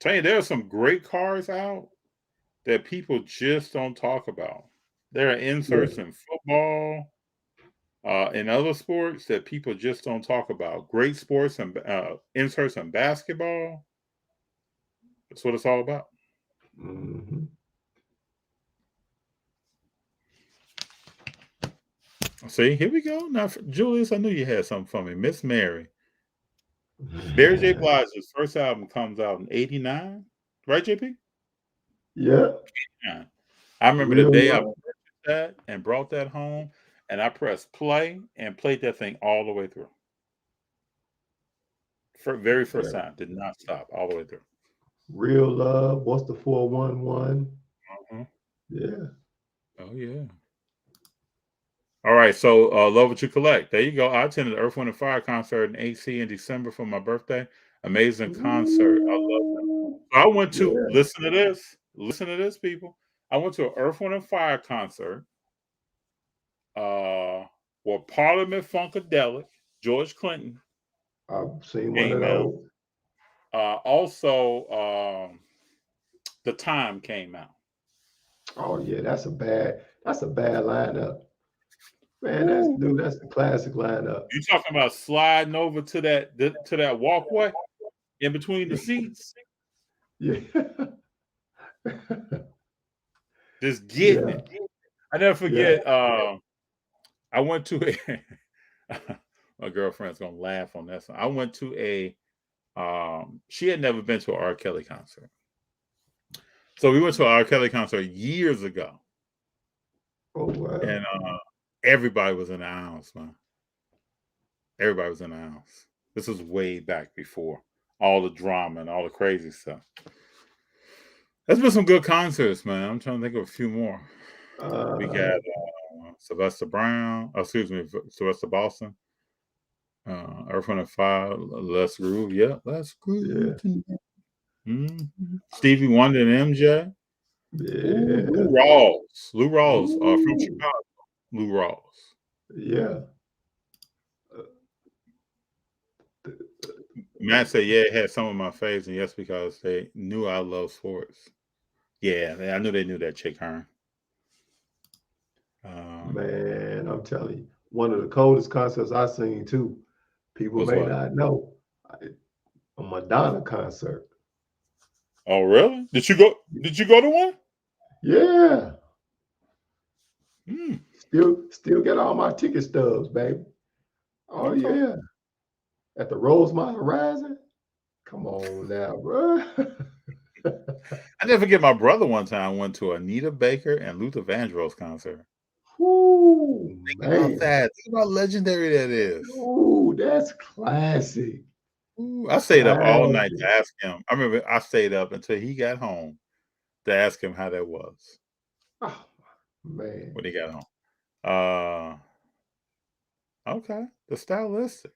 Tell you, there are some great cars out that people just don't talk about. There are Yeah. inserts in football, in other sports that people just don't talk about. Great sports and inserts in basketball. That's what it's all about. Mm-hmm. See, here we go. Now, Julius, I knew you had something for me. Miss Mary. Mary J. Blige's first album comes out in '89, right, JP? Yeah. Yeah. I remember the Real day I love. purchased that and brought that home, and I pressed play and played that thing all the way through. Very first Yeah. time, did not stop all the way through. Real love. What's the 411? Uh-huh. Yeah. Oh yeah. All right, so love what you collect. There you go. I attended the Earth, Wind, and Fire concert in AC in December for my birthday. Amazing concert. I love that. Ooh. So I went to Yeah. listen to this. Listen to this, people. I went to an Earth, Wind, and Fire concert. Where Parliament Funkadelic, George Clinton I've seen one of came out. those. Also, The Time came out. Oh yeah, that's a bad lineup. Man, Ooh. that's the classic lineup. You talking about sliding over to that walkway in between the seats, Yeah. just getting Yeah. it. I never Yeah. forget. I went to a. My girlfriend's gonna laugh on that. I went to a. She had never been to an R. Kelly concert, so we went to an R. Kelly concert years ago, Oh wow. and everybody was in the house, man. Everybody was in the house. This was way back before all the drama and all the crazy stuff. There's been some good concerts, man. I'm trying to think of a few more. We got Uh Sylvester Brown, excuse me, Sylvester Boston, Earth, Wind and Fire, Let's Groove. Yeah, Let's yeah. Groove tonight. Stevie Wonder and MJ. Ooh, Yeah. Lou Rawls, from Ooh. Chicago. Lou Rawls. Yeah. Matt said, yeah, it had some of my faves, and yes, because they knew I love sports. Yeah, I knew they knew that Chick Hearn. Man, I'm telling you, one of the coldest concerts I seen too. People Was may what? not know. A Madonna concert. Oh, really? Did you go? Did you go to one? Yeah. Hmm. Still get all my ticket stubs, baby. Oh Okay. yeah. At the Rosemont Horizon. Come on now, bro. I never forget my brother one time went to Anita Baker and Luther Vandross concert. Ooh, Think about man. that. Think about how legendary that is. Ooh, that's classic. Ooh, I stayed up all night Classic. to ask him. I remember I stayed up until he got home to ask him how that was Oh, man. when he got home. Okay. The stylistics.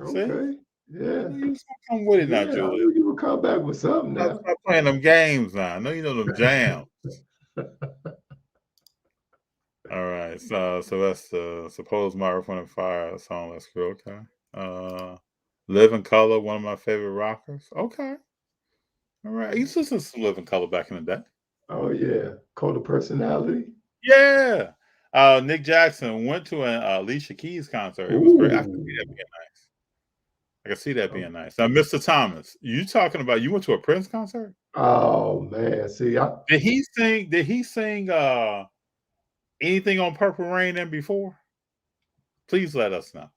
See? Okay. Yeah. I knew you was gonna come with it now, Yeah. I Julius. knew you would come back with something now. Stop playing them games now. I know you know them jams. All right. So that's the Suppose My Earth, Wind and Fire song. That's cool. Okay. Live in Color, one of my favorite rockers. Okay. All right. I used to listen to Live in Color back in the day. Oh yeah. Code of personality. Yeah. Nick Jackson went to an Alicia Keys concert. It was great. I could see that Ooh. being nice. I can see that Oh, being nice. Now, Mr. Thomas, you talking about you went to a Prince concert? oh, man. See, Did he sing anything on Purple Rain and before? Please let us know.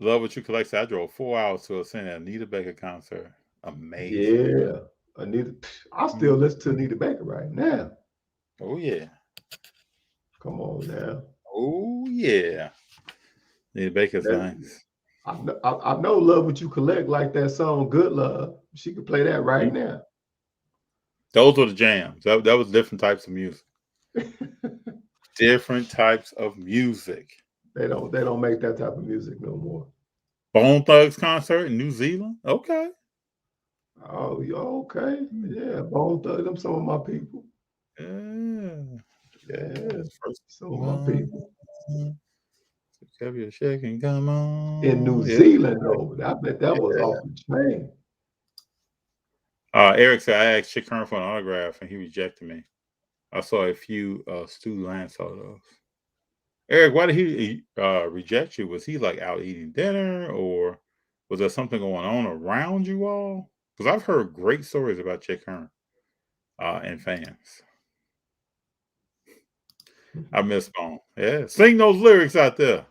Love What You Collect. I drove 4 hours to a Anita Baker concert. Amazing. yeah. Anita, I still listen to Anita Baker right now. Oh yeah. Come on now. Oh yeah. Anita Baker's That nice. I know Love What You Collect like that song Good Love. She could play that right now. Those were the jams. That was different types of music. Different types of music. They don't make that type of music no more. Bone Thugs concert in New Zealand. Okay. Oh, okay. Yeah, Bone Thugs, them some of my people. Yeah. Yeah, First some of my people. Have your shaking, come on. In New Yeah. Zealand, though, I bet that was off the chain. Eric said I asked Chick Hearn for an autograph and he rejected me. I saw a few Stu Lance photos. Eric, why did he reject you? Was he like out eating dinner, or was there something going on around you all? Because I've heard great stories about Chick Hearn and fans. I miss Bone. Yeah, sing those lyrics out there.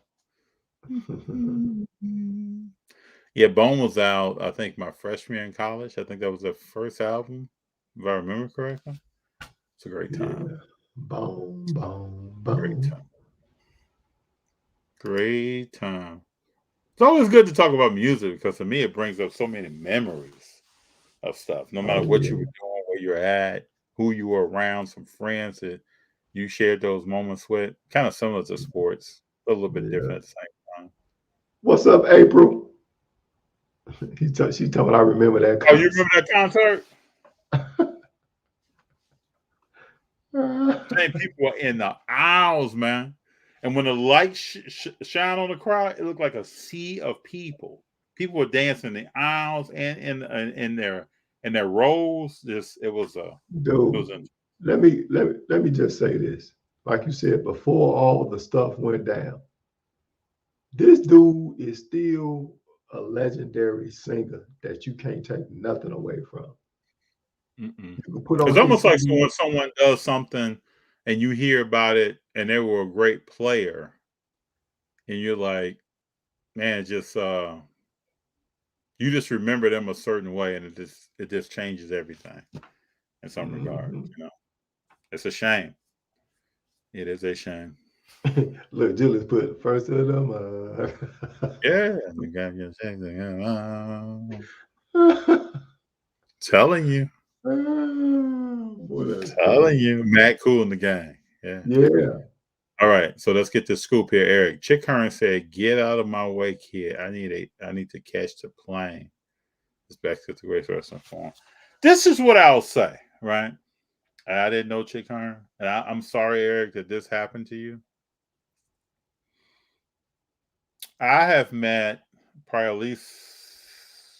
Yeah, Bone was out, I think, my freshman year in college. I think that was their first album, if I remember correctly. It's a great time. Yeah. Bone, Great bone. time. Great time. It's always good to talk about music because to me it brings up so many memories of stuff. No matter Oh, what yeah. you were doing, where you're at, who you were around, some friends that you shared those moments with. Kind of similar to sports, a little bit Yeah. different at the same time. What's up, April? She told me I remember that Oh, you concert. remember that concert? Man, people were in the aisles, man. And when the lights shine on the crowd, it looked like a sea of people. People were dancing in the aisles and in their rows. It was Dude, let me just say this. Like you said, before all the stuff went down, this dude is still a legendary singer that you can't take nothing away from. Mm-mm. You can put It's on his almost like CD. when someone does something and you hear about it and they were a great player, and you're like, man, you just remember them a certain way, and it just changes everything in some regard. Mhm. You know, it's a shame. It is a shame. Look, Julius put first of them. Yeah, telling you, Boy, that's telling funny. you, Matt Cool in the gang. Yeah. Yeah. All right, so let's get this scoop here, Eric. Chick Hearn said, "Get out of my way, kid. I need to catch the plane." It's back to the Great Western Forum. This is what I'll say, right? I didn't know Chick Hearn, and I'm sorry, Eric, that this happened to you. I have met probably at least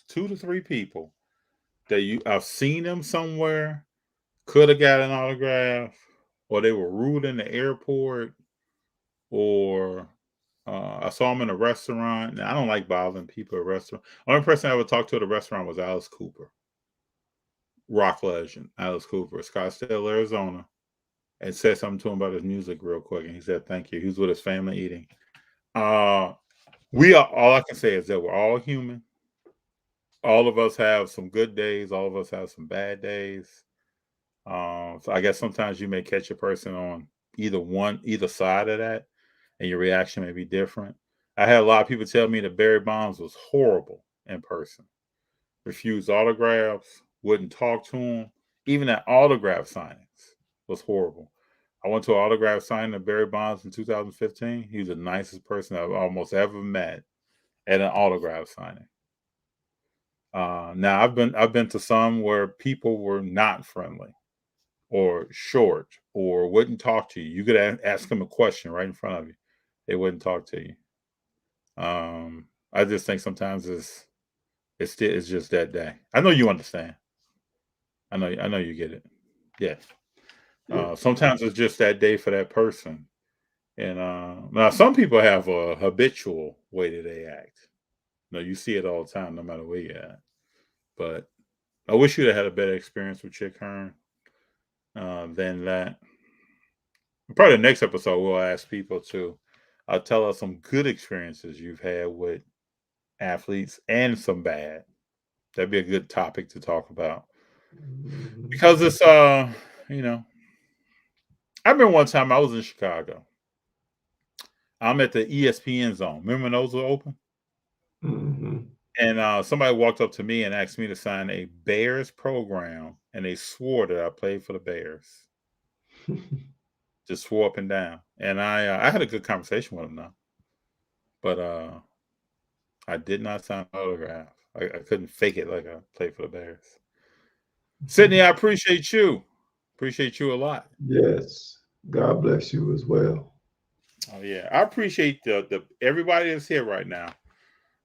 2 to 3 people that I've seen them somewhere, could have got an autograph, or they were rude in the airport, or I saw them in a restaurant. Now, I don't like bothering people at restaurants. Only person I ever talked to at a restaurant was Alice Cooper, rock legend, Alice Cooper, Scottsdale, Arizona, and said something to him about his music real quick, and he said thank you. He was with his family eating. We are all I can say is that we're all human. All of us have some good days. All of us have some bad days. So I guess sometimes you may catch a person on either side of that, and your reaction may be different. I had a lot of people tell me that Barry Bonds was horrible in person. Refused autographs, wouldn't talk to him. Even at autograph signings was horrible. I went to an autograph signing of Barry Bonds in 2015. He was the nicest person I've almost ever met at an autograph signing. Now I've been to some where people were not friendly or short or wouldn't talk to you. You could ask them a question right in front of you. They wouldn't talk to you. I just think sometimes it's just that day. I know you understand. I know you get it. Yeah. Sometimes it's just that day for that person. And now some people have a habitual way that they act. You see it all the time, no matter where you're at. But I wish you'd have had a better experience with Chick Hearn than that. Probably the next episode we'll ask people to tell us some good experiences you've had with athletes and some bad. That'd be a good topic to talk about. Because it's you know, I remember one time I was in Chicago. I'm at the ESPN zone. Remember when those were open? Mm-hmm. And somebody walked up to me and asked me to sign a Bears program, and they swore that I played for the Bears. Just swore up and down. And I had a good conversation with them now. But I did not sign an autograph. I couldn't fake it like I played for the Bears. Sydney, I appreciate you. Appreciate you a lot. Yes. God bless you as well. Oh yeah. I appreciate the everybody that's here right now.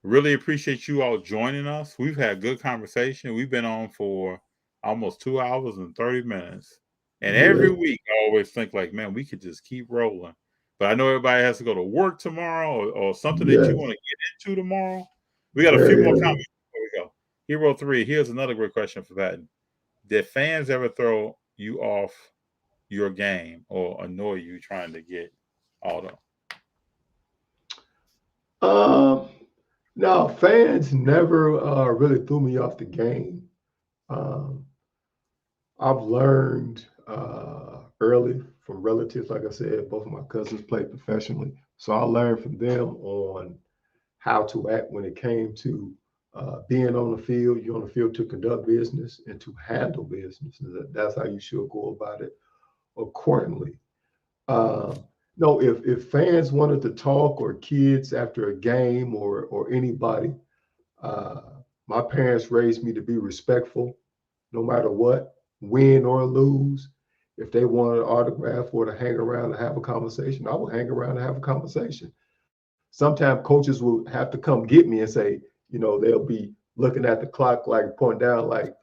Really appreciate you all joining us. We've had good conversation. We've been on for almost 2 hours and 30 minutes. And every week I always think like, man, we could just keep rolling. But I know everybody has to go to work tomorrow or something that you want to get into tomorrow. We got a few more comments before we go. Hero 3, here's another great question for Patton. Did fans ever throw you off your game or annoy you trying to get auto? No, fans never really threw me off the game. I've learned early from relatives, like I said, both of my cousins played professionally. So I learned from them on how to act when it came to being on the field. You're on the field to conduct business and to handle business. That's how you should go about it accordingly. No, if fans wanted to talk or kids after a game or anybody, my parents raised me to be respectful no matter what, win or lose. If they wanted an autograph or to hang around and have a conversation, I would hang around and have a conversation. Sometimes coaches will have to come get me and say, they'll be looking at the clock, like pointing down, like,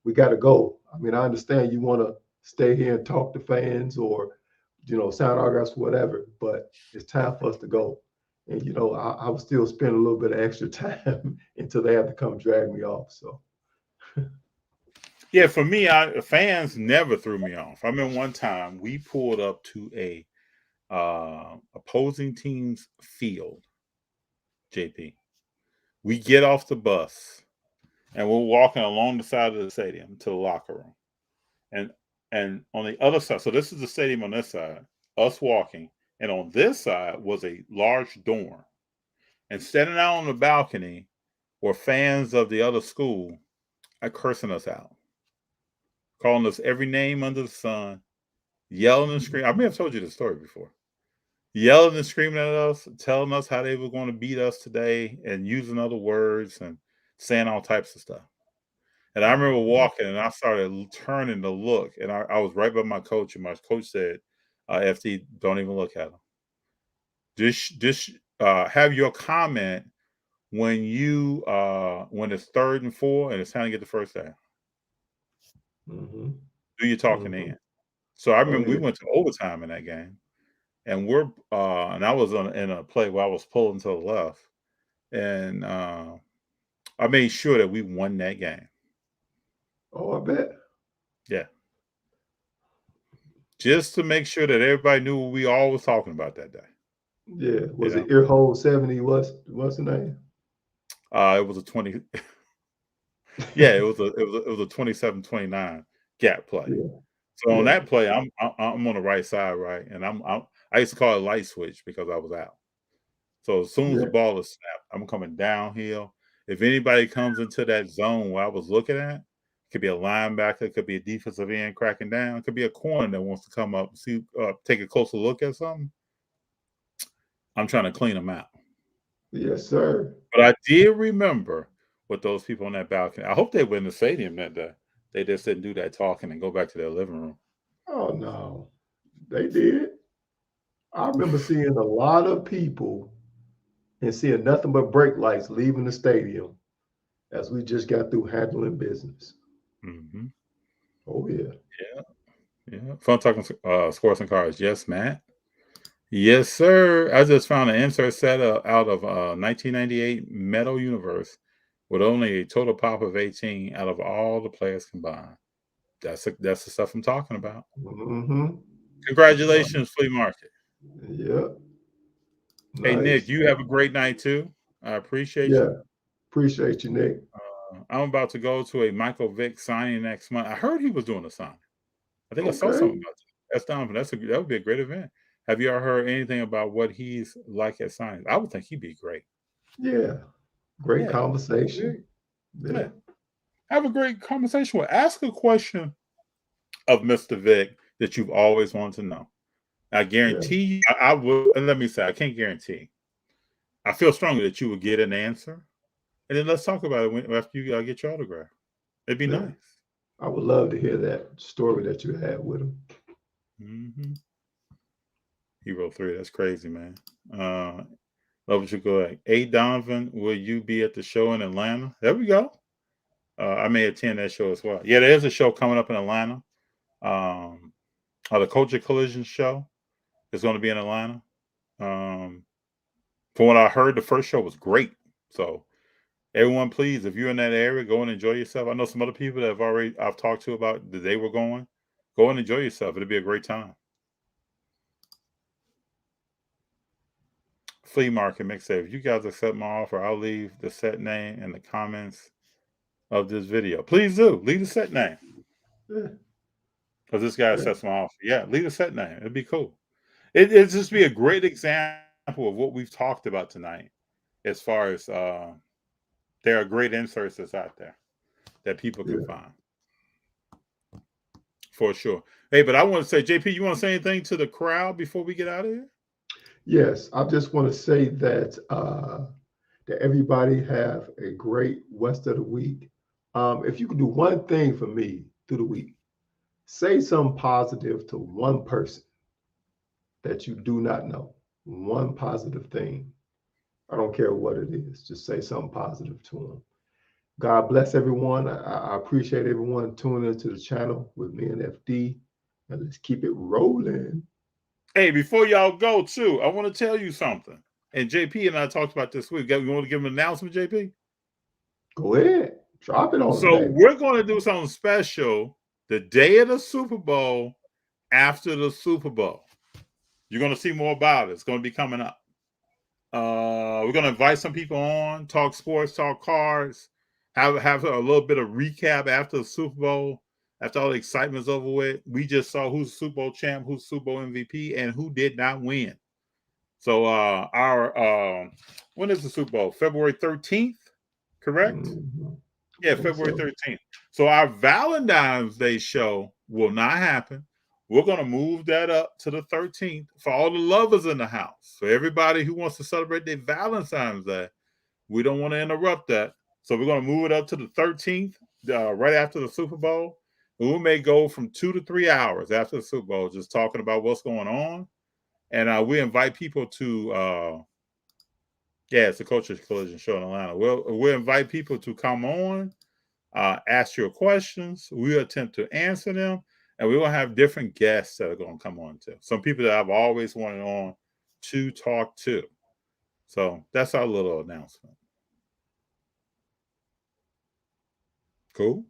we got to go. I mean, I understand you want to stay here and talk to fans or, sign autographs, whatever, but it's time for us to go. And, I would still spend a little bit of extra time until they have to come drag me off. So. Yeah, for me, fans never threw me off. I remember one time we pulled up to a opposing team's field, JP. We get off the bus and we're walking along the side of the stadium to the locker room. And on the other side, so this is the stadium on this side, us walking, and on this side was a large dorm. And standing out on the balcony were fans of the other school cursing us out, calling us every name under the sun, yelling and screaming. I may have told you this story before. Yelling and screaming at us, telling us how they were going to beat us today and using other words and saying all types of stuff. And I remember walking and I started turning to look, and I was right by my coach, and my coach said, FD, don't even look at him. Just have your comment when when it's 3rd and 4 and it's time to get the first down. Mm-hmm. Do your talking in. So I remember we went to overtime in that game, and and I was in a play where I was pulling to the left, and I made sure that we won that game. Oh, I bet. Yeah. Just to make sure that everybody knew what we all was talking about that day. Yeah. Was it Earhole 70? What's the name? It was a 20. Yeah, it was a 27-29 gap play. Yeah. So on that play, I'm on the right side, right, and I used to call it light switch because I was out. So as soon as the ball is snapped, I'm coming downhill. If anybody comes into that zone where I was looking at, It could be a linebacker. It could be a defensive end cracking down. It could be a corner that wants to come up and see, take a closer look at something. I'm trying to clean them out. Yes, sir. But I did remember with those people on that balcony. I hope they were in the stadium that day. They just didn't do that talking and go back to their living room. Oh no, they did. I remember seeing a lot of people and seeing nothing but brake lights leaving the stadium as we just got through handling business. Mm-hmm. Oh yeah. Yeah. Fun talking sports and cars. Yes, Matt. Yes, sir. I just found an insert set out of 1998 Metal Universe with only a total pop of 18 out of all the players combined. That's the stuff I'm talking about. Mm-hmm. Congratulations, Flea Market. Yep. Hey, Nice. Nick, you have a great night too. I appreciate Yeah. you. Appreciate you, Nick. I'm about to go to a Michael Vick signing next month. I heard he was doing a signing. I think I saw Okay. something about that. That's Donovan. That would be a great event. Have you ever heard anything about what he's like at signings? I would think he'd be great. Yeah. Great Yeah. conversation. Yeah. Have a great conversation with. Ask a question of Mr. Vick that you've always wanted to know. I guarantee you, I will. And let me say, I can't guarantee. I feel strongly that you will get an answer, and then let's talk about it after you get your autograph. It'd be nice. I would love to hear that story that you had with him. Mm-hmm. Hero 3. That's crazy, man. Love what you go at. Hey, Donovan, will you be at the show in Atlanta? There we go. I may attend that show as well. Yeah, there's a show coming up in Atlanta. The Culture Collision show is going to be in Atlanta. From what I heard, the first show was great. So everyone, please, if you're in that area, go and enjoy yourself. I know some other people that I've talked to about that they were going. Go and enjoy yourself. It'll be a great time. Flea Market Mixtape. If you guys accept my offer, I'll leave the set name in the comments of this video. Please do. Leave the set name. Because this guy accepts my offer. Yeah, leave the set name. It'd be cool. It'd just be a great example of what we've talked about tonight as far as there are great inserts that's out there that people can find. For sure. Hey, but I want to say, JP, you want to say anything to the crowd before we get out of here? Yes, I just want to say that that everybody have a great rest of the week. If you could do one thing for me through the week, say something positive to one person that you do not know. One positive thing. I don't care what it is. Just say something positive to them. God bless everyone. I appreciate everyone tuning into the channel with me and FD. And let's keep it rolling. Hey, before y'all go, too, I want to tell you something. And JP and I talked about this week. You want to give an announcement, JP? Go ahead. Drop it on us. So we're going to do something special the day of the Super Bowl, after the Super Bowl. You're going to see more about it. It's going to be coming up. We're going to invite some people on, talk sports, talk cars, have a little bit of recap after the Super Bowl. After all the excitement's over with, we just saw who's Super Bowl champ, who's Super Bowl MVP, and who did not win. So when is the Super Bowl? February 13th, correct? Mm-hmm. Yeah, February 13th. So our Valentine's Day show will not happen. We're going to move that up to the 13th for all the lovers in the house. So everybody who wants to celebrate their Valentine's Day, we don't want to interrupt that. So we're going to move it up to the 13th, right after the Super Bowl. We may go from 2 to 3 hours after the Super Bowl, just talking about what's going on. And we invite people to, it's the Culture Collision show in Atlanta. We'll invite people to come on, ask your questions. We'll attempt to answer them. And we will have different guests that are going to come on too. Some people that I've always wanted on to talk to. So that's our little announcement. Cool.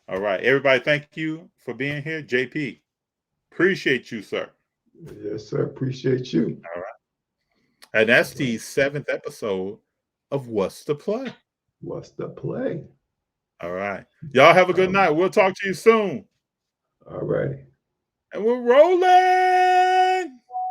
All right. Everybody, thank you for being here. JP, appreciate you, sir. Yes, sir. Appreciate you. All right. And that's the 7th episode of What's the Play? What's the play? All right. Y'all have a good night. We'll talk to you soon. All righty. And we're rolling.